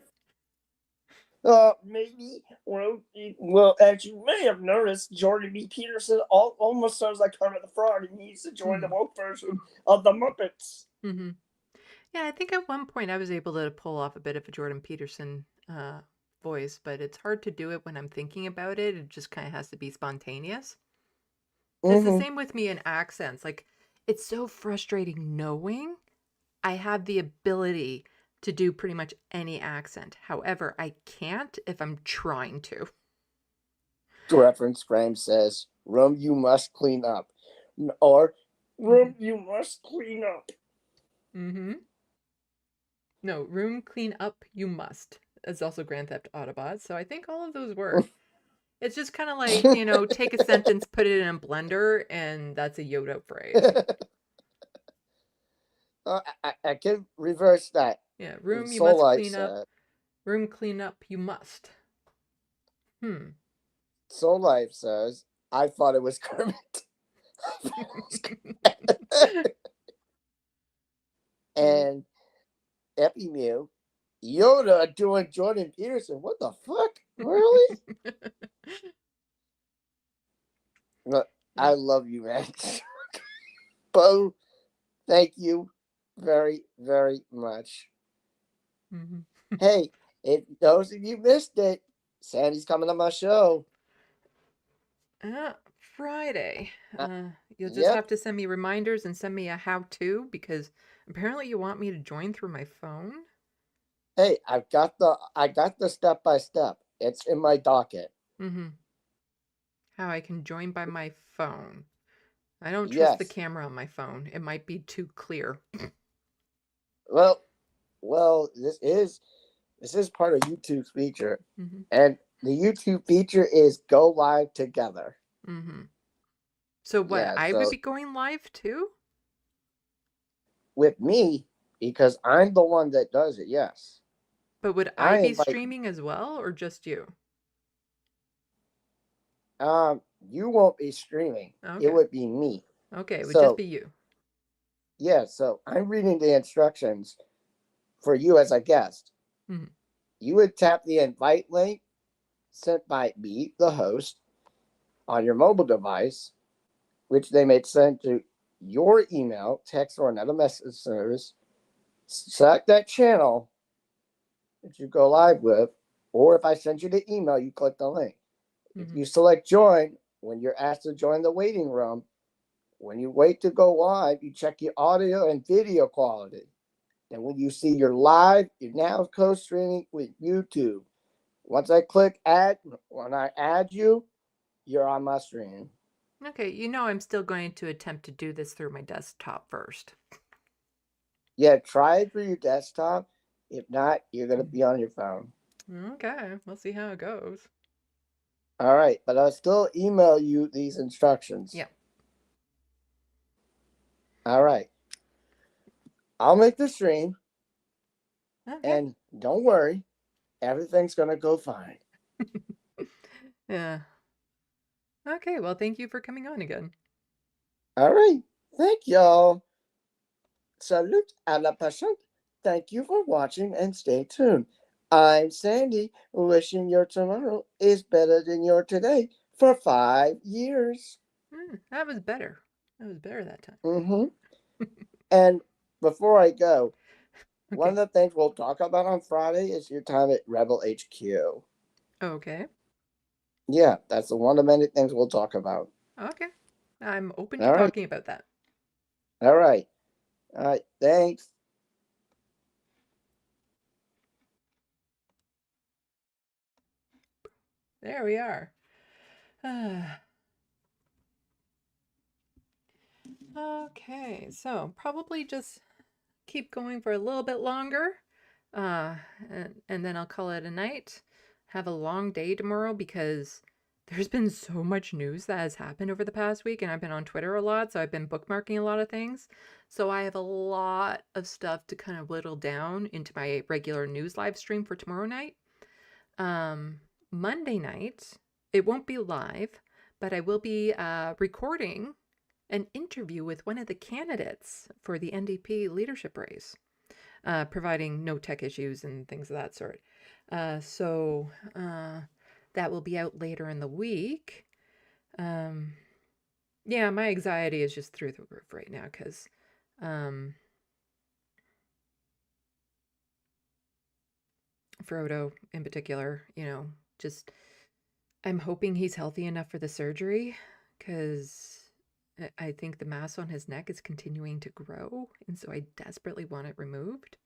Maybe. Well, as you may have noticed, Jordan B. Peterson almost sounds like Kermit the Frog, and he needs to join the woke version of the Muppets. Mm-hmm. Yeah, I think at one point I was able to pull off a bit of a Jordan Peterson voice, but it's hard to do it when I'm thinking about it. It just kind of has to be spontaneous. It's the same with me in accents. Like, it's so frustrating knowing I have the ability to do pretty much any accent. However, I can't if I'm trying to. Reference frame says, "Room you must clean up," or "Room you must clean up." Mm-hmm. No, room clean up you must. It's also Grand Theft Autobot, so I think all of those work. It's just kind of like, take a sentence, put it in a blender, and that's a Yoda phrase. I can reverse that. Yeah, room you Soul must Light clean up. Room clean up you must. Soul Life says, "I thought it was Kermit." And Epi Mew, Yoda doing Jordan Peterson. What the fuck? Really? Look, I love you, man. Bo, thank you very, very much. Hey, if those of you missed it, Sandy's coming on my show. Friday. You'll just have to send me reminders and send me a how-to, because apparently you want me to join through my phone. Hey, I got the step-by-step. It's in my docket. How I can join by my phone. I don't trust the camera on my phone. It might be too clear. Well, this is part of YouTube's feature. And the YouTube feature is go live together. So what, I would be going live too? With me, because I'm the one that does it, yes. But would I be streaming as well, or just you? You won't be streaming. Okay. It would be me. Okay, it would just be you. Yeah, so I'm reading the instructions for you as a guest. You would tap the invite link sent by me, the host, on your mobile device, which they may send to your email, text, or another message service. Select that channel that you go live with, or if I send you the email, you click the link. If you select join, when you're asked to join the waiting room, when you wait to go live, you check your audio and video quality. And when you see you're live, you're now co-streaming with YouTube. Once I click add, when I add you, you're on my stream. Okay, I'm still going to attempt to do this through my desktop first. Yeah, try it through your desktop. If not, you're going to be on your phone. Okay, we'll see how it goes. All right, but I'll still email you these instructions. Yeah. All right. I'll make the stream. Okay. And don't worry, everything's going to go fine. Yeah. Okay, well, thank you for coming on again. All right. Thank y'all. Salute à la passion. Thank you for watching and stay tuned. I'm Sandy, wishing your tomorrow is better than your today for 5 years. That was better. That was better that time. And before I go, one of the things we'll talk about on Friday is your time at Rebel HQ. Okay. Yeah, that's one of many things we'll talk about. Okay. I'm open to talking about that. All right. All right. Thanks. There we are. Okay, so probably just keep going for a little bit longer. And then I'll call it a night. Have a long day tomorrow because there's been so much news that has happened over the past week, and I've been on Twitter a lot, so I've been bookmarking a lot of things. So I have a lot of stuff to kind of whittle down into my regular news live stream for tomorrow night. Monday night, it won't be live, but I will be recording an interview with one of the candidates for the NDP leadership race, providing no tech issues and things of that sort. So that will be out later in the week. Yeah, my anxiety is just through the roof right now because Frodo in particular, just I'm hoping he's healthy enough for the surgery because I think the mass on his neck is continuing to grow, and so I desperately want it removed.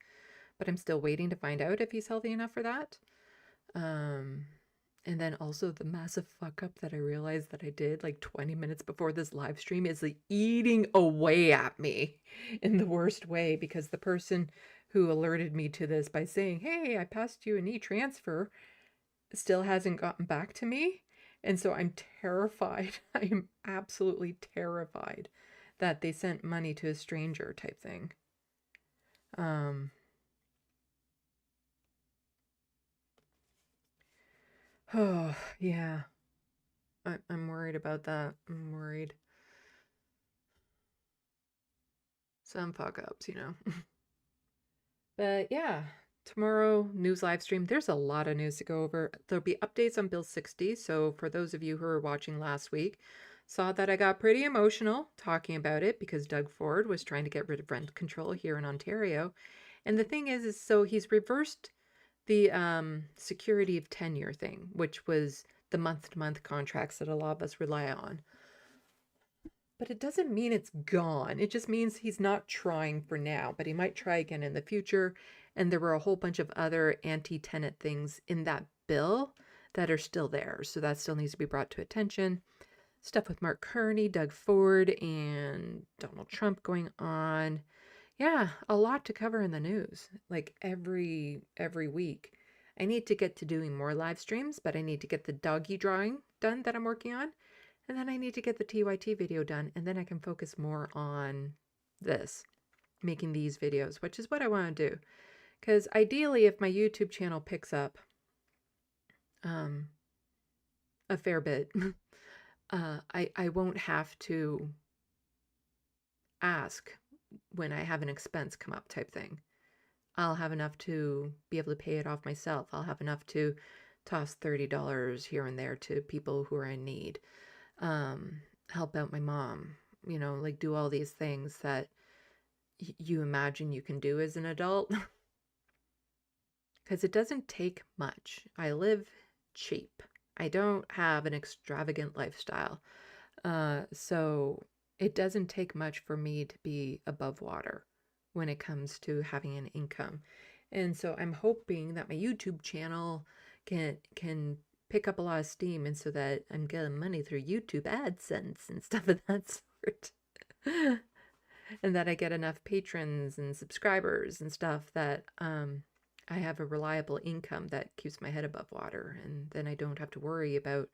But I'm still waiting to find out if he's healthy enough for that. And then also the massive fuck up that I realized that I did like 20 minutes before this live stream is like eating away at me in the worst way because the person who alerted me to this by saying, "Hey, I passed you an e-transfer," still hasn't gotten back to me. And so I'm terrified. I am absolutely terrified that they sent money to a stranger type thing. Oh, yeah. I'm worried about that. I'm worried. Some fuck ups, But yeah, tomorrow, news live stream. There's a lot of news to go over. There'll be updates on Bill 60. So for those of you who were watching last week, saw that I got pretty emotional talking about it because Doug Ford was trying to get rid of rent control here in Ontario. And the thing is so he's reversed the security of tenure thing, which was the month-to-month contracts that a lot of us rely on. But it doesn't mean it's gone. It just means he's not trying for now, but he might try again in the future. And there were a whole bunch of other anti-tenant things in that bill that are still there. So that still needs to be brought to attention. Stuff with Mark Carney, Doug Ford, and Donald Trump going on. Yeah, a lot to cover in the news, like every week. I need to get to doing more live streams, but I need to get the doggy drawing done that I'm working on. And then I need to get the TYT video done, and then I can focus more on this, making these videos, which is what I want to do. Because ideally, if my YouTube channel picks up a fair bit, I won't have to ask when I have an expense come up type thing. I'll have enough to be able to pay it off myself. I'll have enough to toss $30 here and there to people who are in need. Help out my mom, like do all these things that you imagine you can do as an adult. Because it doesn't take much. I live cheap. I don't have an extravagant lifestyle. So it doesn't take much for me to be above water when it comes to having an income. And so I'm hoping that my YouTube channel can pick up a lot of steam, and so that I'm getting money through YouTube AdSense and stuff of that sort. And that I get enough patrons and subscribers and stuff that I have a reliable income that keeps my head above water, and then I don't have to worry about,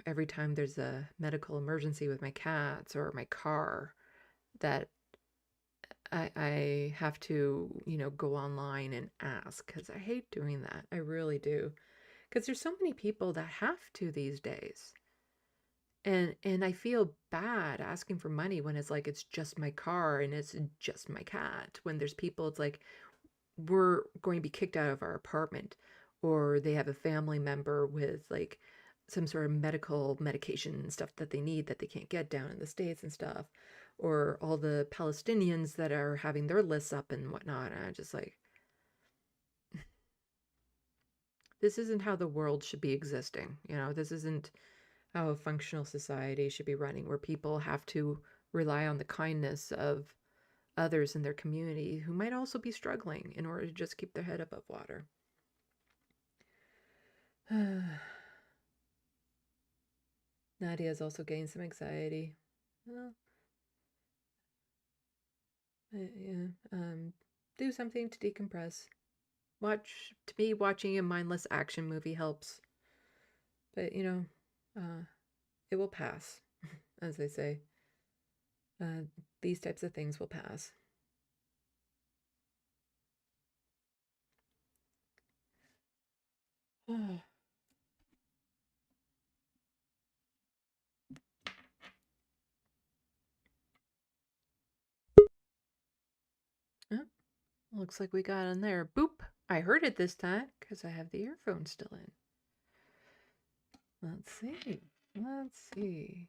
every time there's a medical emergency with my cats or my car, that I have to, go online and ask, because I hate doing that. I really do. Because there's so many people that have to these days. And I feel bad asking for money when it's like it's just my car and it's just my cat. When there's people, it's like we're going to be kicked out of our apartment, or they have a family member with like some sort of medication and stuff that they need that they can't get down in the States and stuff, or all the Palestinians that are having their lists up and whatnot. And I'm just like, this isn't how the world should be existing. This isn't how a functional society should be running, where people have to rely on the kindness of others in their community who might also be struggling in order to just keep their head above water. Nadia is also getting some anxiety. Well, do something to decompress. To me, watching a mindless action movie helps. But, it will pass, as they say. These types of things will pass. Oh, looks like we got in there. Boop. I heard it this time because I have the earphones still in. Let's see. Let's see.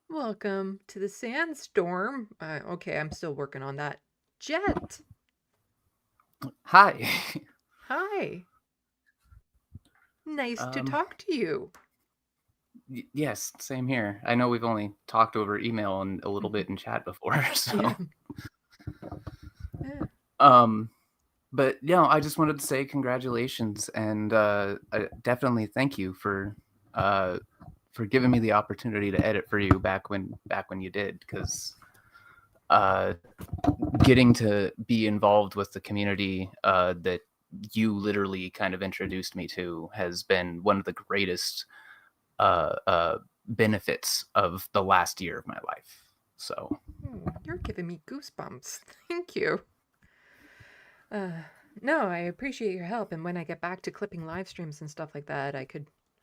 Welcome to the sandstorm. Okay, I'm still working on that. Jet, Hi. hi. Nice to Um, talk to you. yes, same here. I know we've only talked over email and a little Mhm. bit in chat before, so Yeah. Yeah. um but I just wanted to say congratulations and definitely thank you for giving me the opportunity to edit for you back when you did, because getting to be involved with the community that you literally kind of introduced me to has been one of the greatest benefits of the last year of my life. So You're giving me goosebumps. Thank you. No, I appreciate your help. And when I get back to clipping live streams and stuff like that,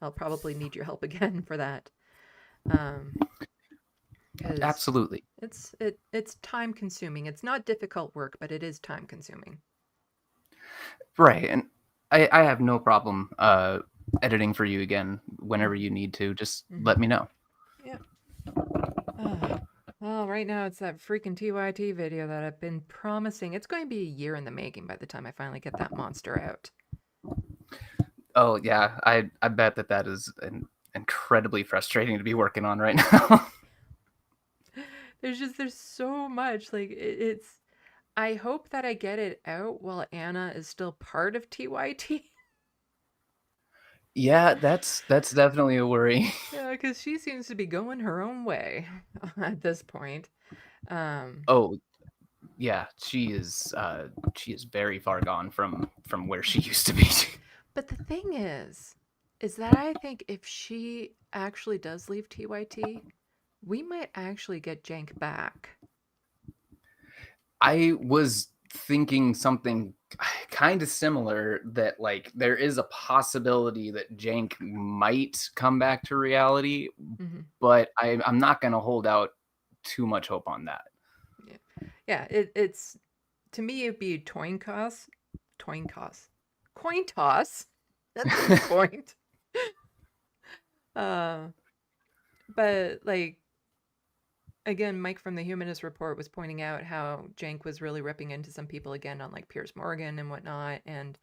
I'll probably need your help again for that. Because absolutely. it's time consuming. It's not difficult work, but it is time consuming. Right. And I have no problem editing for you again whenever you need to. Just let me know. Yeah. Well, right now it's that freaking TYT video that I've been promising. It's going to be a year in the making by the time I finally get that monster out. Oh yeah, I bet that is incredibly frustrating to be working on right now. There's so much like it's. I hope that I get it out while Anna is still part of TYT. Yeah, that's definitely a worry. Yeah, because she seems to be going her own way at this point. Oh yeah, she is very far gone from where she used to be. But the thing is that I think if she actually does leave TYT, we might actually get Jank back. I was thinking something kind of similar, that like there is a possibility that Jank might come back to reality, but I'm not going to hold out too much hope on that. Yeah, it's to me it'd be coin toss. That's a good point. But like again, Mike from the Humanist Report was pointing out how Jank was really ripping into some people again on like Piers Morgan and whatnot, and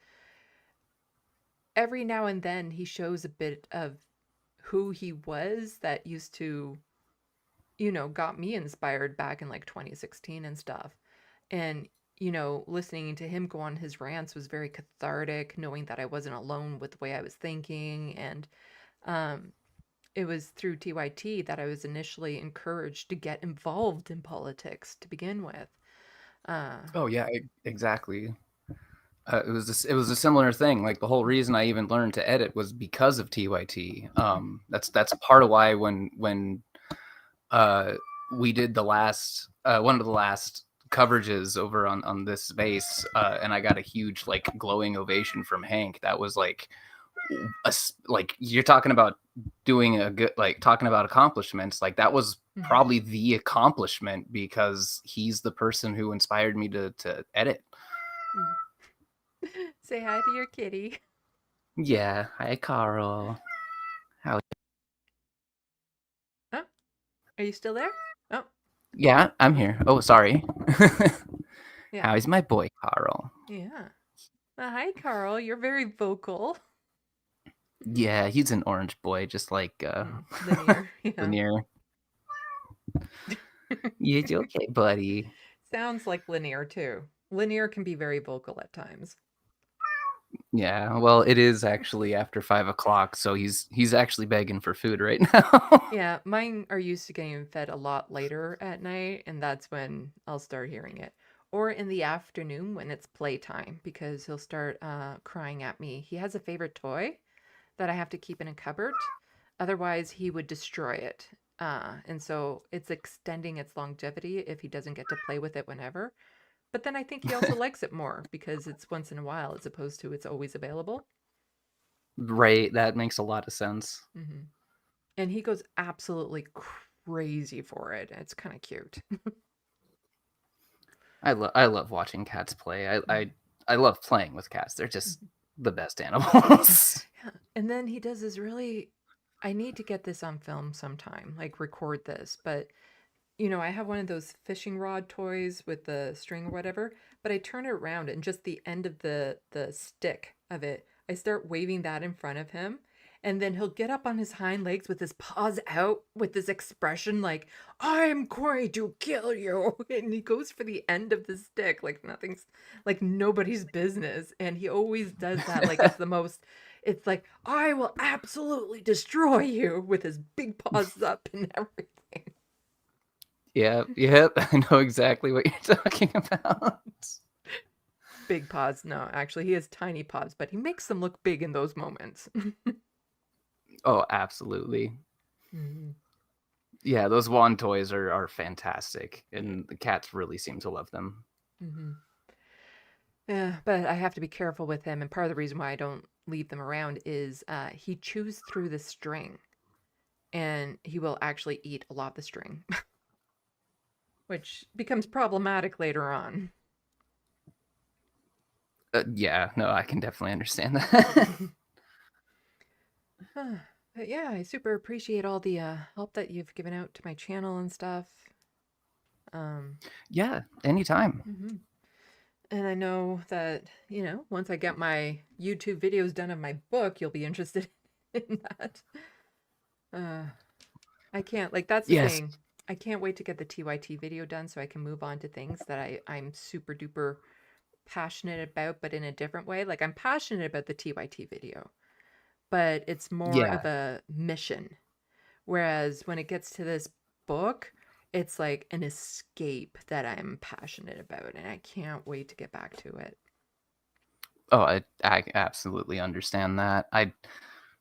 every now and then he shows a bit of who he was that used to, got me inspired back in like 2016 and stuff. And, listening to him go on his rants was very cathartic, knowing that I wasn't alone with the way I was thinking. And it was through TYT that I was initially encouraged to get involved in politics to begin with. Oh yeah, exactly. It was a similar thing. Like the whole reason I even learned to edit was because of TYT. That's part of why when we did the last one of the last coverages over on this space, and I got a huge like glowing ovation from Hank. That was like like you're talking about doing a good, like talking about accomplishments. Like that was probably the accomplishment, because he's the person who inspired me to edit. Say hi to your kitty. Yeah, hi Carl. How? Oh, are you still there? Oh, Yeah, I'm here. Oh, sorry. yeah. How is my boy Carl? Yeah. Hi, Carl. You're very vocal. Yeah, he's an orange boy, just like Linear. Yeah. Linear. Yeah, it's okay, buddy. Sounds like Linear too. Linear can be very vocal at times. Yeah, well, it is actually after 5 o'clock, so he's actually begging for food right now. Yeah, mine are used to getting fed a lot later at night, and that's when I'll start hearing it. Or in the afternoon when it's playtime, because he'll start crying at me. He has a favorite toy that I have to keep in a cupboard. Otherwise, he would destroy it. And so it's extending its longevity if he doesn't get to play with it whenever. But then I think he also likes it more because it's once in a while as opposed to it's always available. Right, that makes a lot of sense. and he goes absolutely crazy for it. It's kind of cute. I love watching cats play. I love playing with cats. They're just the best animals. Yeah. And then he does this really, I need to get this on film sometime, like record this, but I have one of those fishing rod toys with the string or whatever, but I turn it around and just the end of the stick of it, I start waving that in front of him. And then he'll get up on his hind legs with his paws out with this expression like, I'm going to kill you. And he goes for the end of the stick like nothing's, like nobody's business. And he always does that like it's like, I will absolutely destroy you with his big paws up and everything. Yep. I know exactly what you're talking about. Big paws. No, actually, he has tiny paws, but he makes them look big in those moments. Oh, absolutely. Mhm. Yeah, those wand toys are fantastic, and the cats really seem to love them. Mhm. Yeah, but I have to be careful with him, and part of the reason why I don't leave them around is he chews through the string, and he will actually eat a lot of the string, which becomes problematic later on. Yeah, no, I can definitely understand that. But yeah, I super appreciate all the help that you've given out to my channel and stuff. Yeah, anytime. Mhm. And I know that, once I get my YouTube videos done of my book, you'll be interested in that. I can't, like, that's the Yes. thing. I can't wait to get the TYT video done so I can move on to things that I'm super duper passionate about, but in a different way. Like, I'm passionate about the TYT video, but it's more Yeah. of a mission. Whereas when it gets to this book, it's like an escape that I'm passionate about, and I can't wait to get back to it. Oh, I absolutely understand that. I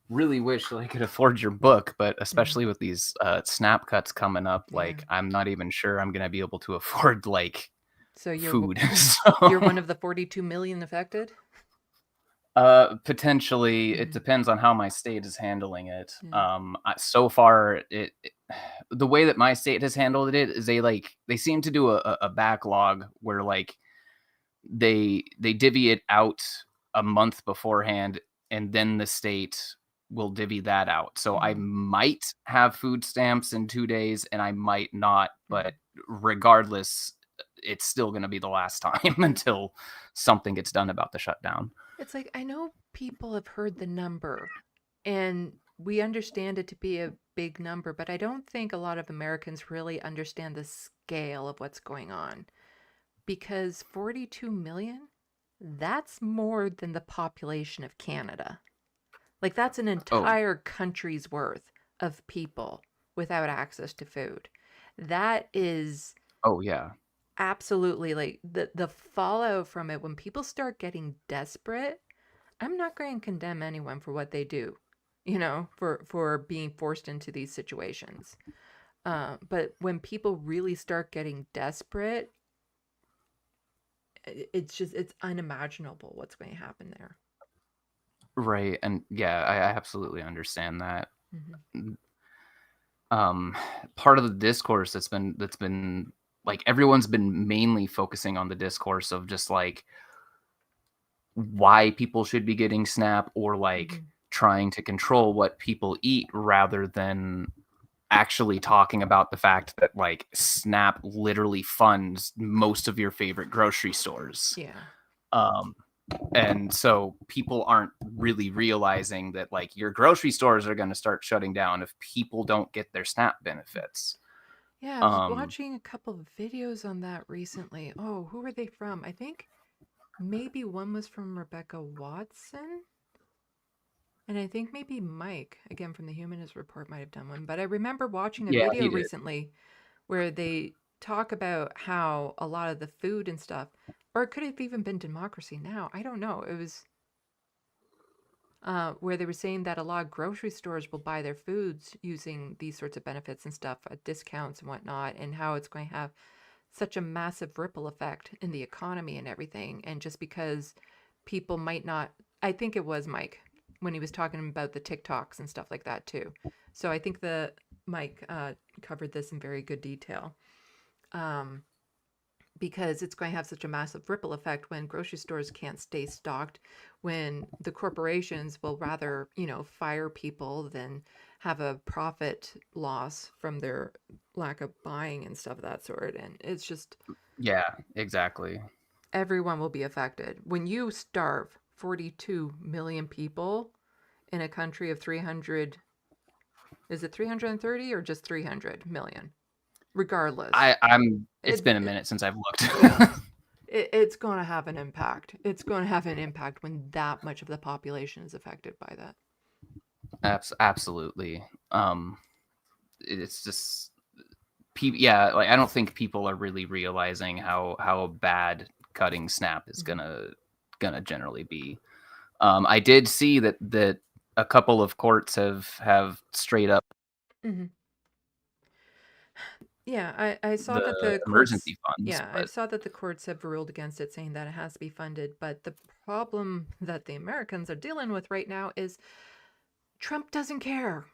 really wish that I could afford your book, but especially with these snap cuts coming up, like I'm not even sure I'm gonna be able to afford like So you're food. you're one of the 42 million affected? Potentially, it Mhm. depends on how my state is handling it. Yeah. So far, the way that my state has handled it is they seem to do a backlog where like they divvy it out a month beforehand, and then the state will divvy that out. So I might have food stamps in 2 days, and I might not. But regardless, it's still going to be the last time until something gets done about the shutdown. It's like, I know people have heard the number and we understand it to be a big number, but I don't think a lot of Americans really understand the scale of what's going on. Because 42 million, that's more than the population of Canada. Like, that's an entire country's worth of people without access to food. That is Oh yeah. absolutely, like, the fallout from it when people start getting desperate. I'm not going to condemn anyone for what they do, for being forced into these situations. But when people really start getting desperate, it's unimaginable what's going to happen there. Right. And yeah, I absolutely understand that. Part of the discourse that's been like everyone's been mainly focusing on the discourse of just like why people should be getting SNAP or like trying to control what people eat rather than actually talking about the fact that like SNAP literally funds most of your favorite grocery stores. Yeah. And so people aren't really realizing that like your grocery stores are going to start shutting down if people don't get their SNAP benefits. Yeah, I was watching a couple of videos on that recently. Oh, who were they from? I think maybe one was from Rebecca Watson. And I think maybe Mike, again from the Humanist Report, might have done one. But I remember watching a Yeah, video he did. recently where they talk about how a lot of the food and stuff, or it could have even been Democracy Now! I don't know. It was where they were saying that a lot of grocery stores will buy their foods using these sorts of benefits and stuff, discounts and whatnot, and how it's going to have such a massive ripple effect in the economy and everything. And just because people might not, I think it was Mike, when he was talking about the TikToks and stuff like that too. So I think the Mike covered this in very good detail. Because it's going to have such a massive ripple effect when grocery stores can't stay stocked, when the corporations will rather, fire people than have a profit loss from their lack of buying and stuff of that sort. And it's just, Yeah, exactly. everyone will be affected. When you starve 42 million people in a country of 300, is it 330 or just 300 million? Regardless. It's been a minute since I've looked. Yeah. It's going to have an impact. It's going to have an impact when that much of the population is affected by that. Absolutely. It's just people. Yeah, like I don't think people are really realizing how bad cutting SNAP is gonna generally be. I did see that a couple of courts have straight up Yeah, I saw that the the courts. emergency funds. Yeah, I saw that the courts have ruled against it, saying that it has to be funded. But the problem that the Americans are dealing with right now is Trump doesn't care.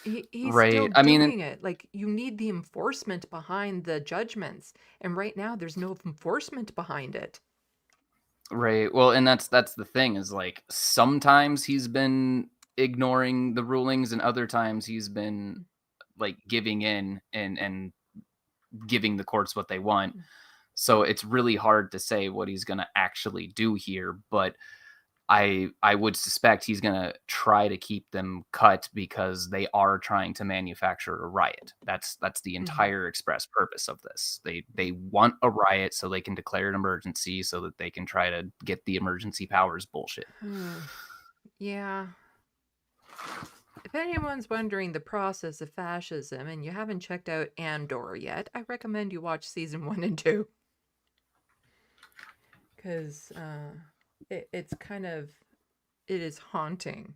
He's still Right. I mean, doing it. Like, you need the enforcement behind the judgments, and right now there's no enforcement behind it. right. Well, and that's the thing is like sometimes he's been ignoring the rulings, and other times he's been like giving in and giving the courts what they want. So it's really hard to say what he's going to actually do here, but I would suspect he's going to try to keep them cut because they are trying to manufacture a riot. That's the entire express purpose of this. They want a riot so they can declare an emergency so that they can try to get the emergency powers bullshit. Yeah. If anyone's wondering the process of fascism and you haven't checked out Andor yet, I recommend you watch season 1 and 2. Because it's kind of, it is haunting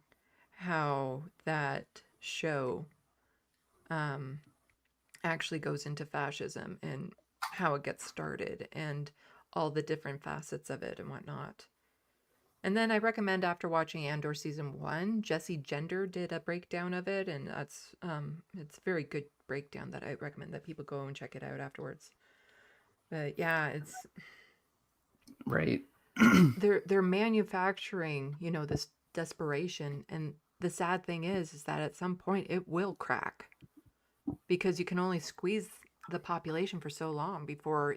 how that show actually goes into fascism and how it gets started and all the different facets of it and whatnot. And then I recommend, after watching Andor season 1, Jesse Gender did a breakdown of it, and that's it's a very good breakdown that I recommend that people go and check it out afterwards. But yeah, it's right. they're manufacturing, this desperation, and the sad thing is that at some point it will crack, because you can only squeeze the population for so long before,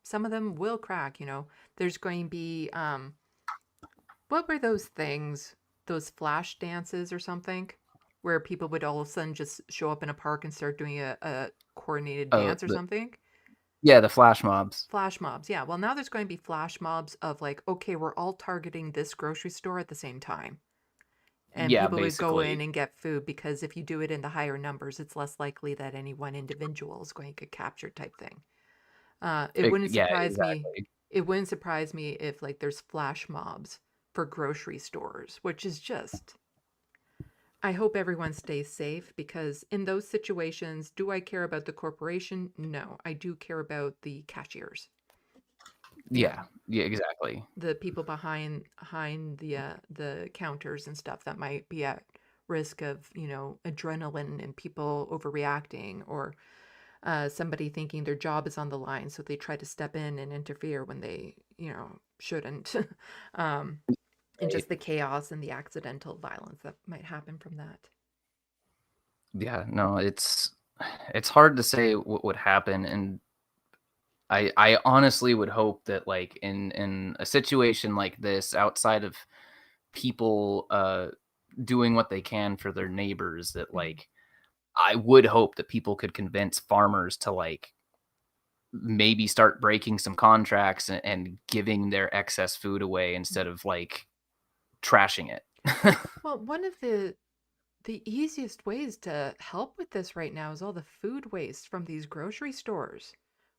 some of them will crack. There's going to be what were those things? Those flash dances or something? Where people would all of a sudden just show up in a park and start doing a coordinated dance or something? Yeah, the flash mobs. Flash mobs, yeah. Well, now there's going to be flash mobs of like, okay, we're all targeting this grocery store at the same time. And people would go in and get food, because if you do it in the higher numbers, it's less likely that any one individual is going to get captured, type thing. It wouldn't surprise me. It wouldn't surprise me if like there's flash mobs for grocery stores, which is just, I hope everyone stays safe, because in those situations, do I care about the corporation? No, I do care about the cashiers. Yeah, exactly. The people behind the counters and stuff that might be at risk of, adrenaline and people overreacting, or somebody thinking their job is on the line, so they try to step in and interfere when they, shouldn't. And just the chaos and the accidental violence that might happen from that. Yeah, no, it's hard to say what would happen, and I honestly would hope that like in a situation like this, outside of people doing what they can for their neighbors, that like I would hope that people could convince farmers to like maybe start breaking some contracts and giving their excess food away instead of like trashing it. Well, one of the easiest ways to help with this right now is all the food waste from these grocery stores,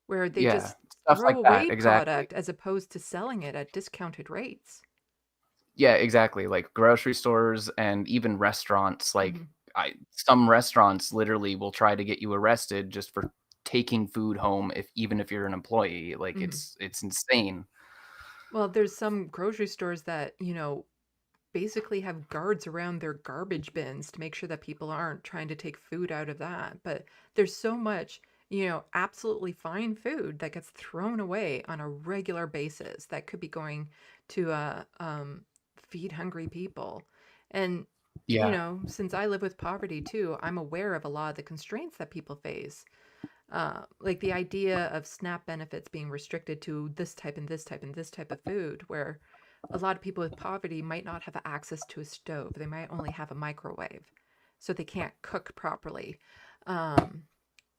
where they just throw away product as opposed to selling it at discounted rates. Yeah, exactly. Like grocery stores and even restaurants, like some restaurants literally will try to get you arrested just for taking food home, even if you're an employee. Like it's insane. Well, there's some grocery stores that, basically have guards around their garbage bins to make sure that people aren't trying to take food out of that. But there's so much, absolutely fine food that gets thrown away on a regular basis that could be going to feed hungry people. And, Yeah. since I live with poverty too, I'm aware of a lot of the constraints that people face. Like the idea of SNAP benefits being restricted to this type and this type and this type of food, where a lot of people with poverty might not have access to a stove. They might only have a microwave, so they can't cook properly. Um,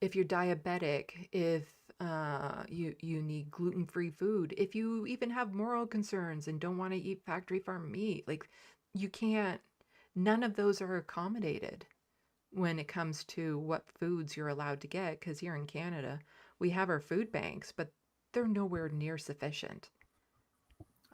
if you're diabetic, if you need gluten-free food, if you even have moral concerns and don't want to eat factory farm meat, like you can't. None of those are accommodated when it comes to what foods you're allowed to get. Because here in Canada, we have our food banks, but they're nowhere near sufficient.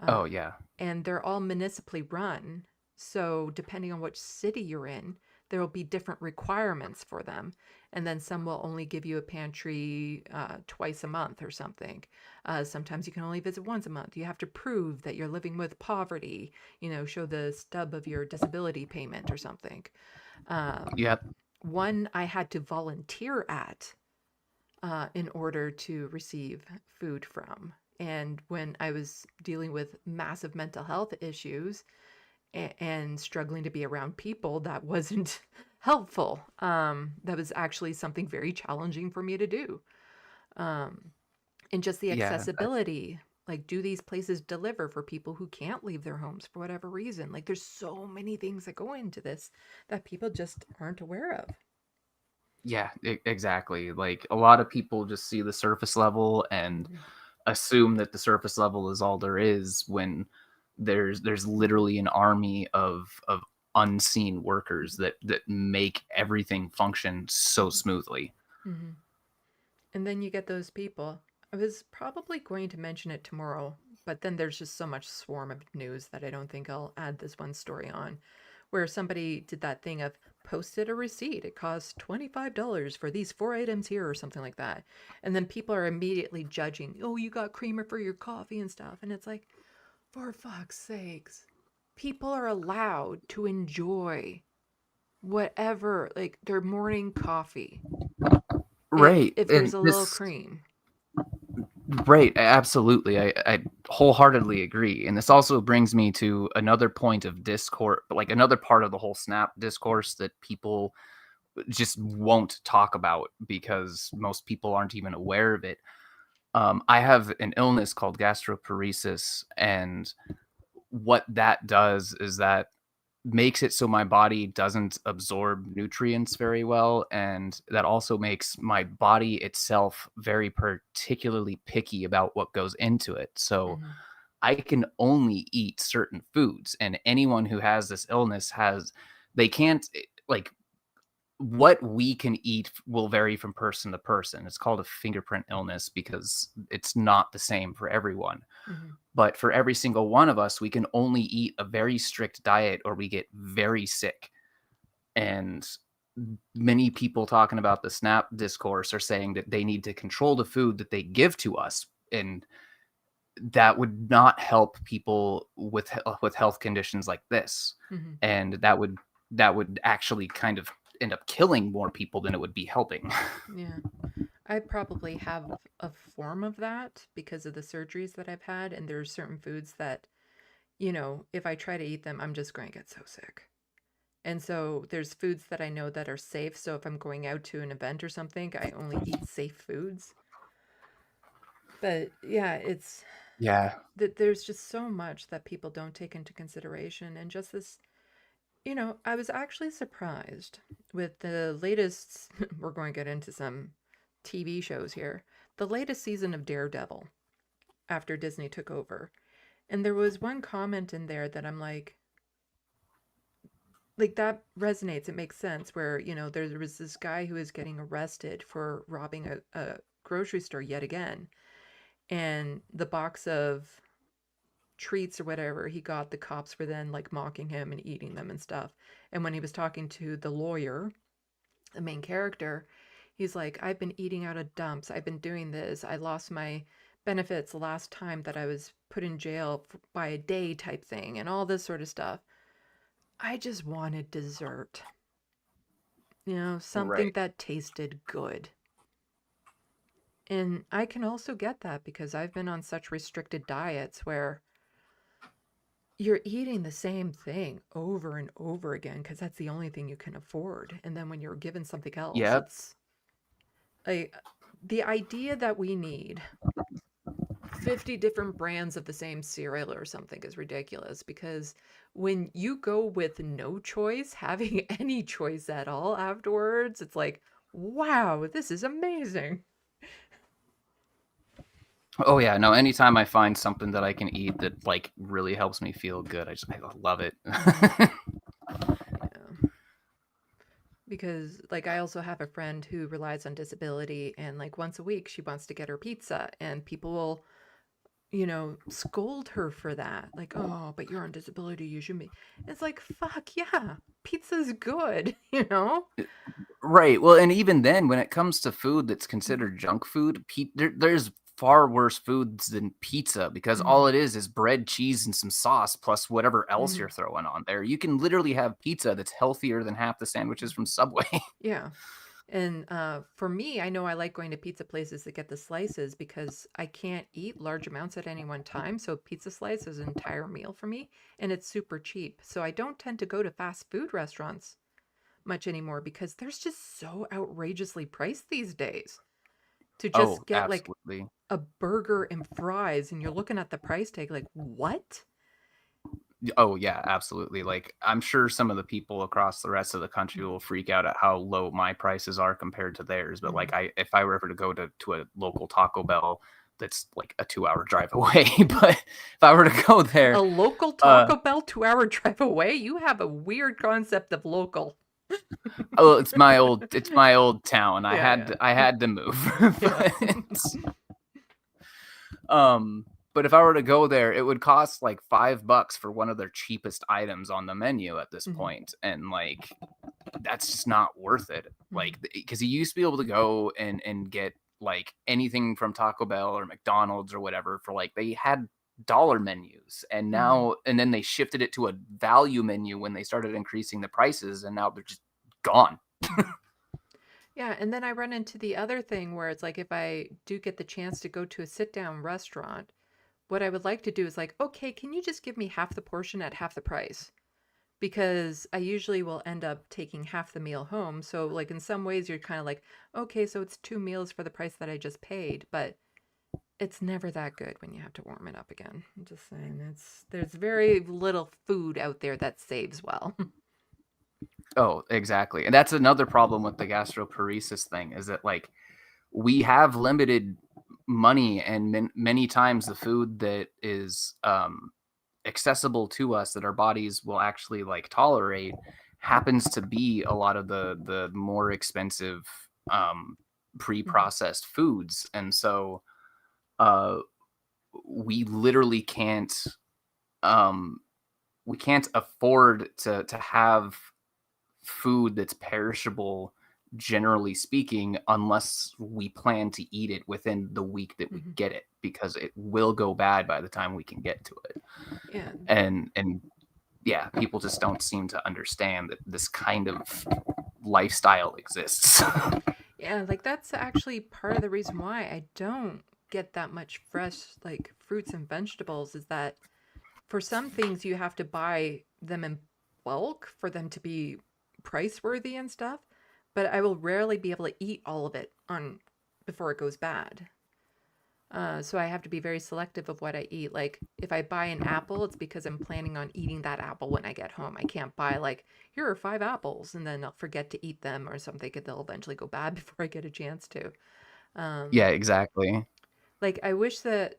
Oh yeah. And they're all municipally run. So depending on which city you're in, there will be different requirements for them. And then some will only give you a pantry twice a month or something. Sometimes you can only visit once a month. You have to prove that you're living with poverty, show the stub of your disability payment or something. Yep. One I had to volunteer at in order to receive food from. And when I was dealing with massive mental health issues and struggling to be around people, that wasn't helpful. That was actually something very challenging for me to do. And just the Yeah. accessibility. Like, do these places deliver for people who can't leave their homes for whatever reason? Like, there's so many things that go into this that people just aren't aware of. Yeah, exactly. Like a lot of people just see the surface level and assume that the surface level is all there is, when there's literally an army of unseen workers that make everything function so smoothly. Mm-hmm. And then you get those people. I was probably going to mention it tomorrow, but then there's just so much swarm of news that I don't think I'll add this one story on, where somebody did that thing of posted a receipt. It costs $25 for these 4 items here or something like that. And then people are immediately judging, oh, you got creamer for your coffee and stuff. And it's like, for fuck's sakes, people are allowed to enjoy whatever, like their morning coffee. Right. If And there's a little cream. Right, absolutely. I wholeheartedly agree. And this also brings me to another point of discourse, like another part of the whole SNAP discourse that people just won't talk about because most people aren't even aware of it. I have an illness called gastroparesis, and what that does is that makes it so my body doesn't absorb nutrients very well, and that also makes my body itself very particularly picky about what goes into it. So I can only eat certain foods, and anyone who has this illness they can't, like, what we can eat will vary from person to person. It's called a fingerprint illness because it's not the same for everyone. But for every single one of us, we can only eat a very strict diet or we get very sick. And many people talking about the SNAP discourse are saying that they need to control the food that they give to us. And that would not help people with health conditions like this. And that would actually kind of end up killing more people than it would be helping. Yeah. I probably have a form of that because of the surgeries that I've had. And there's certain foods that, if I try to eat them, I'm just going to get so sick. And so there's foods that I know that are safe. So if I'm going out to an event or something, I only eat safe foods. But yeah, there's just so much that people don't take into consideration. And just this, I was actually surprised with the latest, we're going to get into some TV shows here, the latest season of Daredevil after Disney took over. And there was one comment in there that I'm like that resonates. It makes sense where, there was this guy who is getting arrested for robbing a grocery store yet again. And the box of treats or whatever he got, the cops were then like mocking him and eating them and stuff. And when he was talking to the lawyer, the main character, he's like, I've been eating out of dumps. I've been doing this. I lost my benefits the last time that I was put in jail by a day type thing and all this sort of stuff. I just wanted dessert. You know, something Right. that tasted good. And I can also get that because I've been on such restricted diets where you're eating the same thing over and over again because that's the only thing you can afford. And then when you're given something else, Yep. it's like the idea that we need 50 different brands of the same cereal or something is ridiculous because when you go with no choice, having any choice at all afterwards, it's like, wow, this is amazing. Oh yeah, no. Anytime I find something that I can eat that like really helps me feel good, I love it. Yeah. Because like I also have a friend who relies on disability and like once a week she wants to get her pizza and people will, you know, scold her for that. Like, oh, but you're on disability, you should be. It's like, fuck yeah, pizza's good, you know? Right. Well, and even then, when it comes to food that's considered junk food, there's far worse foods than pizza because Mhm. all it is bread, cheese, and some sauce plus whatever else you're Mhm. throwing on there. You can literally have pizza that's healthier than half the sandwiches from Subway. Yeah. And for me, I know I like going to pizza places that get the slices because I can't eat large amounts at any one time. So pizza slice is an entire meal for me, and it's super cheap. So I don't tend to go to fast food restaurants much anymore because there's just so outrageously priced these days. To Oh, just get like absolutely. a burger and fries, and you're looking at the price tag like, what? Oh yeah, absolutely. Like I'm sure some of the people across the rest of the country will freak out at how low my prices are compared to theirs. But like Mhm. if I were ever to go to a local Taco Bell that's like a 2-hour drive away, but if I were to go there, A local uh Taco Bell 2 hour drive away? You have a weird concept of local. oh, it's my old town. Yeah, I had to move. yeah. But if I were to go there, it would cost like $5 for one of their cheapest items on the menu at this Mhm. point, and like that's just not worth it. Mhm. Like because you used to be able to go and get like anything from Taco Bell or McDonald's or whatever for like they had dollar menus, and Mhm. now and then they shifted it to a value menu when they started increasing the prices, and now they're just gone. Mhm. Yeah, and then I run into the other thing where it's like if I do get the chance to go to a sit down restaurant, what I would like to do is like, okay, can you just give me half the portion at half the price? Because I usually will end up taking half the meal home. So, like, in some ways, you're kind of like, okay, so it's 2 meals for the price that I just paid, but it's never that good when you have to warm it up again. I'm just saying, there's very little food out there that saves well. Oh, exactly. And that's another problem with the gastroparesis thing is that like we have limited money, and many times the food that is accessible to us that our bodies will actually like tolerate happens to be a lot of the more expensive Mhm. pre-processed foods. And so uh we literally um can't afford to have food that's perishable, generally speaking, unless we plan to eat it within the week that we Mhm. get it, because it will go bad by the time we can get to it. Yeah. And yeah, people just don't seem to understand that this kind of lifestyle exists. Yeah, like that's actually part of the reason why I don't get that much fresh like fruits and vegetables is that for some things you have to buy them in bulk for them to be price worthy and stuff, but I will rarely be able to eat all of it on before it goes bad. So I have to be very selective of what I eat. Like if I buy an apple, it's because I'm planning on eating that apple when I get home. I can't buy like, here are 5 apples and then I'll forget to eat them or something. They'll eventually go bad before I get a chance to. Um, Yeah, exactly. like I wish that,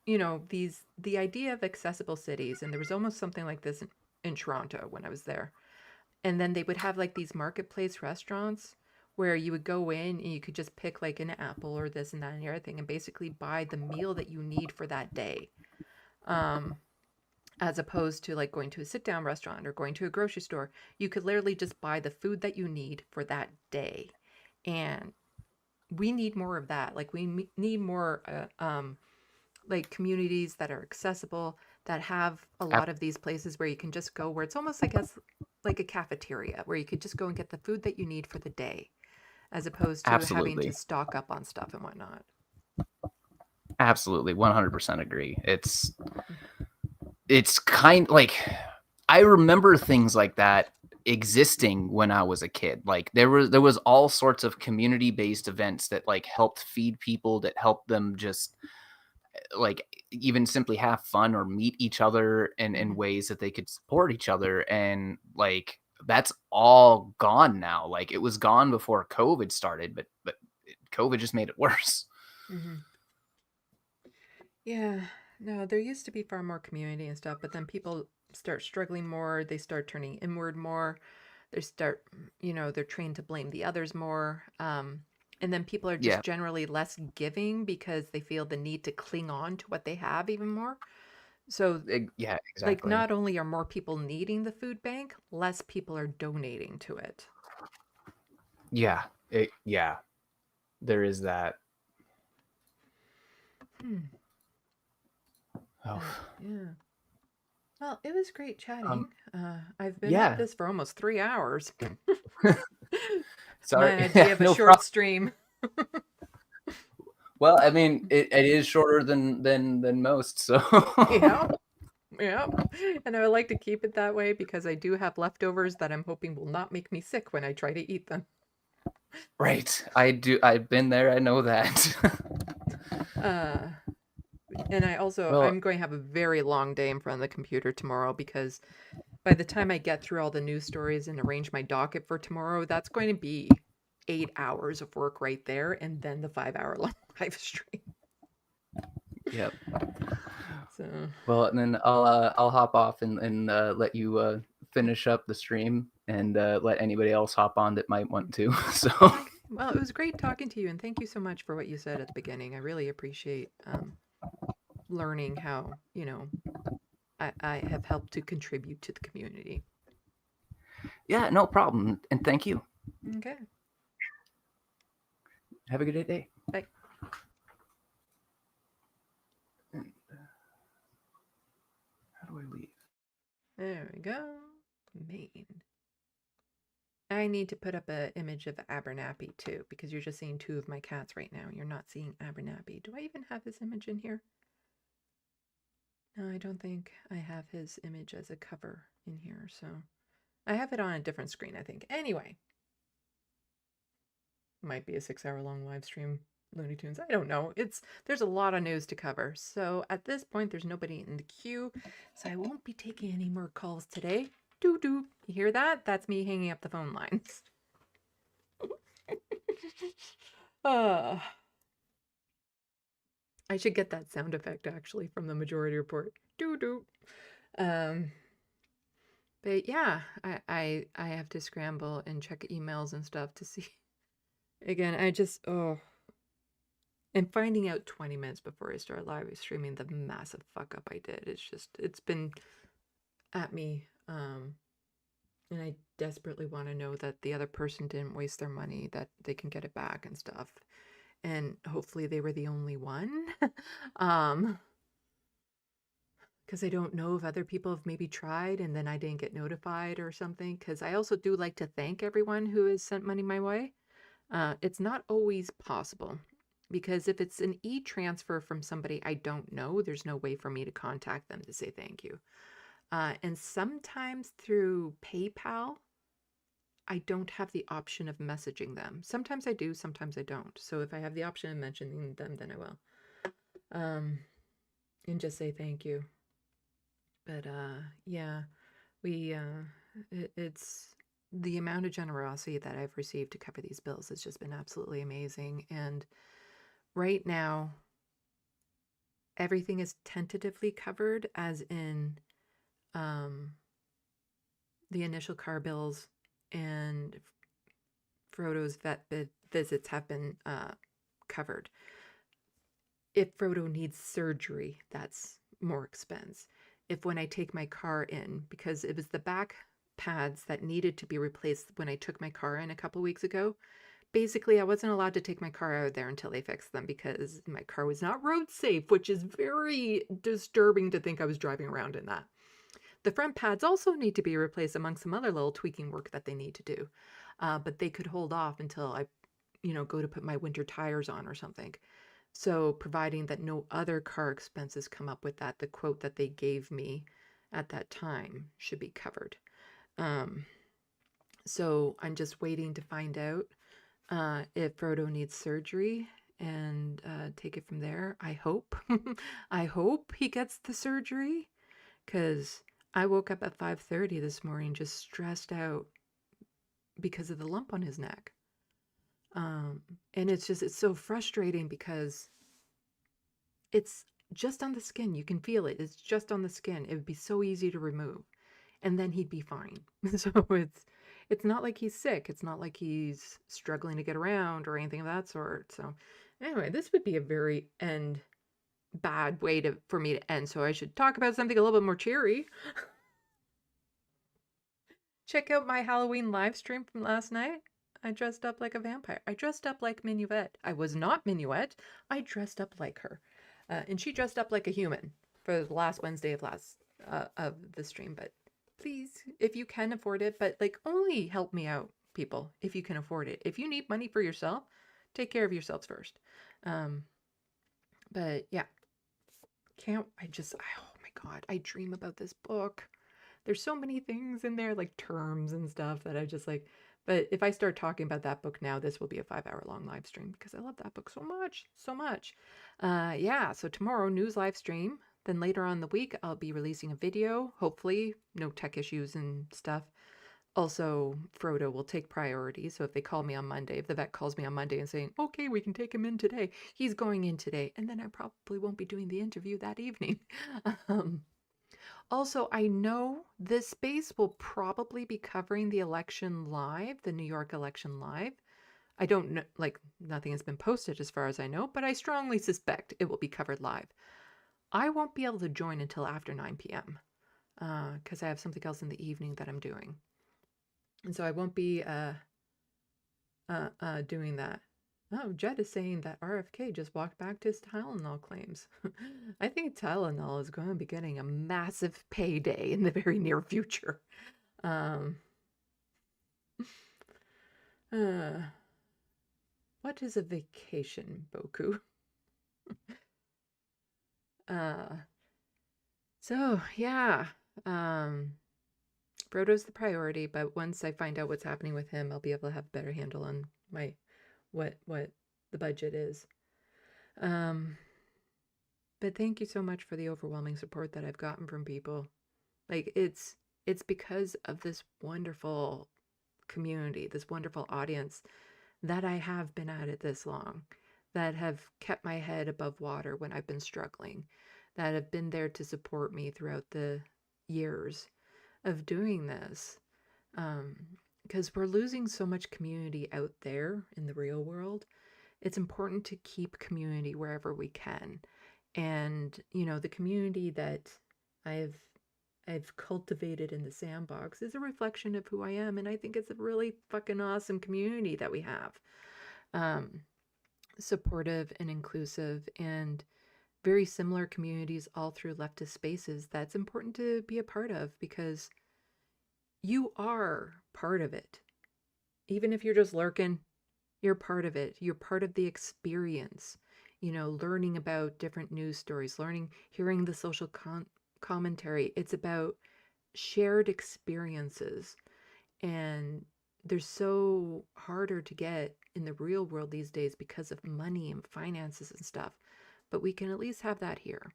you know, the idea of accessible cities, and there was almost something like this in Toronto when I was there. And then they would have like these marketplace restaurants where you would go in and you could just pick like an apple or this and that and the other thing and basically buy the meal that you need for that day. Um, as opposed to like going to a sit down restaurant or going to a grocery store, you could literally just buy the food that you need for that day. And we need more of that. Like we need more like communities that are accessible, that have a lot of these places where you can just go, where it's almost like a cafeteria where you could just go and get the food that you need for the day, as opposed to having to Absolutely. stock up on stuff and whatnot. Absolutely, 100% agree. It's kind like, I remember things like that existing when I was a kid. Like there was all sorts of community-based events that like helped feed people, that helped them just like even simply have fun or meet each other in ways that they could support each other. And like that's all gone now. Like it was gone before COVID started, but COVID just made it worse. Mm-hmm. Yeah, no, there used to be far more community and stuff, but then people start struggling more. They start turning inward more. They start, they're trained to blame the others more. And then people are just Yeah. generally less giving because they feel the need to cling on to what they have even more. So, Yeah, like, exactly. not only are more people needing the food bank, less people are donating to it. Yeah, there is that. Oh, Yeah. Well, it was great chatting. I've been yeah. at this for almost 3 hours. Sorry. My idea of a No short problem. stream. Well, I mean, it is shorter than most, so. Yeah. Yeah. And I like to keep it that way because I do have leftovers that I'm hoping will not make me sick when I try to eat them. Right. I've been there. I know that. And I'm going to have a very long day in front of the computer tomorrow because by the time I get through all the news stories and arrange my docket for tomorrow, that's going to be 8 hours of work right there, and then the 5-hour-long live stream. Yep. So. Well, and then I'll hop off and let you finish up the stream and let anybody else hop on that might want to. So. Well, it was great talking to you, and thank you so much for what you said at the beginning. I really appreciate learning how, I have helped to contribute to the community. Yeah, no problem. And thank you. Okay. Have a good day. Bye. How do I leave? There we go. Main. I need to put up an image of Abernathy too, because you're just seeing 2 of my cats right now. You're not seeing Abernathy. Do I even have his image in here? No, I don't think I have his image as a cover in here, so I have it on a different screen, I think. Anyway, might be a 6-hour-long live stream, Looney Tunes. I don't know. There's a lot of news to cover, so at this point, there's nobody in the queue, so I won't be taking any more calls today. Doo-doo. You hear that? That's me hanging up the phone lines. I should get that sound effect actually from the Majority Report. Doo-doo. But yeah, I have to scramble and check emails and stuff to see. Again, and finding out 20 minutes before I start live streaming the massive fuck up I did. It's been at me. And I desperately want to know that the other person didn't waste their money, that they can get it back and stuff. And hopefully they were the only one. Because I don't know if other people have maybe tried and then I didn't get notified or something. Because I also do like to thank everyone who has sent money my way. It's not always possible. Because if it's an e-transfer from somebody I don't know, there's no way for me to contact them to say thank you. And sometimes through PayPal, I don't have the option of messaging them. Sometimes I do, sometimes I don't. So if I have the option of mentioning them, then I will. And just say thank you. But yeah, it's the amount of generosity that I've received to cover these bills has just been absolutely amazing. And right now, everything is tentatively covered, as in the initial car bills and Frodo's vet visits have been covered. If Frodo needs surgery, that's more expense. If when I take my car in, because it was the back pads that needed to be replaced when I took my car in a couple weeks ago, basically I wasn't allowed to take my car out there until they fixed them because my car was not road safe, which is very disturbing to think I was driving around in that. The front pads also need to be replaced among some other little tweaking work that they need to do. But they could hold off until I, go to put my winter tires on or something. So providing that no other car expenses come up with that, the quote that they gave me at that time should be covered. So I'm just waiting to find out if Frodo needs surgery and take it from there. I hope. I hope he gets the surgery because I woke up at 5:30 this morning just stressed out because of the lump on his neck. And it's so frustrating because it's just on the skin. You can feel it. It's just on the skin. It would be so easy to remove. And then he'd be fine. So it's not like he's sick. It's not like he's struggling to get around or anything of that sort. So anyway, this would be a very bad way for me to end. So I should talk about something a little bit more cheery. Check out my Halloween live stream from last night. I dressed up like a vampire. I dressed up like Minuet. I was not Minuet. I dressed up like her. And she dressed up like a human for the last Wednesday of the stream. But please, if you can afford it, but like only help me out, people, if you can afford it. If you need money for yourself, take care of yourselves first. But yeah, oh my God, I dream about this book. There's so many things in there, like terms and stuff that I just like. But if I start talking about that book now, this will be a 5-hour long live stream because I love that book so much, so much. Yeah, so tomorrow, news live stream. Then later on in the week, I'll be releasing a video. Hopefully, no tech issues and stuff. Also, Frodo will take priority. So if they call me on Monday, if the vet calls me on Monday and saying, okay, we can take him in today, he's going in today. And then I probably won't be doing the interview that evening. Also, I know this space will probably be covering the election live, the New York election live. I don't know, like nothing has been posted as far as I know, but I strongly suspect it will be covered live. I won't be able to join until after 9 p.m. Because I have something else in the evening that I'm doing. And so I won't be doing that. Oh, Jed is saying that RFK just walked back to his Tylenol claims. I think Tylenol is going to be getting a massive payday in the very near future. What is a vacation, Boku? So yeah, Frodo's the priority, but once I find out what's happening with him, I'll be able to have a better handle on what the budget is. But thank you so much for the overwhelming support that I've gotten from people. Like it's because of this wonderful community, this wonderful audience that I have been at it this long, that have kept my head above water when I've been struggling, that have been there to support me throughout the years of doing this. Because we're losing so much community out there in the real world. It's important to keep community wherever we can. And, the community that I've cultivated in the SandBox is a reflection of who I am. And I think it's a really fucking awesome community that we have. Supportive and inclusive and very similar communities all through leftist spaces that's important to be a part of because you are part of it. Even if you're just lurking, you're part of it. You're part of the experience. Learning about different news stories, hearing the social commentary. It's about shared experiences. And they're so harder to get in the real world these days because of money and finances and stuff. But we can at least have that here.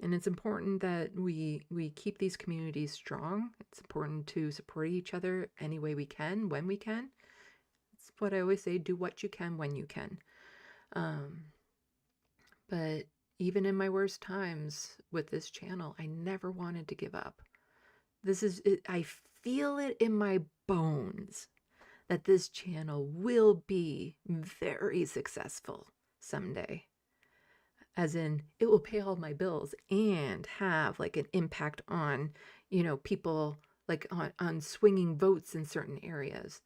And it's important that we keep these communities strong. It's important to support each other any way we can, when we can. It's what I always say, do what you can when you can. But even in my worst times with this channel, I never wanted to give up. This is it. I feel it in my bones that this channel will be very successful someday. As in, it will pay all my bills and have like an impact on, people like on swinging votes in certain areas.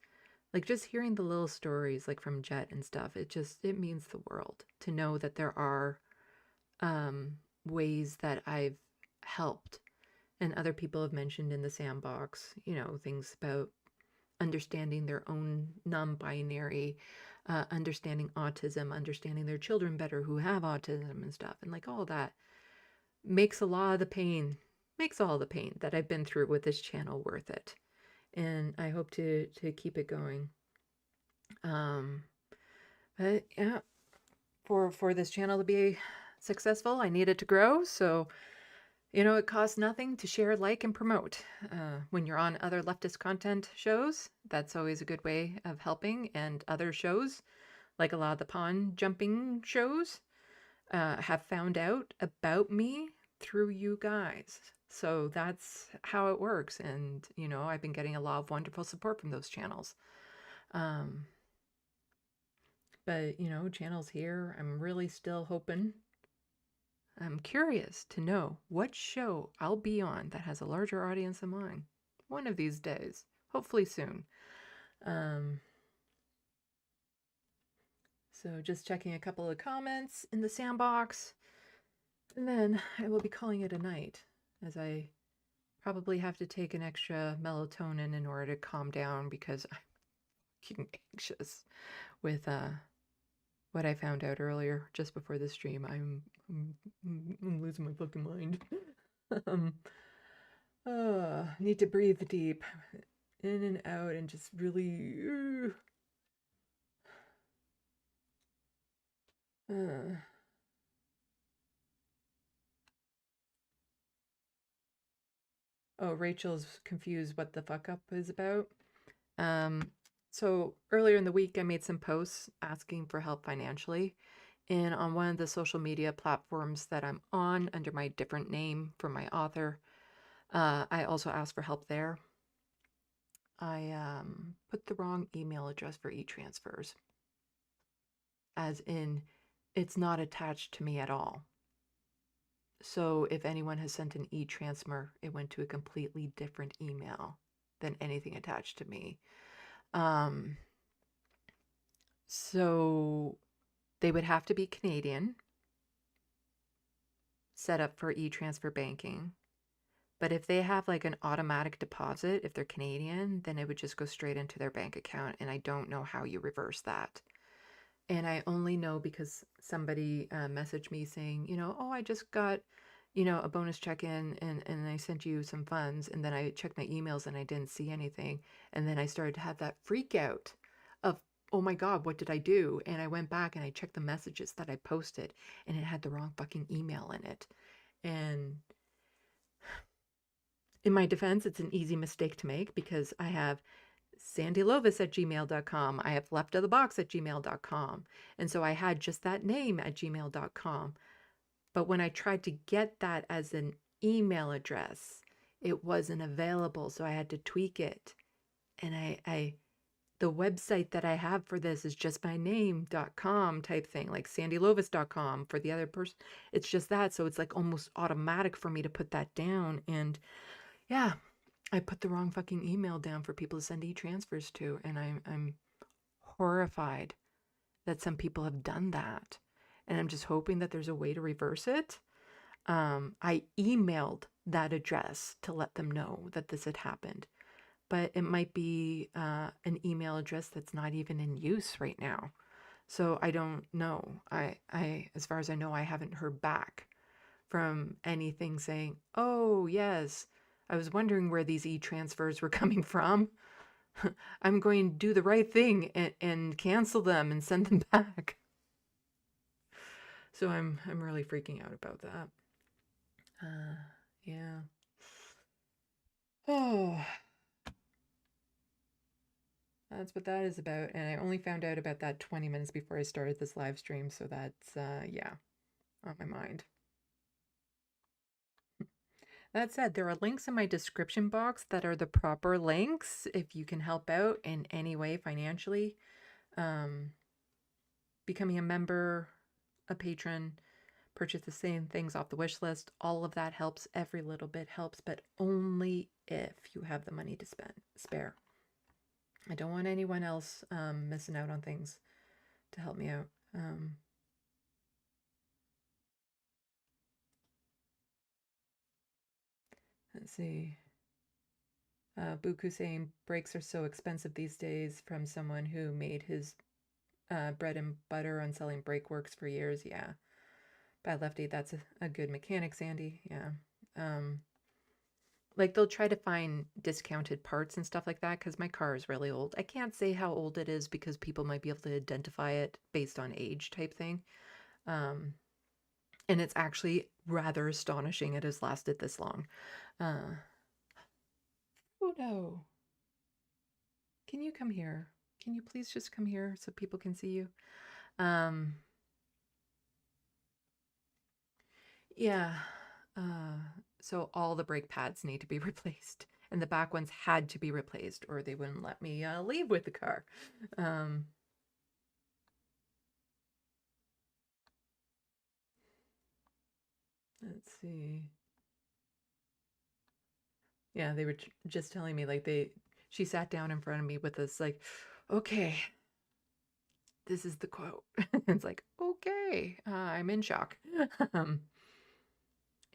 Like just hearing the little stories like from Jet and stuff, it means the world to know that there are ways that I've helped and other people have mentioned in the SandBox, things about understanding their own non-binary, understanding autism, understanding their children better who have autism and stuff. And like all that makes all the pain that I've been through with this channel worth it. And I hope to keep it going. But yeah, for this channel to be successful, I need it to grow. So, it costs nothing to share, like, and promote. When you're on other leftist content shows, that's always a good way of helping. And other shows, like a lot of the pond jumping shows, have found out about me through you guys. So that's how it works. And, I've been getting a lot of wonderful support from those channels. But, channels here, I'm really still hoping. I'm curious to know what show I'll be on that has a larger audience than mine. One of these days. Hopefully soon. So just checking a couple of comments in the SandBox. And then I will be calling it a night, as I probably have to take an extra melatonin in order to calm down because I'm fucking anxious with what I found out earlier just before the stream. I'm losing my fucking mind. Need to breathe deep in and out and just really Oh, Rachel's confused what the fuck up is about. So earlier in the week, I made some posts asking for help financially. And on one of the social media platforms that I'm on under my different name for my author, I also asked for help there. I put the wrong email address for e-transfers. As in, it's not attached to me at all. So if anyone has sent an e-transfer, it went to a completely different email than anything attached to me. So they would have to be Canadian, set up for e-transfer banking. But if they have like an automatic deposit, if they're Canadian, then it would just go straight into their bank account. And I don't know how you reverse that. And I only know because somebody messaged me saying, oh, I just got, a bonus check-in and I sent you some funds. And then I checked my emails and I didn't see anything. And then I started to have that freak out of, oh my God, what did I do? And I went back and I checked the messages that I posted and it had the wrong fucking email in it. And in my defense, it's an easy mistake to make because I have sandylovis@gmail.com. I have LeftoftheBox@gmail.com. And so I had just that name at gmail.com. But when I tried to get that as an email address, it wasn't available. So I had to tweak it. And the website that I have for this is just my name.com type thing, like sandylovis.com for the other person. It's just that. So it's like almost automatic for me to put that down. And yeah, I put the wrong fucking email down for people to send e-transfers to, and I'm horrified that some people have done that. And I'm just hoping that there's a way to reverse it. I emailed that address to let them know that this had happened, but it might be an email address that's not even in use right now. So I don't know. I as far as I know, I haven't heard back from anything saying, oh yes, I was wondering where these e-transfers were coming from. I'm going to do the right thing and cancel them and send them back. So I'm really freaking out about that. Yeah. Oh, that's what that is about. And I only found out about that 20 minutes before I started this live stream. So that's, yeah, on my mind. That said, there are links in my description box that are the proper links if you can help out in any way financially. Becoming a member, a patron, purchase the same things off the wish list. All of that helps. Every little bit helps, but only if you have the money to spare. I don't want anyone else missing out on things to help me out. Let's see. Buku saying breaks are so expensive these days from someone who made his bread and butter on selling break works for years. Yeah. Bad Lefty, that's a good mechanic, Sandy. Yeah. Like they'll try to find discounted parts and stuff like that because my car is really old. I can't say how old it is because people might be able to identify it based on age type thing. And it's actually rather astonishing it has lasted this long. Oh no. Can you come here? Can you please just come here so people can see you? Yeah. So all the brake pads need to be replaced, and the back ones had to be replaced, or they wouldn't let me leave with the car. Let's see. Yeah, they were just telling me like she sat down in front of me with this like, okay, this is the quote. It's like, okay, I'm in shock.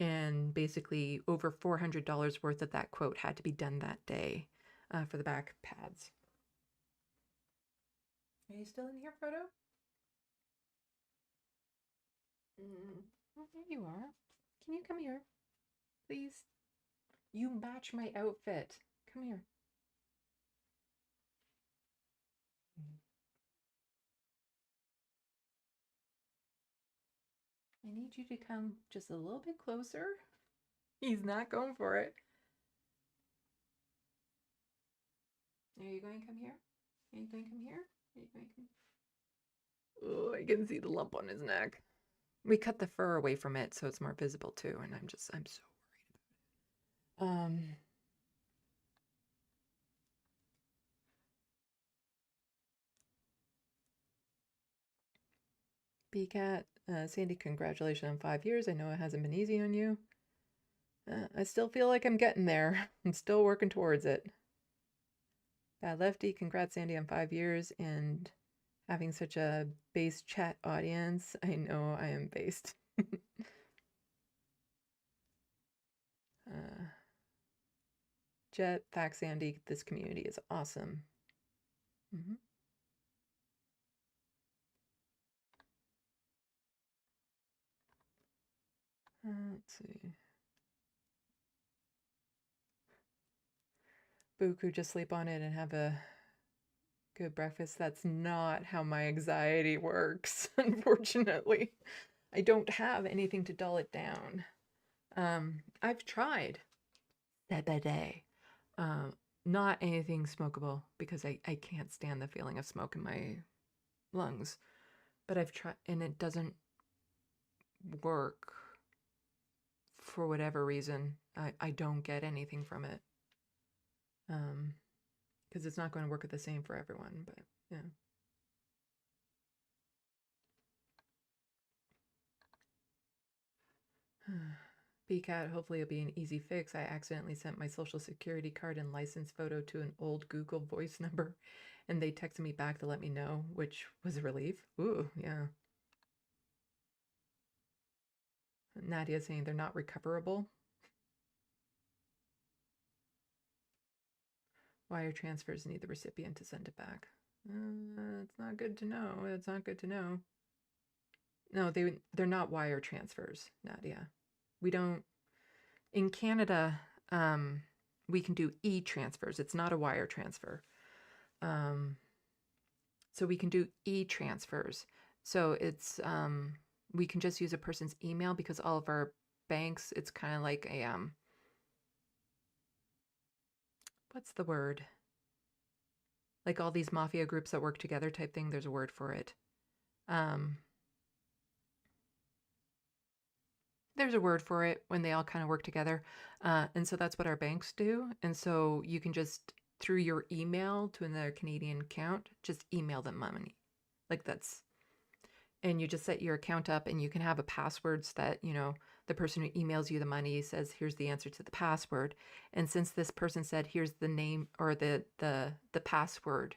And basically over $400 worth of that quote had to be done that day for the back pads. Are you still in here, Frodo? Oh, there you are. Can you come here, please? You match my outfit. Come here. I need you to come just a little bit closer. He's not going for it. Are you going to come here? Are you going to come here? Are you going to come? Oh, I can see the lump on his neck. We cut the fur away from it so it's more visible too, and I'm so worried about it. BCat, Sandy, congratulations on 5 years. I know it hasn't been easy on you. I still feel like I'm getting there. I'm still working towards it. Bad Lefty, congrats, Sandy, on 5 years and having such a based chat audience. I know I am based. Jet, thanks, Sandy. This community is awesome. Let's see. Buku, just sleep on it and have a good breakfast. That's not how my anxiety works, unfortunately. I don't have anything to dull it down. I've tried CBD. Not anything smokable because I can't stand the feeling of smoke in my lungs. But I've tried, and it doesn't work for whatever reason. I don't get anything from it. Because it's not going to work the same for everyone, but yeah. BCat, hopefully it'll be an easy fix. I accidentally sent my social security card and license photo to an old Google voice number, and they texted me back to let me know, which was a relief. Ooh, yeah. Nadia saying they're not recoverable. Wire transfers need the recipient to send it back. It's not good to know. It's not good to know. No, they're not wire transfers, Nadia. We don't, in Canada, we can do e-transfers. It's not a wire transfer. So we can do e-transfers. So it's, we can just use a person's email because all of our banks, it's kind of like a, what's the word? Like all these mafia groups that work together type thing, there's a word for it. There's a word for it when they all kind of work together. And so that's what our banks do. And so you can just, through your email to another Canadian account, just email them money. Like that's, and you just set your account up, and you can have a password so that, you know, the person who emails you the money says, here's the answer to the password. And since this person said, here's the name or the password,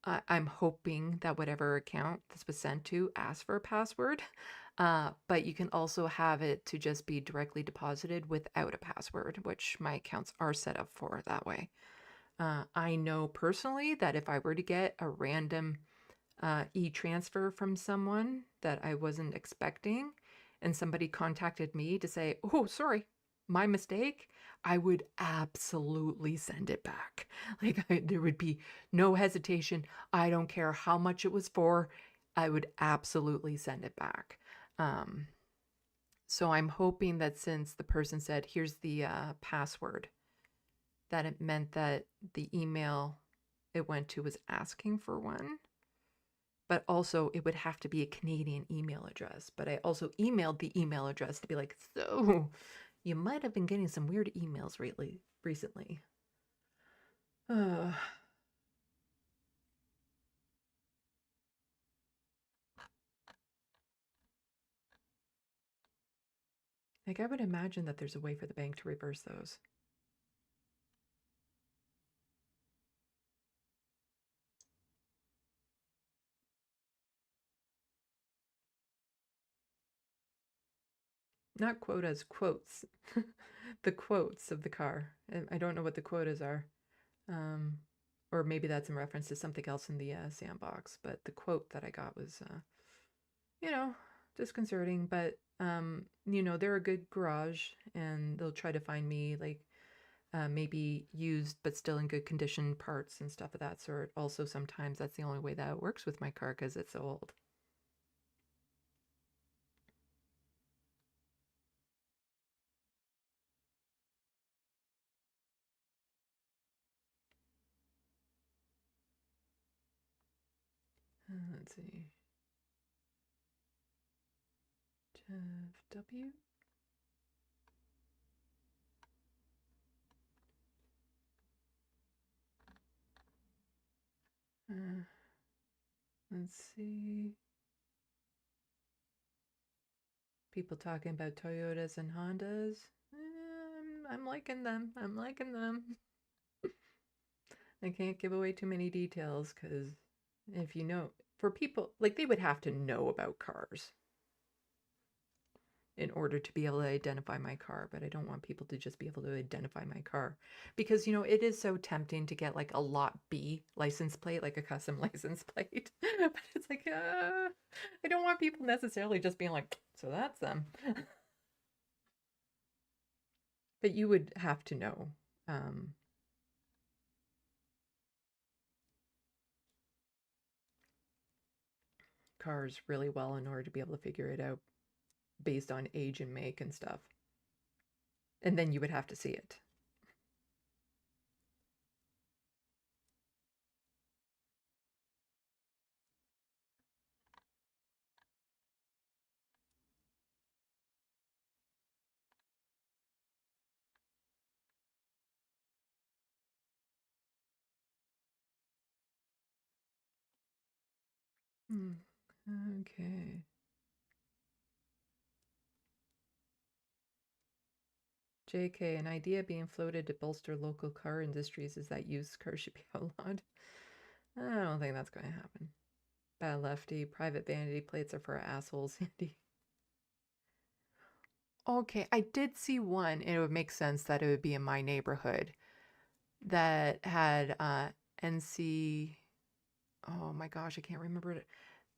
I'm hoping that whatever account this was sent to asked for a password. But you can also have it to just be directly deposited without a password, which my accounts are set up for that way. I know personally that if I were to get a random e-transfer from someone that I wasn't expecting, and somebody contacted me to say, oh, sorry, my mistake, I would absolutely send it back. Like, there would be no hesitation. I don't care how much it was for. I would absolutely send it back. So I'm hoping that since the person said, here's the password, that it meant that the email it went to was asking for one. But also it would have to be a Canadian email address. But I also emailed the email address to be like, so you might have been getting some weird emails recently. Like, I would imagine that there's a way for the bank to reverse those. Not quotas, quotes. The quotes of the car. I don't know what the quotas are. Or maybe that's in reference to something else in the SandBox. But the quote that I got was, you know, disconcerting. But, you know, they're a good garage, and they'll try to find me, like, maybe used but still in good condition parts and stuff of that sort. Also, sometimes that's the only way that it works with my car because it's so old. Let's see. Jeff W. Let's see. People talking about Toyotas and Hondas. I'm liking them. I'm liking them. I can't give away too many details because if you know, for people, like, they would have to know about cars in order to be able to identify my car, but I don't want people to just be able to identify my car because, you know, it is so tempting to get like a lot B license plate, like a custom license plate. But it's like, I don't want people necessarily just being like, so that's them. But you would have to know. Cars really well in order to be able to figure it out based on age and make and stuff. And then you would have to see it. Okay. JK, an idea being floated to bolster local car industries is that used cars should be outlawed. I don't think that's going to happen. Bad lefty, private vanity plates are for assholes, Andy. Okay, I did see one, and it would make sense that it would be in my neighborhood that had NC. Oh my gosh, I can't remember it.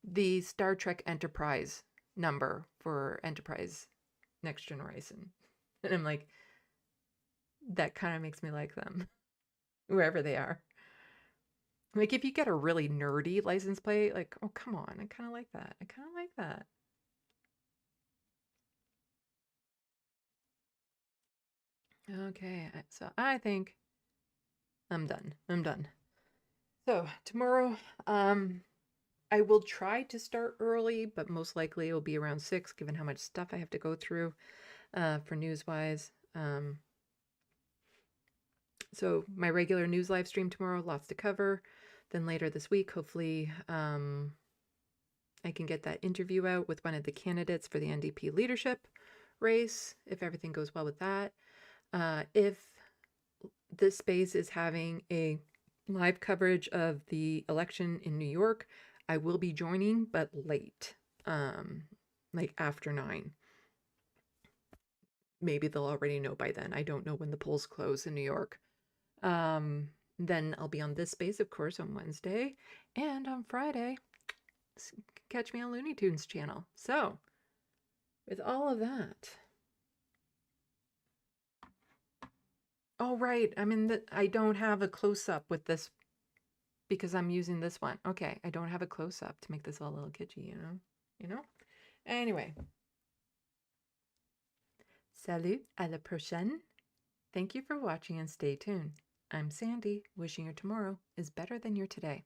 The Star Trek Enterprise number for Enterprise Next Generation. And I'm like, that kind of makes me like them, wherever they are. Like, if you get a really nerdy license plate, like, oh, come on, I kind of like that. I kind of like that. Okay, so I think I'm done. I'm done. So tomorrow, I will try to start early, but most likely it will be around 6, given how much stuff I have to go through for news-wise. So my regular news live stream tomorrow, lots to cover. Then later this week, hopefully, I can get that interview out with one of the candidates for the NDP leadership race, if everything goes well with that. If this space is having a live coverage of the election in New York, I will be joining, but late, like after 9. Maybe they'll already know by then. I don't know when the polls close in New York. Then I'll be on this space, of course, on Wednesday. And on Friday, catch me on Looney Tunes channel. So, with all of that. Oh, right. I don't have a close-up with this because I'm using this one. Okay, I don't have a close-up to make this all a little kitschy, you know? Anyway. Salut, à la prochaine. Thank you for watching and stay tuned. I'm Sandy, wishing your tomorrow is better than your today.